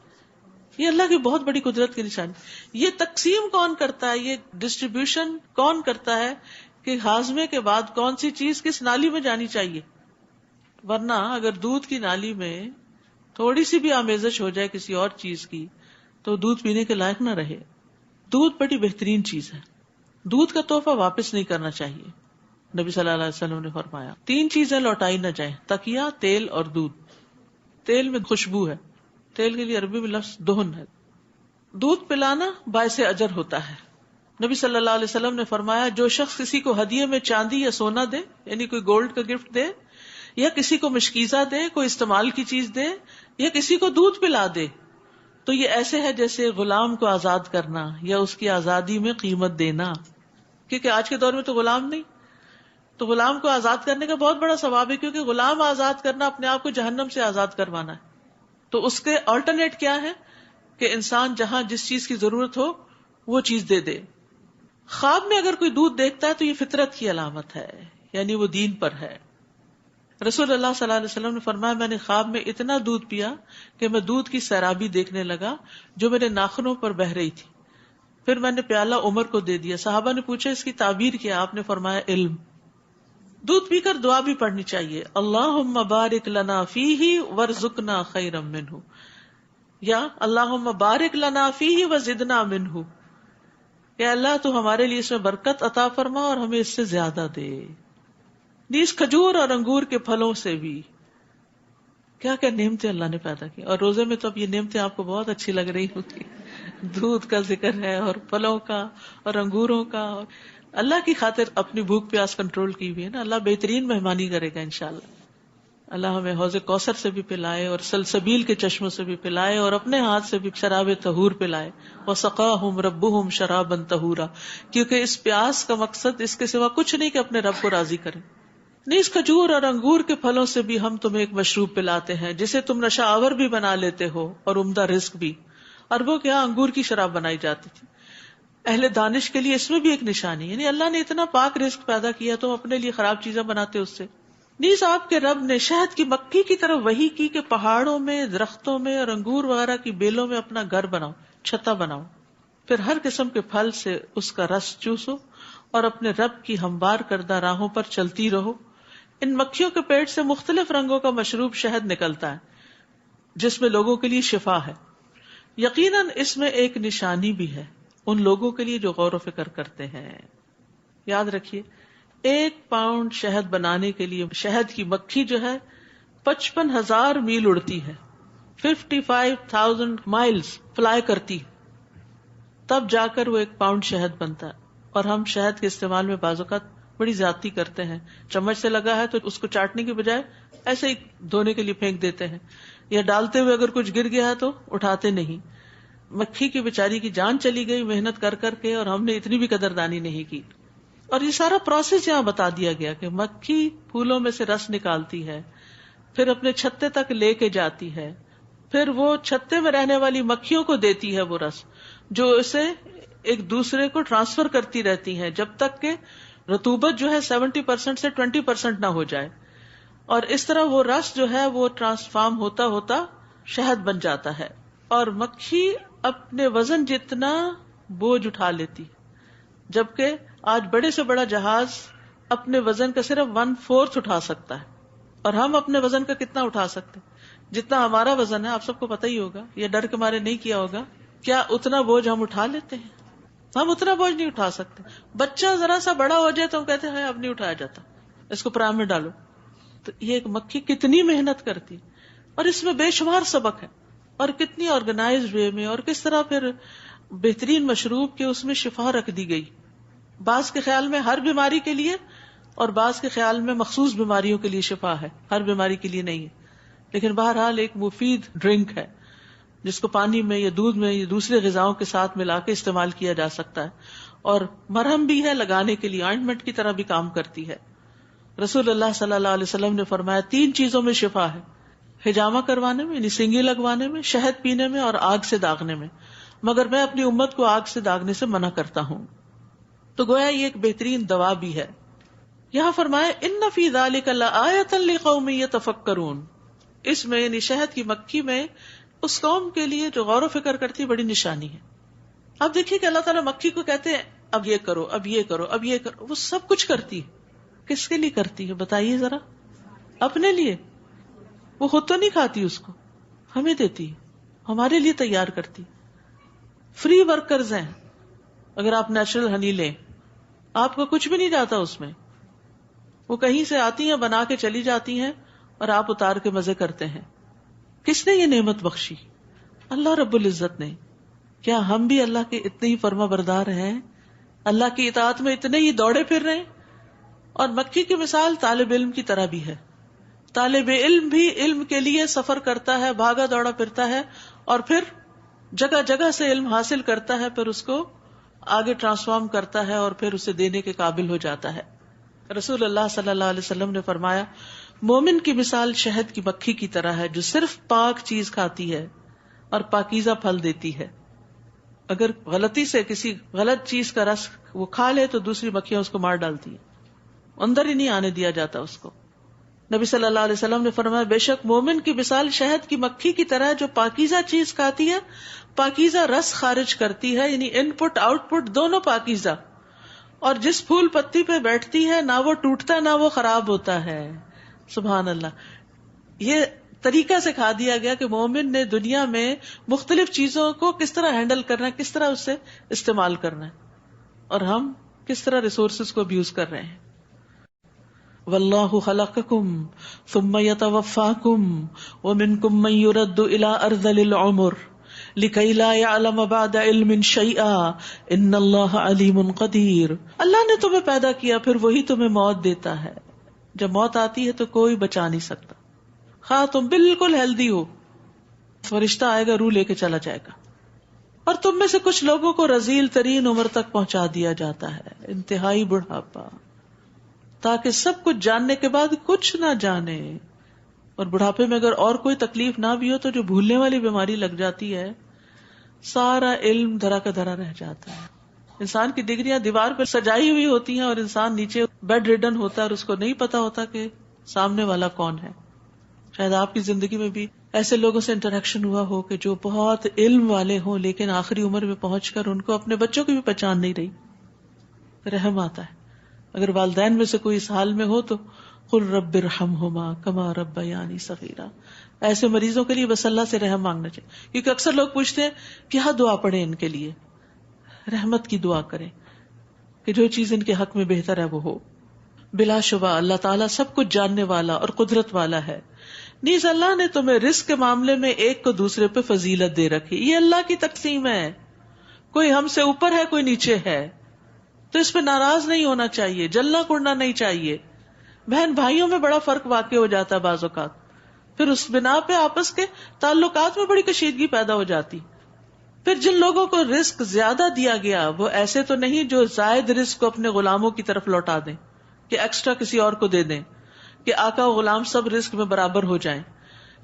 یہ اللہ کی بہت بڑی قدرت کی نشانی. یہ تقسیم کون کرتا ہے، یہ ڈسٹریبیوشن کون کرتا ہے کہ ہاضمے کے بعد کون سی چیز کس نالی میں جانی چاہیے. ورنہ اگر دودھ کی نالی میں تھوڑی سی بھی آمیزش ہو جائے کسی اور چیز کی تو دودھ پینے کے لائق نہ رہے. دودھ بڑی بہترین چیز ہے. دودھ کا تحفہ واپس نہیں کرنا چاہیے. نبی صلی اللہ علیہ وسلم نے فرمایا 3 چیزیں لوٹائی نہ جائیں، تکیہ، تیل اور دودھ. تیل میں خوشبو ہے، تیل کے لیے عربی میں لفظ دہن ہے. دودھ پلانا باعث اجر ہوتا ہے. نبی صلی اللہ علیہ وسلم نے فرمایا جو شخص کسی کو ہدیے میں چاندی یا سونا دے، یعنی کوئی گولڈ کا گفٹ دے، یا کسی کو مشکیزہ دے، کوئی استعمال کی چیز دے، یا کسی کو دودھ پلا دے، تو یہ ایسے ہے جیسے غلام کو آزاد کرنا یا اس کی آزادی میں قیمت دینا. کیونکہ آج کے دور میں تو غلام نہیں، تو غلام کو آزاد کرنے کا بہت بڑا ثواب ہے، کیونکہ غلام آزاد کرنا اپنے آپ کو جہنم سے آزاد کروانا ہے. تو اس کے آلٹرنیٹ کیا ہے کہ انسان جہاں جس چیز کی ضرورت ہو وہ چیز دے دے. خواب میں اگر کوئی دودھ دیکھتا ہے تو یہ فطرت کی علامت ہے، یعنی وہ دین پر ہے. رسول اللہ صلی اللہ علیہ وسلم نے فرمایا میں نے خواب میں اتنا دودھ پیا کہ میں دودھ کی سیرابی دیکھنے لگا جو میرے ناخنوں پر بہ رہی تھی. پھر میں نے پیالہ عمر کو دے دیا. صحابہ نے پوچھا اس کی تعبیر کیا؟ آپ نے فرمایا علم. دودھ پی کر دعا بھی پڑھنی چاہیے، اللہم بارک لنا فیہ وارزقنا خیرا منہ، یا اللہم بارک لنا فیہ وزدنا منہ، کہ اللہ تو ہمارے لیے اس میں برکت عطا فرما اور ہمیں اس سے زیادہ دے. نیز کھجور اور انگور کے پھلوں سے بھی کیا کیا نعمتیں اللہ نے پیدا کی. اور روزے میں تو اب یہ نعمتیں آپ کو بہت اچھی لگ رہی ہوگی. دودھ کا ذکر ہے اور پھلوں کا اور انگوروں کا. اللہ کی خاطر اپنی بھوک پیاس کنٹرول کی ہوئی ہے نا. اللہ بہترین مہمانی کرے گا انشاءاللہ. اللہ ہمیں حوض کوثر سے بھی پلائے اور سلسبیل کے چشموں سے بھی پلائے اور اپنے ہاتھ سے بھی شراب طہور پلائے. وسقاہم ربہم شرابا طہورا، کیونکہ اس پیاس کا مقصد اس کے سوا کچھ نہیں کہ اپنے رب کو راضی کریں. نیز کھجور اور انگور کے پھلوں سے بھی ہم تمہیں ایک مشروب پلاتے ہیں جسے تم نشہ آور بھی بنا لیتے ہو اور عمدہ رزق بھی. اور وہ کیا انگور کی شراب بنائی جاتی تھی. اہل دانش کے لیے اس میں بھی ایک نشانی، یعنی اللہ نے اتنا پاک رزق پیدا کیا تم اپنے لیے خراب چیزیں بناتے اس سے. نیز آپ کے رب نے شہد کی مکھی کی طرف وحی کی کہ پہاڑوں میں، درختوں میں اور انگور وغیرہ کی بیلوں میں اپنا گھر بناؤ، چھتا بناؤ. پھر ہر قسم کے پھل سے اس کا رس چوسو اور اپنے رب کی ہموار کردہ راہوں پر چلتی رہو. ان مکھیوں کے پیٹ سے مختلف رنگوں کا مشروب شہد نکلتا ہے جس میں لوگوں کے لیے شفا ہے. یقیناً اس میں ایک نشانی بھی ہے ان لوگوں کے لیے جو غور و فکر کرتے ہیں. یاد رکھیے 1 پاؤنڈ شہد بنانے کے لیے شہد کی مکھی جو ہے 55,000 میل اڑتی ہے، 55,000 مائلز فلائی کرتی ہے، تب جا کر وہ 1 پاؤنڈ شہد بنتا ہے. اور ہم شہد کے استعمال میں بعض اوقات بڑی زیادتی کرتے ہیں. چمچ سے لگا ہے تو اس کو چاٹنے کی بجائے ایسے ہی دھونے کے لیے پھینک دیتے ہیں، یا ڈالتے ہوئے اگر کچھ گر گیا ہے تو اٹھاتے نہیں. مکھی کی بیچاری کی جان چلی گئی محنت کر کر کے، اور ہم نے اتنی بھی قدردانی نہیں کی. اور یہ سارا پروسیس یہاں بتا دیا گیا کہ مکھی پھولوں میں سے رس نکالتی ہے، پھر اپنے چھتے تک لے کے جاتی ہے، پھر وہ چھتے میں رہنے والی مکھیوں کو دیتی ہے وہ رس، جو اسے ایک دوسرے کو ٹرانسفر کرتی رہتی ہیں جب تک کہ رطوبت جو ہے 70% سے 20% نہ ہو جائے. اور اس طرح وہ رس جو ہے وہ ٹرانسفارم ہوتا ہوتا شہد بن جاتا ہے. اور مکھی اپنے وزن جتنا بوجھ اٹھا لیتی، جبکہ آج بڑے سے بڑا جہاز اپنے وزن کا صرف 1/4 اٹھا سکتا ہے. اور ہم اپنے وزن کا کتنا اٹھا سکتے؟ جتنا ہمارا وزن ہے آپ سب کو پتہ ہی ہوگا، یہ ڈر کے مارے نہیں کیا ہوگا. کیا اتنا بوجھ ہم اٹھا لیتے ہیں؟ ہم اتنا بوجھ نہیں اٹھا سکتے. بچہ ذرا سا بڑا ہو جائے تو ہم کہتے ہیں اب نہیں اٹھایا جاتا، اس کو پرام میں ڈالو. تو یہ ایک مکھی کتنی محنت کرتی، اور اس میں بے شمار سبق ہے، اور کتنی آرگنائزڈ وے میں، اور کس طرح پھر بہترین مشروب کے اس میں شفا رکھ دی گئی. بعض کے خیال میں ہر بیماری کے لیے، اور بعض کے خیال میں مخصوص بیماریوں کے لیے شفا ہے، ہر بیماری کے لیے نہیں ہے. لیکن بہرحال ایک مفید ڈرنک ہے جس کو پانی میں یا دودھ میں یا دوسرے غذاؤں کے ساتھ ملا کے استعمال کیا جا سکتا ہے. اور مرہم بھی ہے لگانے کے لیے، آئنٹمنٹ کی طرح بھی کام کرتی ہے. رسول اللہ صلی اللہ علیہ وسلم نے فرمایا 3 چیزوں میں شفا ہے: حجامہ کروانے میں یعنی سنگی لگوانے میں، شہد پینے میں، اور آگ سے داغنے میں، مگر میں اپنی امت کو آگ سے داغنے سے منع کرتا ہوں. تو گویا یہ ایک بہترین دوا بھی ہے. یہاں فرمایا ان فی ذلک لآیۃ لقوم یتفکرون، اس میں یعنی شہد کی مکھی میں اس قوم کے لیے جو غور و فکر کرتی بڑی نشانی ہے. اب دیکھیے کہ اللہ تعالیٰ مکھی کو کہتے ہیں اب یہ کرو، اب یہ کرو، اب یہ کرو. وہ سب کچھ کرتی ہے. کس کے لیے کرتی ہے بتائیے ذرا؟ اپنے لیے. وہ خود تو نہیں کھاتی، اس کو ہمیں دیتی ہے، ہمارے لیے تیار کرتی. فری ورکرز ہیں. اگر آپ نیچرل ہنی لیں، آپ کو کچھ بھی نہیں جاتا اس میں. وہ کہیں سے آتی ہیں، بنا کے چلی جاتی ہیں، اور آپ اتار کے مزے کرتے ہیں. کس نے یہ نعمت بخشی؟ اللہ رب العزت نے. کیا ہم بھی اللہ کے اتنے ہی فرما بردار ہیں؟ اللہ کی اطاعت میں اتنے ہی دوڑے پھر رہے ہیں؟ اور مکھی کی مثال طالب علم کی طرح بھی ہے. طالب علم بھی علم کے لیے سفر کرتا ہے، بھاگا دوڑا پھرتا ہے، اور پھر جگہ جگہ سے علم حاصل کرتا ہے، پھر اس کو آگے ٹرانسفارم کرتا ہے، اور پھر اسے دینے کے قابل ہو جاتا ہے. رسول اللہ صلی اللہ علیہ وسلم نے فرمایا مومن کی مثال شہد کی مکھی کی طرح ہے جو صرف پاک چیز کھاتی ہے اور پاکیزہ پھل دیتی ہے. اگر غلطی سے کسی غلط چیز کا رس وہ کھا لے تو دوسری مکھیاں اس کو مار ڈالتی ہیں، اندر ہی نہیں آنے دیا جاتا اس کو. نبی صلی اللہ علیہ وسلم نے فرمایا بے شک مومن کی مثال شہد کی مکھی کی طرح جو پاکیزہ چیز کھاتی ہے، پاکیزہ رس خارج کرتی ہے، یعنی ان پٹ آؤٹ پٹ دونوں پاکیزہ. اور جس پھول پتی پہ بیٹھتی ہے نہ وہ ٹوٹتا نہ وہ خراب ہوتا ہے. سبحان اللہ. یہ طریقہ سکھا دیا گیا کہ مومن نے دنیا میں مختلف چیزوں کو کس طرح ہینڈل کرنا ہے، کس طرح اس سے استعمال کرنا ہے، اور ہم کس طرح ریسورسز کو ابیوز کر رہے ہیں. واللہ خلقکم ثم یتوفاکم ومنکم من یرد الی ارذل العمر لکی لا یعلم بعد علم شیئا ان اللہ علیم قدیر. اللہ نے تمہیں پیدا کیا، پھر وہی تمہیں موت دیتا ہے. جب موت آتی ہے تو کوئی بچا نہیں سکتا. خواہ تم بالکل ہیلدی ہو، فرشتہ آئے گا روح لے کے چلا جائے گا. اور تم میں سے کچھ لوگوں کو رذیل ترین عمر تک پہنچا دیا جاتا ہے، انتہائی بڑھاپا، تاکہ سب کچھ جاننے کے بعد کچھ نہ جانے. اور بڑھاپے میں اگر اور کوئی تکلیف نہ بھی ہو تو جو بھولنے والی بیماری لگ جاتی ہے، سارا علم دھرا کا دھرا رہ جاتا ہے. انسان کی ڈگریاں دیوار پہ سجائی ہوئی ہوتی ہیں اور انسان نیچے بیڈ ریڈن ہوتا ہے اور اس کو نہیں پتا ہوتا کہ سامنے والا کون ہے. شاید آپ کی زندگی میں بھی ایسے لوگوں سے انٹریکشن ہوا ہو کہ جو بہت علم والے ہوں لیکن آخری عمر میں پہنچ کر ان کو اپنے بچوں کی بھی پہچان نہیں رہی. رحم آتا ہے. اگر والدین میں سے کوئی اس حال میں ہو تو قل رب ارحمہما کما ربیانی صغیرا. ایسے مریضوں کے لیے بس اللہ سے رحم مانگنا چاہیے، کیونکہ اکثر لوگ پوچھتے ہیں کیا دعا پڑھیں ان کے لیے. رحمت کی دعا کریں کہ جو چیز ان کے حق میں بہتر ہے وہ ہو. بلا شبہ اللہ تعالیٰ سب کچھ جاننے والا اور قدرت والا ہے. نیز اللہ نے تمہیں رزق کے معاملے میں ایک کو دوسرے پہ فضیلت دے رکھی. یہ اللہ کی تقسیم ہے، کوئی ہم سے اوپر ہے کوئی نیچے ہے، تو اس پہ ناراض نہیں ہونا چاہیے، جلنا کڑنا نہیں چاہیے. بہن بھائیوں میں بڑا فرق واقع ہو جاتا ہے بعض اوقات، پھر اس بنا پہ آپس کے تعلقات میں بڑی کشیدگی پیدا ہو جاتی. پھر جن لوگوں کو رزق زیادہ دیا گیا وہ ایسے تو نہیں جو زائد رزق کو اپنے غلاموں کی طرف لوٹا دیں کہ ایکسٹرا کسی اور کو دے دیں کہ آقا و غلام سب رزق میں برابر ہو جائیں.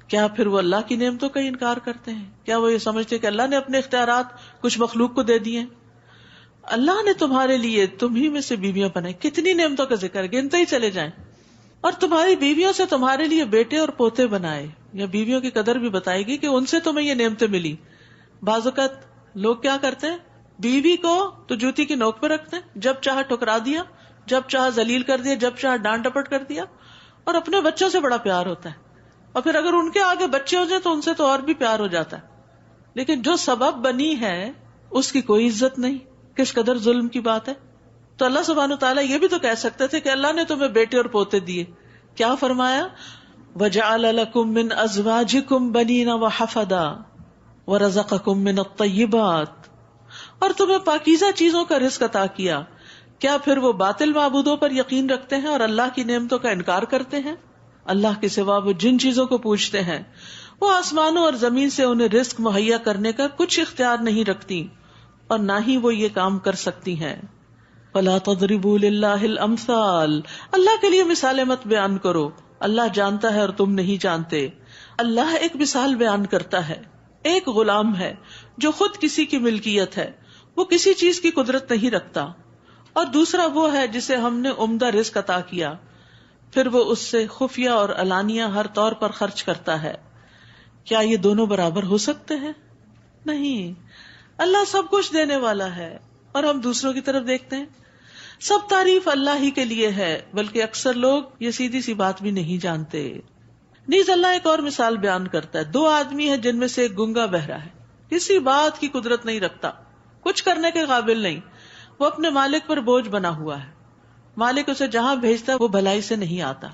کیا پھر وہ اللہ کی نعمتوں کا انکار کرتے ہیں؟ کیا وہ یہ سمجھتے ہیں کہ اللہ نے اپنے اختیارات کچھ مخلوق کو دے دیے؟ اللہ نے تمہارے لیے تمہیں میں سے بیویاں بنائی. کتنی نعمتوں کا ذکر ہے، گنتے ہی چلے جائیں. اور تمہاری بیویوں سے تمہارے لیے بیٹے اور پوتے بنائے. یا بیویوں کی قدر بھی بتائے گی کہ ان سے تمہیں یہ نعمتیں ملی. بعض اوقات لوگ کیا کرتے ہیں، بیوی کو تو جوتی کی نوک پہ رکھتے ہیں، جب چاہا ٹھکرا دیا، جب چاہا ذلیل کر دیا، جب چاہا ڈانٹ ڈپٹ کر دیا. اور اپنے بچوں سے بڑا پیار ہوتا ہے، اور پھر اگر ان کے آگے بچے ہو جائیں تو ان سے تو اور بھی پیار ہو جاتا ہے. لیکن جو سبب بنی ہے اس کی کوئی عزت نہیں. کس قدر ظلم کی بات ہے. تو اللہ سبحانہ وتعالیٰ یہ بھی تو کہہ سکتے تھے کہ اللہ نے تمہیں بیٹے اور پوتے دیے. کیا فرمایا؟ وَجَعَلَ لَكُم مِّنْ أَزْوَاجِكُم بَنِينَ وَحَفَدًا وَرَزَقَكُم مِّنَ الطَّيِّبَاتِ، اور تمہیں پاکیزہ چیزوں کا رزق عطا کیا. کیا پھر وہ باطل معبودوں پر یقین رکھتے ہیں اور اللہ کی نعمتوں کا انکار کرتے ہیں؟ اللہ کے سوا وہ جن چیزوں کو پوجتے ہیں وہ آسمانوں اور زمین سے انہیں رزق مہیا کرنے کا کچھ اختیار نہیں رکھتی، اور نہ ہی وہ یہ کام کر سکتی ہیں. فَلَا تَضْرِبُوا لِلَّهِ الْأَمْثَالَ، اللہ کے لیے مثالیں مت بیان کرو، اللہ جانتا ہے اور تم نہیں جانتے. اللہ ایک مثال بیان کرتا ہے. ایک غلام ہے جو خود کسی کی ملکیت ہے، وہ کسی چیز کی قدرت نہیں رکھتا، اور دوسرا وہ ہے جسے ہم نے عمدہ رزق عطا کیا، پھر وہ اس سے خفیہ اور علانیہ ہر طور پر خرچ کرتا ہے. کیا یہ دونوں برابر ہو سکتے ہیں؟ نہیں. اللہ سب کچھ دینے والا ہے اور ہم دوسروں کی طرف دیکھتے ہیں. سب تعریف اللہ ہی کے لیے ہے، بلکہ اکثر لوگ یہ سیدھی سی بات بھی نہیں جانتے. نیز اللہ ایک اور مثال بیان کرتا ہے. 2 آدمی ہیں جن میں سے ایک گنگا بہرا ہے، کسی بات کی قدرت نہیں رکھتا، کچھ کرنے کے قابل نہیں، وہ اپنے مالک پر بوجھ بنا ہوا ہے، مالک اسے جہاں بھیجتا ہے وہ بھلائی سے نہیں آتا.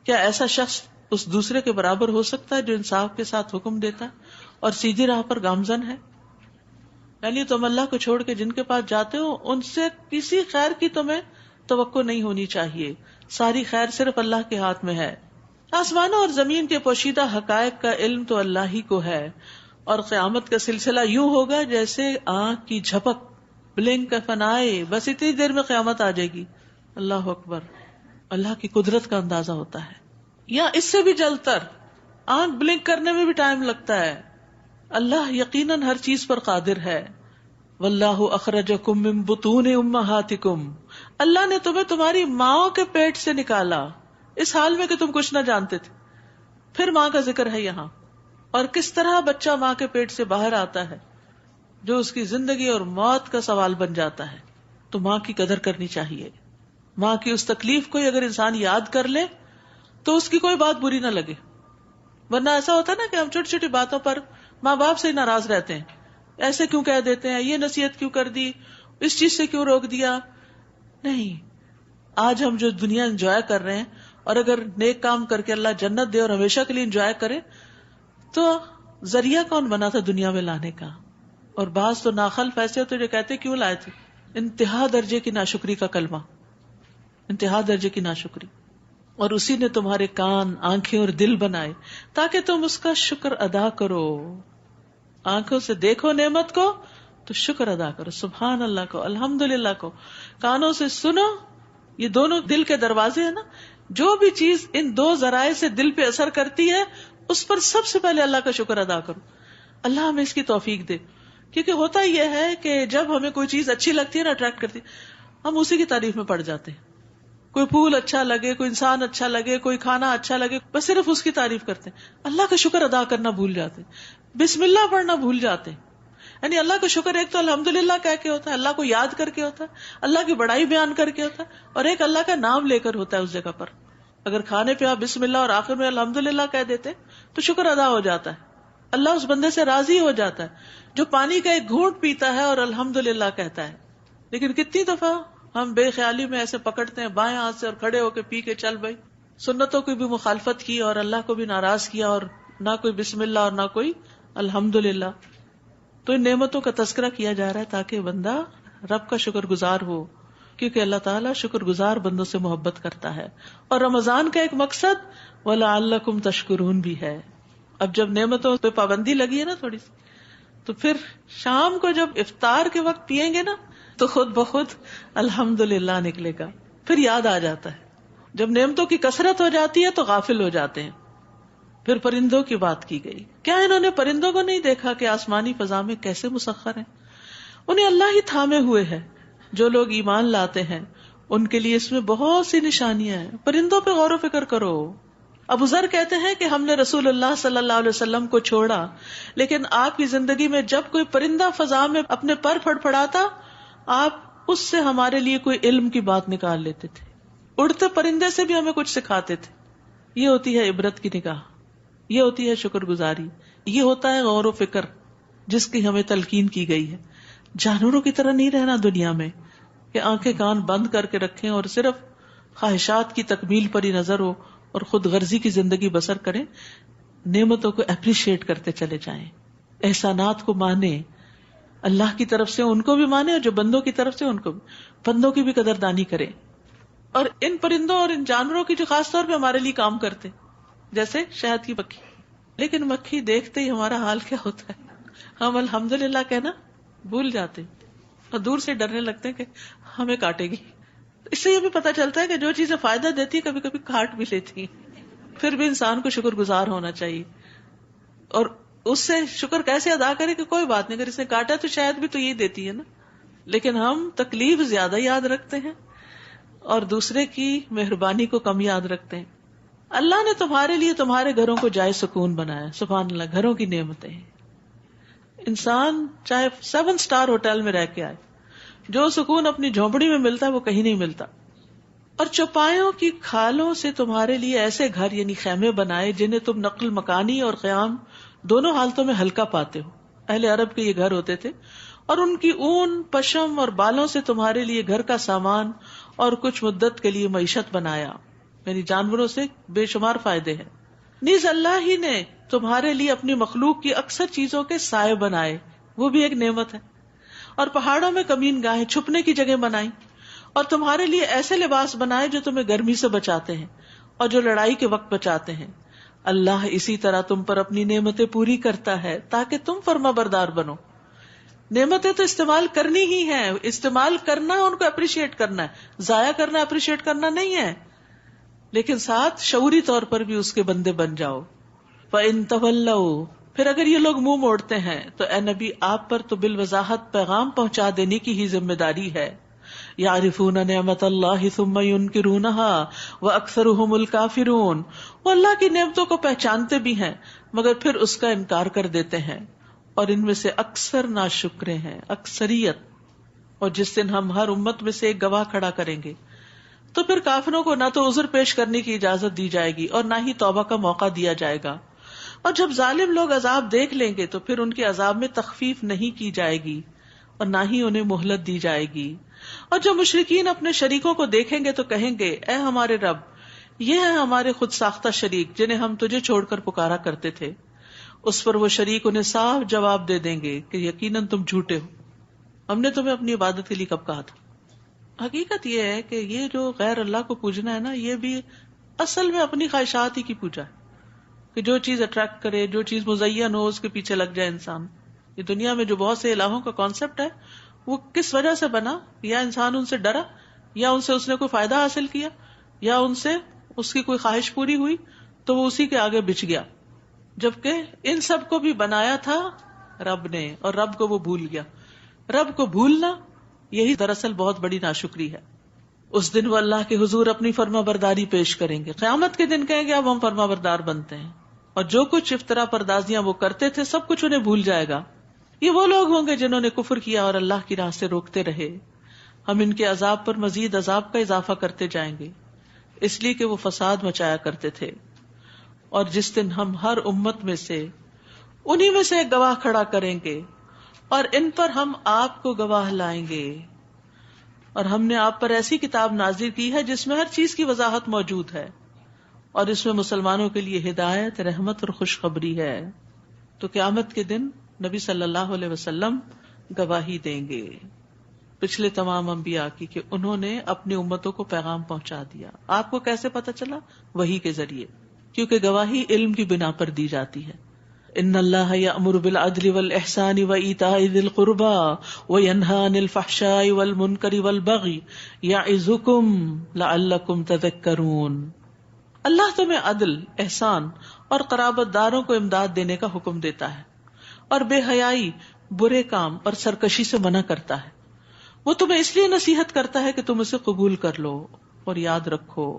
کیا ایسا شخص اس دوسرے کے برابر ہو سکتا ہے جو انصاف کے ساتھ حکم دیتا ہے اور سیدھی راہ پر گامزن ہے؟ یعنی تم اللہ کو چھوڑ کے جن کے پاس جاتے ہو ان سے کسی خیر کی تمہیں توقع نہیں ہونی چاہیے. ساری خیر صرف اللہ کے ہاتھ میں ہے. آسمانوں اور زمین کے پوشیدہ حقائق کا علم تو اللہ ہی کو ہے، اور قیامت کا سلسلہ یوں ہوگا جیسے آنکھ کی جھپک، بلنک کا فنائے، بس اتنی دیر میں قیامت آ جائے گی. اللہ اکبر. اللہ کی قدرت کا اندازہ ہوتا ہے. یا اس سے بھی جلد تر، آنکھ بلنک کرنے میں بھی ٹائم لگتا ہے. اللہ یقیناً ہر چیز پر قادر ہے. واللہ اخرجکم من بطون امہاتکم، اللہ نے تمہیں تمہاری ماں کے پیٹ سے نکالا اس حال میں کہ تم کچھ نہ جانتے تھے. پھر ماں کا ذکر ہے یہاں، اور کس طرح بچہ ماں کے پیٹ سے باہر آتا ہے جو اس کی زندگی اور موت کا سوال بن جاتا ہے. تو ماں کی قدر کرنی چاہیے. ماں کی اس تکلیف کو اگر انسان یاد کر لے تو اس کی کوئی بات بری نہ لگے. ورنہ ایسا ہوتا ہے نا کہ ہم چھوٹی چھوٹی باتوں پر ماں باپ سے ناراض رہتے ہیں، ایسے کیوں کہہ دیتے ہیں، یہ نصیحت کیوں کر دی، اس چیز سے کیوں روک دیا. نہیں، آج ہم جو دنیا انجوائے کر رہے ہیں، اور اگر نیک کام کر کے اللہ جنت دے اور ہمیشہ کے لیے انجوائے کرے، تو ذریعہ کون بنا تھا دنیا میں لانے کا. اور بعض تو ناخلف ایسے ہوتے جو کہتے کیوں لائے تھے. انتہا درجے کی ناشکری کا کلمہ، انتہا درجے کی ناشکری. اور اسی نے تمہارے کان، آنکھیں اور دل بنائے تاکہ تم اس کا شکر ادا کرو. آنکھوں سے دیکھو نعمت کو تو شکر ادا کرو، سبحان اللہ کو، الحمدللہ کو. کانوں سے سنو، یہ دونوں دل کے دروازے ہیں نا. جو بھی چیز ان 2 ذرائع سے دل پہ اثر کرتی ہے اس پر سب سے پہلے اللہ کا شکر ادا کرو. اللہ ہمیں اس کی توفیق دے. کیونکہ ہوتا یہ ہے کہ جب ہمیں کوئی چیز اچھی لگتی ہے نا، اٹریکٹ کرتی ہے، ہم اسی کی تعریف میں پڑ جاتے ہیں. کوئی پھول اچھا لگے، کوئی انسان اچھا لگے، کوئی کھانا اچھا لگے، بس صرف اس کی تعریف کرتے ہیں. اللہ کا شکر ادا کرنا بھول جاتے ہیں، بسم اللہ پڑھنا بھول جاتے ہیں. یعنی اللہ کا شکر ایک تو الحمدللہ کہہ کے ہوتا ہے، اللہ کو یاد کر کے ہوتا ہے، اللہ کی بڑائی بیان کر کے ہوتا ہے، اور ایک اللہ کا نام لے کر ہوتا ہے اس جگہ پر. اگر کھانے پہ آپ بسم اللہ اور آخر میں الحمدللہ کہہ دیتے تو شکر ادا ہو جاتا ہے، اللہ اس بندے سے راضی ہو جاتا ہے جو پانی کا ایک گھونٹ پیتا ہے اور الحمدللہ کہتا ہے. لیکن کتنی دفعہ ہم بے خیالی میں ایسے پکڑتے ہیں بائیں ہاتھ سے اور کھڑے ہو کے پی کے چل بھائی، سنتوں کی بھی مخالفت کی اور اللہ کو بھی ناراض کیا، اور نہ کوئی بسم اللہ اور نہ کوئی الحمدللہ. تو ان نعمتوں کا تذکرہ کیا جا رہا ہے تاکہ بندہ رب کا شکر گزار ہو، کیونکہ اللہ تعالیٰ شکر گزار بندوں سے محبت کرتا ہے. اور رمضان کا ایک مقصد وَلَعَلَّكُمْ تَشْكُرُونَ بھی ہے. اب جب نعمتوں پہ پابندی لگی ہے نا تھوڑی سی، تو پھر شام کو جب افطار کے وقت پیئیں گے نا تو خود بخود الحمدللہ نکلے گا، پھر یاد آ جاتا ہے. جب نعمتوں کی کثرت ہو جاتی ہے تو غافل ہو جاتے ہیں. پھر پرندوں کی بات کی گئی. کیا انہوں نے پرندوں کو نہیں دیکھا کہ آسمانی فضا میں کیسے مسخر ہیں؟ انہیں اللہ ہی تھامے ہوئے ہے. جو لوگ ایمان لاتے ہیں ان کے لیے اس میں بہت سی نشانیاں ہیں. پرندوں پہ غور و فکر کرو. ابو ذر کہتے ہیں کہ ہم نے رسول اللہ صلی اللہ علیہ وسلم کو چھوڑا، لیکن آپ کی زندگی میں جب کوئی پرندہ فضا میں اپنے پر پھڑپڑاتا آپ اس سے ہمارے لیے کوئی علم کی بات نکال لیتے تھے. اڑتے پرندے سے بھی ہمیں کچھ سکھاتے تھے. یہ ہوتی ہے عبرت کی نگاہ، یہ ہوتی ہے شکر گزاری، یہ ہوتا ہے غور و فکر جس کی ہمیں تلقین کی گئی ہے. جانوروں کی طرح نہیں رہنا دنیا میں کہ آنکھیں کان بند کر کے رکھیں اور صرف خواہشات کی تکمیل پر ہی نظر ہو اور خود غرضی کی زندگی بسر کریں. نعمتوں کو اپریشیٹ کرتے چلے جائیں، احسانات کو مانیں، اللہ کی طرف سے ان کو بھی مانیں اور جو بندوں کی طرف سے ان کو بھی، بندوں کی بھی قدردانی کریں. اور ان پرندوں اور ان جانوروں کی جو خاص طور پہ ہمارے لیے کام کرتے، جیسے شہد کی مکھی. لیکن مکھی دیکھتے ہی ہمارا حال کیا ہوتا ہے، ہم الحمدللہ کہنا بھول جاتے اور دور سے ڈرنے لگتے ہیں کہ ہمیں کاٹے گی. اس سے یہ بھی پتہ چلتا ہے کہ جو چیزیں فائدہ دیتی کبھی کبھی کاٹ بھی لیتی ہیں. پھر بھی انسان کو شکر گزار ہونا چاہیے اور اس سے شکر کیسے ادا کرے کہ کوئی بات نہیں، اگر اس نے کاٹا تو شاید بھی تو یہ دیتی ہے نا. لیکن ہم تکلیف زیادہ یاد رکھتے ہیں اور دوسرے کی مہربانی کو کم یاد رکھتے ہیں. اللہ نے تمہارے لیے تمہارے گھروں کو جائے سکون بنایا. سبحان اللہ، گھروں کی نعمتیں. انسان چاہے 7 اسٹار ہوٹل میں رہ کے آئے، جو سکون اپنی جھونپڑی میں ملتا ہے وہ کہیں نہیں ملتا. اور چوپایوں کی کھالوں سے تمہارے لیے ایسے گھر یعنی خیمے بنائے جنہیں تم نقل مکانی اور قیام دونوں حالتوں میں ہلکا پاتے ہو. اہل عرب کے یہ گھر ہوتے تھے. اور ان کی اون، پشم اور بالوں سے تمہارے لیے گھر کا سامان اور کچھ مدت کے لیے معیشت بنایا. یعنی جانوروں سے بے شمار فائدے ہیں. نیز اللہ ہی نے تمہارے لیے اپنی مخلوق کی اکثر چیزوں کے سائے بنائے، وہ بھی ایک نعمت ہے. اور پہاڑوں میں کمین گاہیں چھپنے کی جگہ بنائی، اور تمہارے لیے ایسے لباس بنائے جو تمہیں گرمی سے بچاتے ہیں اور جو لڑائی کے وقت بچاتے ہیں. اللہ اسی طرح تم پر اپنی نعمتیں پوری کرتا ہے تاکہ تم فرما بردار بنو. نعمتیں تو استعمال کرنی ہی ہیں، استعمال کرنا ان کو اپریشیٹ کرنا ہے، ضائع کرنا اپریشیٹ کرنا نہیں ہے، لیکن ساتھ شعوری طور پر بھی اس کے بندے بن جاؤ. فَإِن تَوَلَّوْا، پھر اگر یہ لوگ منہ موڑتے ہیں تو اے نبی آپ پر تو بالوضاحت پیغام پہنچا دینے کی ہی ذمہ داری ہے. یعرفون نعمت اللہ ثم ینکرونها واکثرهم الکافرون، وہ اللہ کی نعمتوں کو پہچانتے بھی ہیں مگر پھر اس کا انکار کر دیتے ہیں، اور ان میں سے اکثر ناشکرے ہیں، اکثریت. اور جس دن ہم ہر امت میں سے ایک گواہ کھڑا کریں گے تو پھر کافروں کو نہ تو عذر پیش کرنے کی اجازت دی جائے گی اور نہ ہی توبہ کا موقع دیا جائے گا. اور جب ظالم لوگ عذاب دیکھ لیں گے تو پھر ان کے عذاب میں تخفیف نہیں کی جائے گی اور نہ ہی انہیں مہلت دی جائے گی. اور جب مشرکین اپنے شریکوں کو دیکھیں گے تو کہیں گے اے ہمارے رب، یہ ہیں ہمارے خود ساختہ شریک جنہیں ہم تجھے چھوڑ کر پکارا کرتے تھے. اس پر وہ شریک انہیں صاف جواب دے دیں گے کہ یقیناً تم جھوٹے ہو، ہم نے تمہیں اپنی عبادت کے لیے کب کہا تھا. حقیقت یہ ہے کہ یہ جو غیر اللہ کو پوجنا ہے نا، یہ بھی اصل میں اپنی خواہشات ہی کی پوجا ہے کہ جو چیز اٹریکٹ کرے، جو چیز مزین ہو، اس کے پیچھے لگ جائے انسان. یہ دنیا میں جو بہت سے الہوں کا کانسیپٹ ہے وہ کس وجہ سے بنا؟ یا انسان ان سے ڈرا، یا ان سے اس نے کوئی فائدہ حاصل کیا، یا ان سے اس کی کوئی خواہش پوری ہوئی تو وہ اسی کے آگے بچ گیا. جبکہ ان سب کو بھی بنایا تھا رب نے، اور رب کو وہ بھول گیا. رب کو بھولنا یہی دراصل بہت بڑی ناشکری ہے. اس دن وہ اللہ کے حضور اپنی فرما برداری پیش کریں گے. قیامت کے دن کہیں گے اب ہم فرما بردار بنتے ہیں، اور جو کچھ افطرا پردازیاں وہ کرتے تھے سب کچھ انہیں بھول جائے گا. یہ وہ لوگ ہوں گے جنہوں نے کفر کیا اور اللہ کی راہ سے روکتے رہے. ہم ان کے عذاب پر مزید عذاب کا اضافہ کرتے جائیں گے اس لیے کہ وہ فساد مچایا کرتے تھے. اور جس دن ہم ہر امت میں سے انہی میں سے ایک گواہ کھڑا کریں گے اور ان پر ہم آپ کو گواہ لائیں گے. اور ہم نے آپ پر ایسی کتاب نازل کی ہے جس میں ہر چیز کی وضاحت موجود ہے اور اس میں مسلمانوں کے لیے ہدایت، رحمت اور خوشخبری ہے. تو قیامت کے دن نبی صلی اللہ علیہ وسلم گواہی دیں گے پچھلے تمام انبیاء کی کہ انہوں نے اپنی امتوں کو پیغام پہنچا دیا. آپ کو کیسے پتا چلا؟ وحی کے ذریعے، کیونکہ گواہی علم کی بنا پر دی جاتی ہے. ان اللہ یأمر بالعدل والاحسان وایتاء ذی القربى وینہی عن الفحشاء والمنکر والبغی یعظکم لعلکم تذکرون. اللہ تمہیں عدل، احسان اور قرابت داروں کو امداد دینے کا حکم دیتا ہے اور بے حیائی، برے کام اور سرکشی سے منع کرتا ہے. وہ تمہیں اس لیے نصیحت کرتا ہے کہ تم اسے قبول کر لو اور یاد رکھو.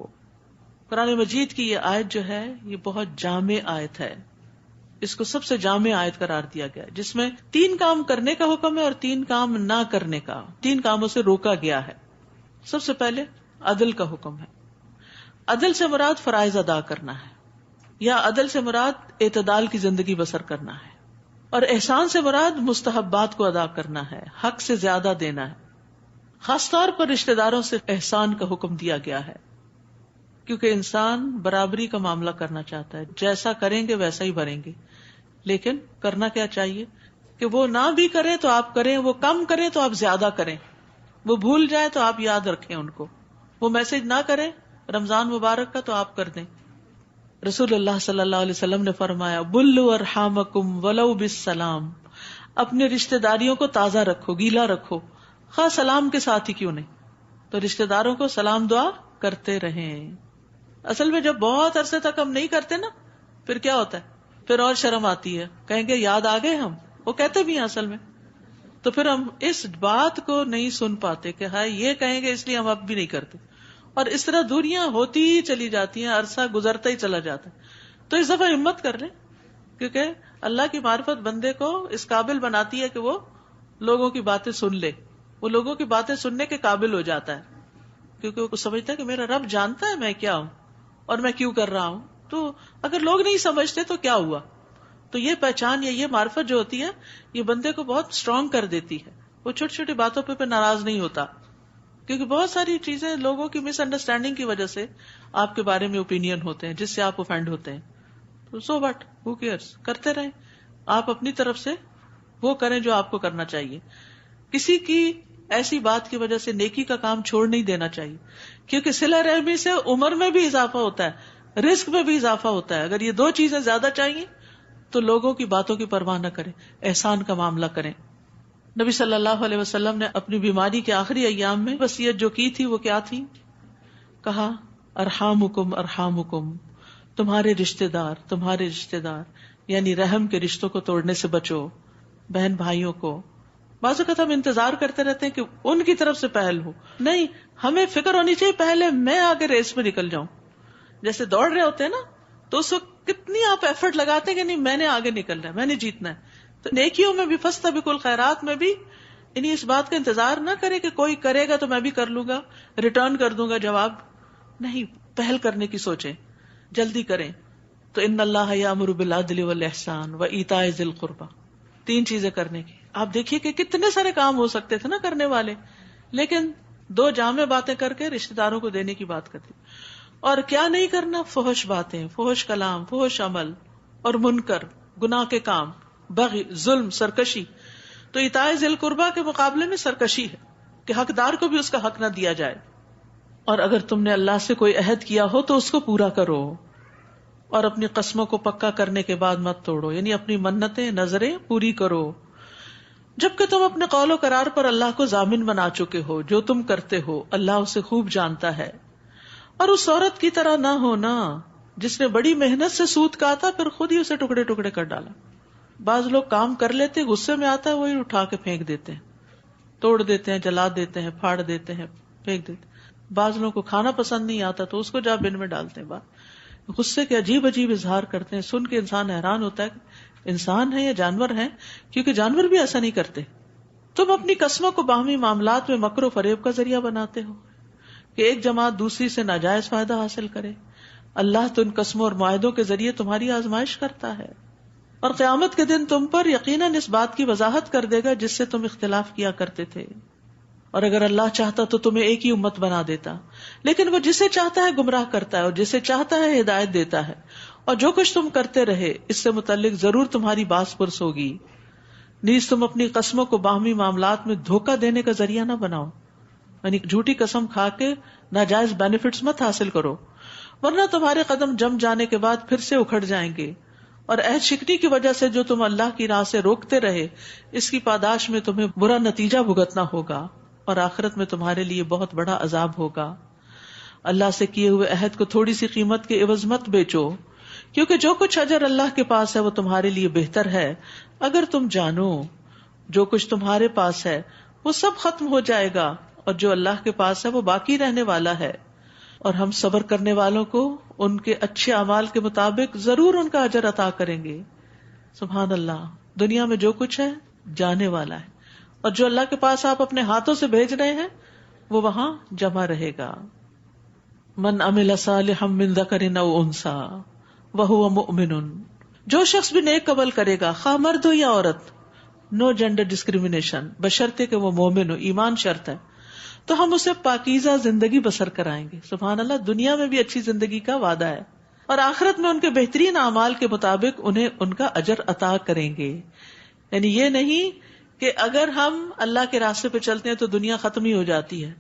قرآن مجید کی یہ آیت جو ہے یہ بہت جامع آیت ہے. اس کو سب سے جامع آیت قرار دیا گیا جس میں 3 کام کرنے کا حکم ہے اور 3 کام نہ کرنے کا، 3 کاموں سے روکا گیا ہے. سب سے پہلے عدل کا حکم ہے. عدل سے مراد فرائض ادا کرنا ہے، یا عدل سے مراد اعتدال کی زندگی بسر کرنا ہے. اور احسان سے مراد مستحبات کو ادا کرنا ہے، حق سے زیادہ دینا ہے. خاص طور پر رشتہ داروں سے احسان کا حکم دیا گیا ہے، کیونکہ انسان برابری کا معاملہ کرنا چاہتا ہے. جیسا کریں گے ویسا ہی بھریں گے، لیکن کرنا کیا چاہیے کہ وہ نہ بھی کریں تو آپ کریں، وہ کم کریں تو آپ زیادہ کریں، وہ بھول جائے تو آپ یاد رکھیں ان کو، وہ میسج نہ کریں رمضان مبارک کا تو آپ کر دیں. رسول اللہ صلی اللہ علیہ وسلم نے فرمایا بلوا ارحامکم ولو بالسلام، اپنے رشتہ داریوں کو تازہ رکھو، گیلا رکھو، خواہ سلام کے ساتھ ہی کیوں نہیں. تو رشتہ داروں کو سلام دعا کرتے رہیں. اصل میں جب بہت عرصے تک ہم نہیں کرتے نا پھر کیا ہوتا ہے، پھر اور شرم آتی ہے، کہیں گے یاد آ گئے ہم، وہ کہتے بھی ہیں اصل میں. تو پھر ہم اس بات کو نہیں سن پاتے کہ ہاں یہ کہیں گے اس لیے ہم اب بھی نہیں کرتے، اور اس طرح دوریاں ہوتی ہی چلی جاتی ہیں، عرصہ گزرتا ہی چلا جاتا ہے. تو اس دفعہ ہمت کر لیں، کیونکہ اللہ کی معرفت بندے کو اس قابل بناتی ہے کہ وہ لوگوں کی باتیں سن لے، وہ لوگوں کی باتیں سننے کے قابل ہو جاتا ہے، کیونکہ وہ سمجھتا ہے کہ میرا رب جانتا ہے میں کیا ہوں اور میں کیوں کر رہا ہوں. تو اگر لوگ نہیں سمجھتے تو کیا ہوا. تو یہ پہچان یا یہ معرفت جو ہوتی ہے یہ بندے کو بہت اسٹرانگ کر دیتی ہے. وہ چھوٹی چھوٹی باتوں پہ ناراض نہیں ہوتا، کیونکہ بہت ساری چیزیں لوگوں کی مس انڈرسٹینڈنگ کی وجہ سے آپ کے بارے میں اوپینین ہوتے ہیں جس سے آپ افینڈ ہوتے ہیں. تو سو واٹ، ہو کیئرس، کرتے رہیں. آپ اپنی طرف سے وہ کریں جو آپ کو کرنا چاہیے. کسی کی ایسی بات کی وجہ سے نیکی کا کام چھوڑ نہیں دینا چاہیے، کیونکہ صلہ رحمی سے عمر میں بھی اضافہ ہوتا ہے، رزق میں بھی اضافہ ہوتا ہے. اگر یہ 2 چیزیں زیادہ چاہیے تو لوگوں کی باتوں کی پرواہ نہ کریں، احسان کا معاملہ کریں. نبی صلی اللہ علیہ وسلم نے اپنی بیماری کے آخری ایام میں وصیت جو کی تھی وہ کیا تھی؟ کہا ارحامکم ارحامکم، تمہارے رشتہ دار، یعنی رحم کے رشتوں کو توڑنے سے بچو. بہن بھائیوں کو بعض اوقات ہم انتظار کرتے رہتے ہیں کہ ان کی طرف سے پہل ہو. نہیں، ہمیں فکر ہونی چاہیے پہلے میں آگے ریس میں نکل جاؤں. جیسے دوڑ رہے ہوتے ہیں نا تو اس وقت کتنی آپ ایفرٹ لگاتے ہیں کہ نہیں میں نے آگے نکلنا ہے، میں نے جیتنا ہے. تو نیکیوں میں بھی فاستبقوا الخیرات میں بھی یعنی اس بات کا انتظار نہ کرے کہ کوئی کرے گا تو میں بھی کر لوں گا، ریٹرن کر دوں گا جواب. نہیں، پہل کرنے کی سوچیں، جلدی کریں. تو ان اللہ یامر بالعدل والاحسان وایتاء ذی القربى، 3 چیزیں کرنے کی. آپ دیکھیے کہ کتنے سارے کام ہو سکتے تھے نا کرنے والے، لیکن 2 جامع باتیں کر کے رشتہ داروں کو دینے کی بات کرتی. اور کیا نہیں کرنا؟ فحش باتیں، فحش کلام، فحش عمل اور منکر، گناہ کے کام، بغی، ظلم، سرکشی. تو ایتاء ذی القربى کے مقابلے میں سرکشی ہے کہ حقدار کو بھی اس کا حق نہ دیا جائے. اور اگر تم نے اللہ سے کوئی عہد کیا ہو تو اس کو پورا کرو، اور اپنی قسموں کو پکا کرنے کے بعد مت توڑو، یعنی اپنی منتیں، نظریں پوری کرو. جبکہ تم اپنے قول و قرار پر اللہ کو ضامن بنا چکے ہو، جو تم کرتے ہو اللہ اسے خوب جانتا ہے. اور اس عورت کی طرح نہ ہونا جس نے بڑی محنت سے سود کاتا پھر خود ہی اسے ٹکڑے ٹکڑے کر ڈالا. بعض لوگ کام کر لیتے، غصے میں آتا ہے وہی اٹھا کے پھینک دیتے ہیں، توڑ دیتے ہیں، جلا دیتے ہیں، پھاڑ دیتے ہیں، پھینک دیتے ہیں. بعض لوگوں کو کھانا پسند نہیں آتا تو اس کو جا بن میں ڈالتے ہیں. غصے کے عجیب عجیب اظہار کرتے ہیں، سن کے انسان حیران ہوتا ہے کہ انسان ہے یا جانور ہیں، کیونکہ جانور بھی ایسا نہیں کرتے. تم اپنی قسموں کو باہمی معاملات میں مکر و فریب کا ذریعہ بناتے ہو، کہ ایک جماعت دوسری سے ناجائز فائدہ حاصل کرے. اللہ تو ان قسموں اور معاہدوں کے ذریعے تمہاری آزمائش کرتا ہے، اور قیامت کے دن تم پر یقیناً اس بات کی وضاحت کر دے گا جس سے تم اختلاف کیا کرتے تھے. اور اگر اللہ چاہتا تو تمہیں ایک ہی امت بنا دیتا، لیکن وہ جسے چاہتا ہے گمراہ کرتا ہے اور جسے چاہتا ہے ہدایت دیتا ہے. اور جو کچھ تم کرتے رہے اس سے متعلق ضرور تمہاری باز پرس ہوگی. نیز تم اپنی قسموں کو باہمی معاملات میں دھوکہ دینے کا ذریعہ نہ بناؤ، یعنی جھوٹی قسم کھا کے ناجائز بینیفٹس مت حاصل کرو، ورنہ تمہارے قدم جم جانے کے بعد پھر سے اکھڑ جائیں گے. اور عہد شکنی کی وجہ سے جو تم اللہ کی راہ سے روکتے رہے اس کی پاداش میں تمہیں برا نتیجہ بھگتنا ہوگا، اور آخرت میں تمہارے لیے بہت بڑا عذاب ہوگا. اللہ سے کیے ہوئے عہد کو تھوڑی سی قیمت کے عوض مت بیچو، کیونکہ جو کچھ اجر اللہ کے پاس ہے وہ تمہارے لیے بہتر ہے. اگر تم جانو جو کچھ تمہارے پاس ہے وہ سب ختم ہو جائے گا، اور جو اللہ کے پاس ہے وہ باقی رہنے والا ہے. اور ہم صبر کرنے والوں کو ان کے اچھے اعمال کے مطابق ضرور ان کا اجر عطا کریں گے. سبحان اللہ. دنیا میں جو کچھ ہے جانے والا ہے، اور جو اللہ کے پاس آپ اپنے ہاتھوں سے بھیج رہے ہیں وہ وہاں جمع رہے گا. من عمل صالحا من ذکر او انثی وہو مؤمن، جو شخص بھی نیک عمل کرے گا خواہ مرد ہو یا عورت، نو جینڈر ڈسکریمنیشن، بشرطے کہ وہ مومن ہو، ایمان شرط ہے، تو ہم اسے پاکیزہ زندگی بسر کرائیں گے. سبحان اللہ. دنیا میں بھی اچھی زندگی کا وعدہ ہے، اور آخرت میں ان کے بہترین اعمال کے مطابق انہیں ان کا اجر عطا کریں گے. یعنی یہ نہیں کہ اگر ہم اللہ کے راستے پہ چلتے ہیں تو دنیا ختم ہی ہو جاتی ہے،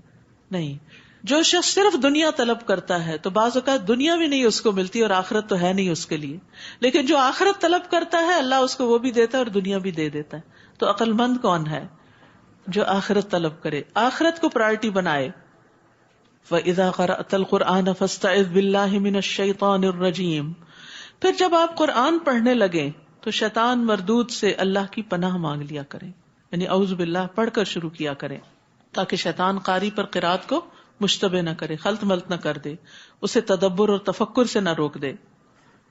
نہیں. جو شخص صرف دنیا طلب کرتا ہے تو بعض اوقات دنیا بھی نہیں اس کو ملتی اور آخرت تو ہے نہیں اس کے لیے، لیکن جو آخرت طلب کرتا ہے اللہ اس کو وہ بھی دیتا ہے اور دنیا بھی دے دیتا ہے. تو عقل مند کون ہے؟ جو آخرت طلب کرے، آخرت کو پرائرٹی بنائے. وَإِذَا قَرَأْتَ الْقُرْآنَ فَاسْتَعِذْ بِاللَّهِ مِنَ الشَّيْطَانِ الرَّجِيمِ. پھر جب آپ قرآن پڑھنے لگیں تو شیطان مردود سے اللہ کی پناہ مانگ لیا کریں، یعنی اعوذ باللہ پڑھ کر شروع کیا کریں، تاکہ شیطان قاری پر قرات کو مشتبہ نہ کرے، خلط ملط نہ کر دے، اسے تدبر اور تفکر سے نہ روک دے.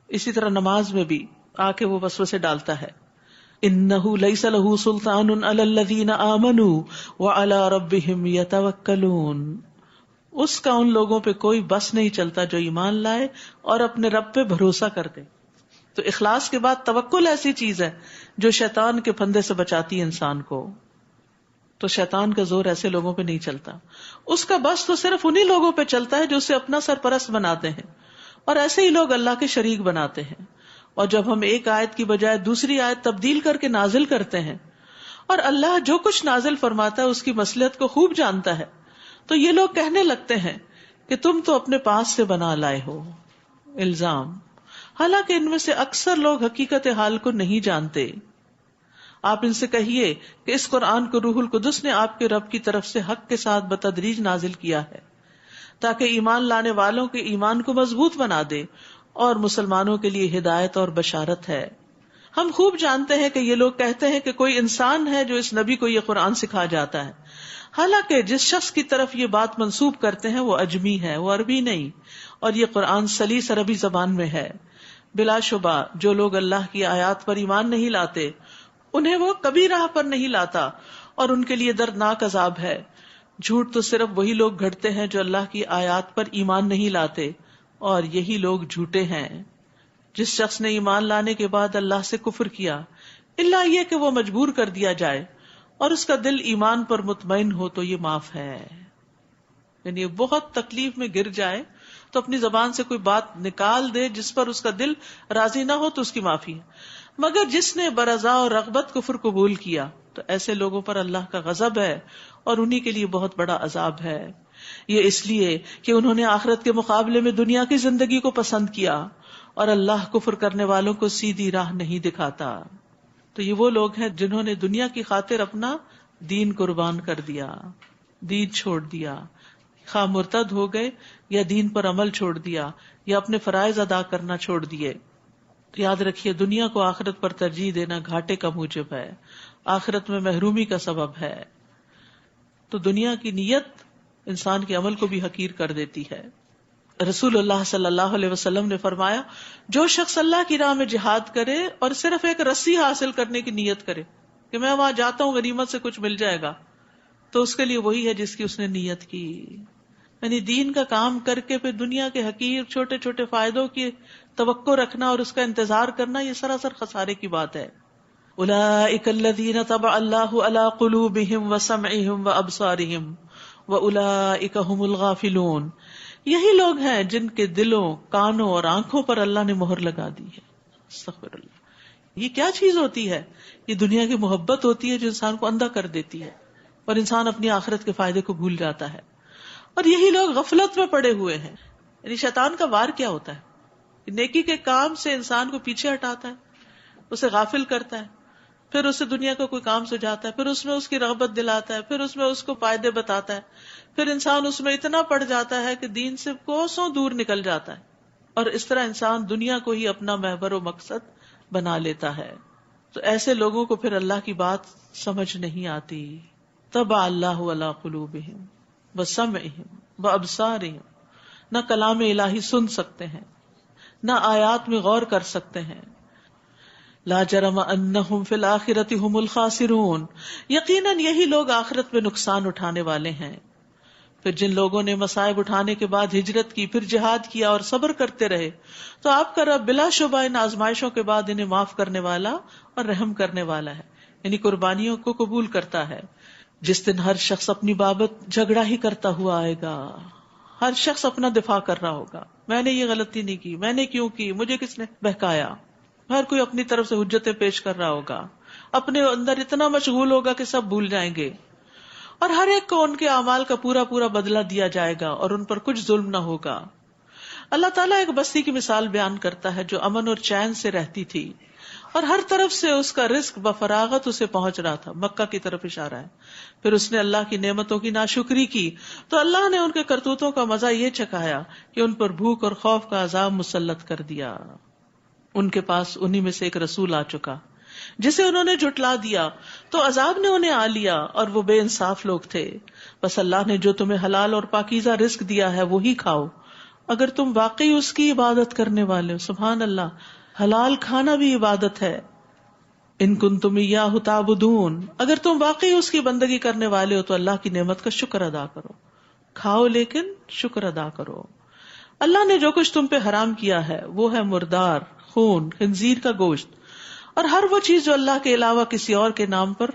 اسی طرح نماز میں بھی آ کے وہ وسوسے ڈالتا ہے. انہ لیس لہ سلطان علی الذین آمنوا وعلی ربہم یتوکلون. اس کا ان لوگوں پہ کوئی بس نہیں چلتا جو ایمان لائے اور اپنے رب پہ بھروسہ کرتے. تو اخلاص کے بعد توکل ایسی چیز ہے جو شیطان کے پھندے سے بچاتی ہے انسان کو. تو شیطان کا زور ایسے لوگوں پہ نہیں چلتا، اس کا بس تو صرف انہی لوگوں پہ چلتا ہے جو اسے اپنا سرپرست بناتے ہیں، اور ایسے ہی لوگ اللہ کے شریک بناتے ہیں. اور جب ہم ایک آیت کی بجائے دوسری آیت تبدیل کر کے نازل کرتے ہیں، اور اللہ جو کچھ نازل فرماتا ہے اس کی مصلحت کو خوب جانتا ہے، تو یہ لوگ کہنے لگتے ہیں کہ تم تو اپنے پاس سے بنا لائے ہو. الزام. حالانکہ ان میں سے اکثر لوگ حقیقت حال کو نہیں جانتے. آپ ان سے کہیے کہ اس قرآن کو روح القدس نے آپ کے رب کی طرف سے حق کے ساتھ بتدریج نازل کیا ہے تاکہ ایمان لانے والوں کے ایمان کو مضبوط بنا دے اور مسلمانوں کے لیے ہدایت اور بشارت ہے. ہم خوب جانتے ہیں کہ یہ لوگ کہتے ہیں کہ کوئی انسان ہے جو اس نبی کو یہ قرآن سکھا جاتا ہے، حالانکہ جس شخص کی طرف یہ بات منسوب کرتے ہیں وہ اجمی ہے، وہ عربی نہیں، اور یہ قرآن سلیس عربی زبان میں ہے. بلا شبہ جو لوگ اللہ کی آیات پر ایمان نہیں لاتے انہیں وہ کبھی راہ پر نہیں لاتا اور ان کے لیے دردناک عذاب ہے. جھوٹ تو صرف وہی لوگ گھڑتے ہیں جو اللہ کی آیات پر ایمان نہیں لاتے، اور یہی لوگ جھوٹے ہیں. جس شخص نے ایمان لانے کے بعد اللہ سے کفر کیا، الا یہ کہ وہ مجبور کر دیا جائے اور اس کا دل ایمان پر مطمئن ہو تو یہ معاف ہے. یعنی بہت تکلیف میں گر جائے تو اپنی زبان سے کوئی بات نکال دے جس پر اس کا دل راضی نہ ہو تو اس کی معافی ہے. مگر جس نے برضا اور رغبت کفر قبول کیا تو ایسے لوگوں پر اللہ کا غضب ہے اور انہی کے لیے بہت بڑا عذاب ہے. یہ اس لیے کہ انہوں نے آخرت کے مقابلے میں دنیا کی زندگی کو پسند کیا، اور اللہ کفر کرنے والوں کو سیدھی راہ نہیں دکھاتا. تو یہ وہ لوگ ہیں جنہوں نے دنیا کی خاطر اپنا دین قربان کر دیا، دین چھوڑ دیا، خواہ مرتد ہو گئے یا دین پر عمل چھوڑ دیا یا اپنے فرائض ادا کرنا چھوڑ دیے. یاد رکھیے دنیا کو آخرت پر ترجیح دینا گھاٹے کا موجب ہے، آخرت میں محرومی کا سبب ہے. تو دنیا کی نیت انسان کے عمل کو بھی حقیر کر دیتی ہے. رسول اللہ صلی اللہ علیہ وسلم نے فرمایا، جو شخص اللہ کی راہ میں جہاد کرے اور صرف ایک رسی حاصل کرنے کی نیت کرے کہ میں وہاں جاتا ہوں غنیمت سے کچھ مل جائے گا، تو اس کے لیے وہی ہے جس کی اس نے نیت کی. یعنی دین کا کام کر کے پھر دنیا کے حقیر چھوٹے چھوٹے فائدوں کی توقع رکھنا اور اس کا انتظار کرنا، یہ سراسر خسارے کی بات ہے. اولئک الذین طبع اللہ علی قلوبہم وسمعہم وابصارہم واولئک ھم الغافلون. یہی لوگ ہیں جن کے دلوں، کانوں اور آنکھوں پر اللہ نے مہر لگا دی ہے. استغفر اللہ. یہ کیا چیز ہوتی ہے؟ یہ دنیا کی محبت ہوتی ہے جو انسان کو اندھا کر دیتی ہے اور انسان اپنی آخرت کے فائدے کو بھول جاتا ہے. اور یہی لوگ غفلت میں پڑے ہوئے ہیں. یعنی شیطان کا وار کیا ہوتا ہے؟ نیکی کے کام سے انسان کو پیچھے ہٹاتا ہے، اسے غافل کرتا ہے، پھر اسے دنیا کا کوئی کام سجاتا ہے، پھر اس میں اس کی رغبت دلاتا ہے، پھر اس میں اس کو فائدے بتاتا ہے، پھر انسان اس میں اتنا پڑ جاتا ہے کہ دین سے کوسوں دور نکل جاتا ہے، اور اس طرح انسان دنیا کو ہی اپنا محور و مقصد بنا لیتا ہے. تو ایسے لوگوں کو پھر اللہ کی بات سمجھ نہیں آتی. طبع اللہ علی قلوبہم وسمعہم وابصارہم. نہ کلام الہی سن سکتے ہیں، نہ آیات میں غور کر سکتے ہیں. لا جرم انہم فی الآخرۃ ھم الخاسرون. یقیناً یہی لوگ آخرت میں نقصان اٹھانے والے ہیں. پھر جن لوگوں نے مصائب اٹھانے کے بعد ہجرت کی، پھر جہاد کیا اور صبر کرتے رہے، تو آپ کا رب بلا شبہ ان آزمائشوں کے بعد انہیں معاف کرنے والا اور رحم کرنے والا ہے. یعنی قربانیوں کو قبول کرتا ہے. جس دن ہر شخص اپنی بابت جھگڑا ہی کرتا ہوا آئے گا. ہر شخص اپنا دفاع کر رہا ہوگا، میں نے یہ غلطی نہیں کی، میں نے کیوں کی، مجھے کس نے بہکایا. ہر کوئی اپنی طرف سے حجتیں پیش کر رہا ہوگا، اپنے اندر اتنا مشغول ہوگا کہ سب بھول جائیں گے، اور ہر ایک کو ان کے اعمال کا پورا پورا بدلہ دیا جائے گا اور ان پر کچھ ظلم نہ ہوگا. اللہ تعالیٰ ایک بستی کی مثال بیان کرتا ہے جو امن اور چین سے رہتی تھی اور ہر طرف سے اس کا رزق بفراغت اسے پہنچ رہا تھا. مکہ کی طرف اشارہ ہے. پھر اس نے اللہ کی نعمتوں کی ناشکری کی تو اللہ نے ان کے کرتوتوں کا مزہ یہ چکھایا کہ ان پر بھوک اور خوف کا عذاب مسلط کر دیا. ان کے پاس انہی میں سے ایک رسول آ چکا جسے انہوں نے جھٹلا دیا تو عذاب نے انہیں آ لیا اور وہ بے انصاف لوگ تھے. بس اللہ نے جو تمہیں حلال اور پاکیزہ رزق دیا ہے وہی کھاؤ اگر تم واقعی اس کی عبادت کرنے والے ہو. سبحان اللہ، حلال کھانا بھی عبادت ہے. ان کنتم ایاہ تعبدون، اگر تم واقعی اس کی بندگی کرنے والے ہو تو اللہ کی نعمت کا شکر ادا کرو. کھاؤ لیکن شکر ادا کرو. اللہ نے جو کچھ تم پہ حرام کیا ہے وہ ہے مردار، خون، خنزیر کا گوشت اور ہر وہ چیز جو اللہ کے علاوہ کسی اور کے نام پر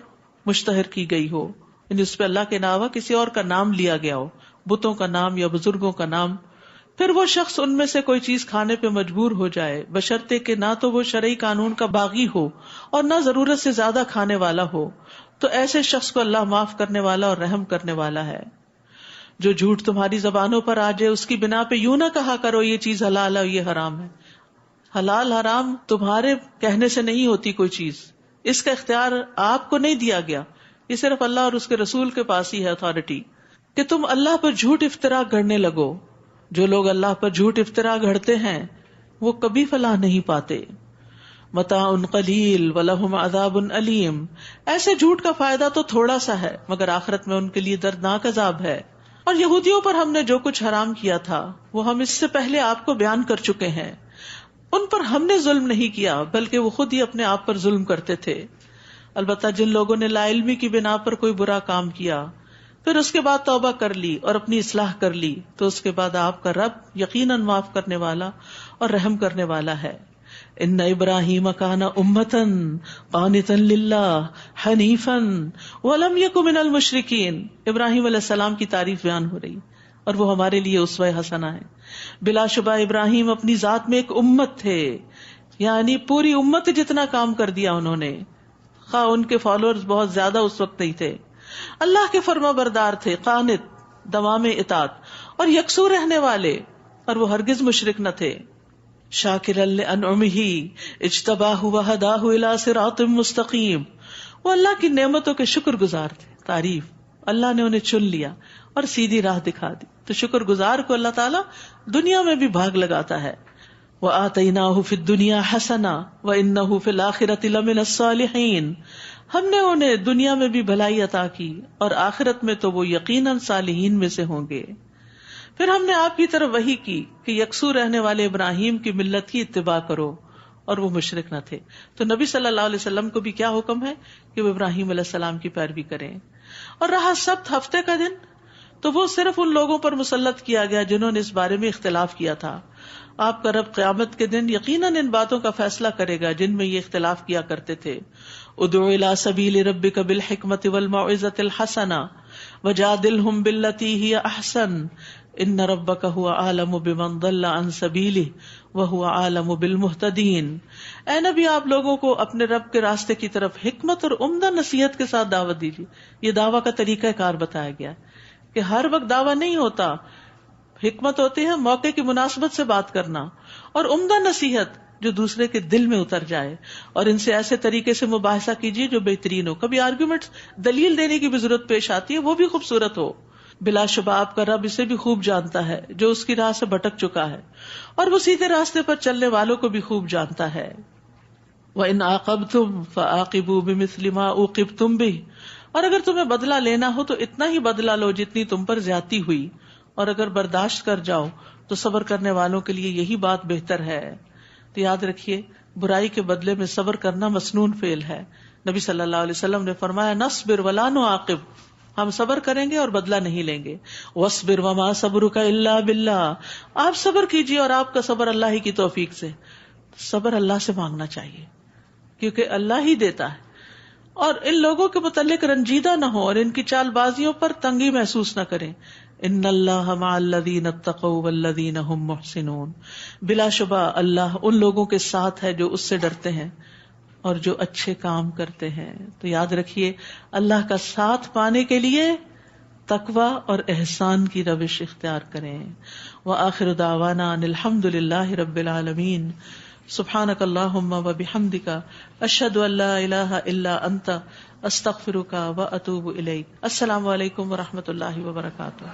مشتہر کی گئی ہو، یعنی اس پہ اللہ کے علاوہ کسی اور کا نام لیا گیا ہو، بتوں کا نام یا بزرگوں کا نام. پھر وہ شخص ان میں سے کوئی چیز کھانے پہ مجبور ہو جائے بشرطے کہ نہ تو وہ شرعی قانون کا باغی ہو اور نہ ضرورت سے زیادہ کھانے والا ہو، تو ایسے شخص کو اللہ معاف کرنے والا اور رحم کرنے والا ہے. جو جھوٹ تمہاری زبانوں پر آ جائے اس کی بنا پہ یوں نہ کہا کرو یہ چیز حلال ہے یہ حرام ہے. حلال حرام تمہارے کہنے سے نہیں ہوتی کوئی چیز، اس کا اختیار آپ کو نہیں دیا گیا، یہ صرف اللہ اور اس کے رسول کے پاس ہی ہے اتھارٹی کہ تم اللہ پر جھوٹ افطرا گھڑنے لگو. جو لوگ اللہ پر جھوٹ افطرا گھڑتے ہیں وہ کبھی فلاح نہیں پاتے. متاع قلیل ولہم عذاب علیم. ایسے جھوٹ کا فائدہ تو تھوڑا سا ہے مگر آخرت میں ان کے لیے دردناک عذاب ہے. اور یہودیوں پر ہم نے جو کچھ حرام کیا تھا وہ ہم اس سے پہلے آپ کو بیان کر چکے ہیں. ان پر ہم نے ظلم نہیں کیا بلکہ وہ خود ہی اپنے آپ پر ظلم کرتے تھے. البتہ جن لوگوں نے لا علمی کی بنا پر کوئی برا کام کیا پھر اس کے بعد توبہ کر لی اور اپنی اصلاح کر لی تو اس کے بعد آپ کا رب یقیناً معاف کرنے والا اور رحم کرنے والا ہے. ان ابراہیم کان امۃ قانتا للہ حنیفا ولم یک من المشرکین. ابراہیم علیہ السلام کی تعریف بیان ہو رہی اور وہ ہمارے لیے اسوہ حسنہ ہے. بلا شبہ ابراہیم اپنی ذات میں ایک امت تھے، یعنی پوری امت جتنا کام کر دیا انہوں نے، خواہ ان کے فالوورز بہت زیادہ اس وقت نہیں تھے. اللہ کے فرما بردار تھے، قانت، دوام اطاعت اور یکسو رہنے والے، اور وہ ہرگز مشرک نہ تھے. شاکرا لانعمہ اجتباہ وہداہ الی صراط مستقیم. وہ اللہ کی نعمتوں کے شکر گزار تھے. تعریف، اللہ نے انہیں چن لیا اور سیدھی راہ دکھا دی. تو شکر گزار کو اللہ تعالیٰ دنیا میں بھی بھاگ لگاتا ہے. وآتیناہ فی الدنیا حسنہ وانہ فی الآخرۃ لمن الصالحین. ہم نے انہیں دنیا میں بھی بھلائی عطا کی اور آخرت میں تو وہ یقیناً صالحین میں سے ہوں گے. پھر ہم نے آپ کی طرف وحی کی کہ یکسو رہنے والے ابراہیم کی ملت کی اتباع کرو اور وہ مشرک نہ تھے. تو نبی صلی اللہ علیہ وسلم کو بھی کیا حکم ہے کہ وہ ابراہیم علیہ السلام کی پیروی کریں. اور رہا سبت ہفتے کا دن تو وہ صرف ان لوگوں پر مسلط کیا گیا جنہوں نے اس بارے میں اختلاف کیا تھا. آپ کا رب قیامت کے دن یقیناً ان باتوں کا فیصلہ کرے گا جن میں یہ اختلاف کیا کرتے تھے. ادع الی سبیل ربک بالحکمۃ والموعظۃ الحسنہ وجادلہم باللتی ہی احسن ان ربک هو اعلم بمن ضل عن سبیلہ وهو اعلم بالمہتدین. اے نبی، آپ لوگوں کو اپنے رب کے راستے کی طرف حکمت اور عمدہ نصیحت کے ساتھ دعوت دیجیے. یہ دعویٰ کا طریقہ کار بتایا گیا کہ ہر وقت دعویٰ نہیں ہوتا. حکمت ہوتی ہے موقع کی مناسبت سے بات کرنا، اور عمدہ نصیحت جو دوسرے کے دل میں اتر جائے. اور ان سے ایسے طریقے سے مباحثہ کیجیے جو بہترین ہو. کبھی آرگومنٹ دلیل دینے کی بھی ضرورت پیش آتی ہے، وہ بھی خوبصورت ہو. بلا شبہ آپ کا رب اسے بھی خوب جانتا ہے جو اس کی راہ سے بھٹک چکا ہے، اور وہ سیدھے راستے پر چلنے والوں کو بھی خوب جانتا ہے. وَإِنْ عَاقَبْتُمْ فَعَاقِبُوا بِمِثْلِ مَا عُوقِبْتُمْ بِهِ. اور اگر تمہیں بدلہ لینا ہو تو اتنا ہی بدلہ لو جتنی تم پر زیادتی ہوئی، اور اگر برداشت کر جاؤ تو صبر کرنے والوں کے لیے یہی بات بہتر ہے. تو یاد رکھیے، برائی کے بدلے میں صبر کرنا مسنون فعل ہے. نبی صلی اللہ علیہ وسلم نے فرمایا نصبر ولا نعاقب، ہم صبر کریں گے اور بدلہ نہیں لیں گے. وَاصْبِرْ وَمَا صَبْرُكَ إِلَّا بِاللَّهِ. آپ صبر کیجیے اور آپ کا صبر اللہ ہی کی توفیق سے. صبر اللہ سے مانگنا چاہیے کیونکہ اللہ ہی دیتا ہے. اور ان لوگوں کے متعلق رنجیدہ نہ ہو اور ان کی چال بازیوں پر تنگی محسوس نہ کریں. ان اللہ مع الذین اتقوا والذین هم محسنون. بلا شبہ اللہ ان لوگوں کے ساتھ ہے جو اس سے ڈرتے ہیں اور جو اچھے کام کرتے ہیں. تو یاد رکھیے، اللہ کا ساتھ پانے کے لیے تقوی اور احسان کی روش اختیار کریں. وآخر دعوانا ان الحمد للہ رب العالمین. سبحانک اللہم وبحمدک اشہد ان لا الہ الا انت استغفرک واتوب الیک. السلام علیکم ورحمۃ اللہ وبرکاتہ.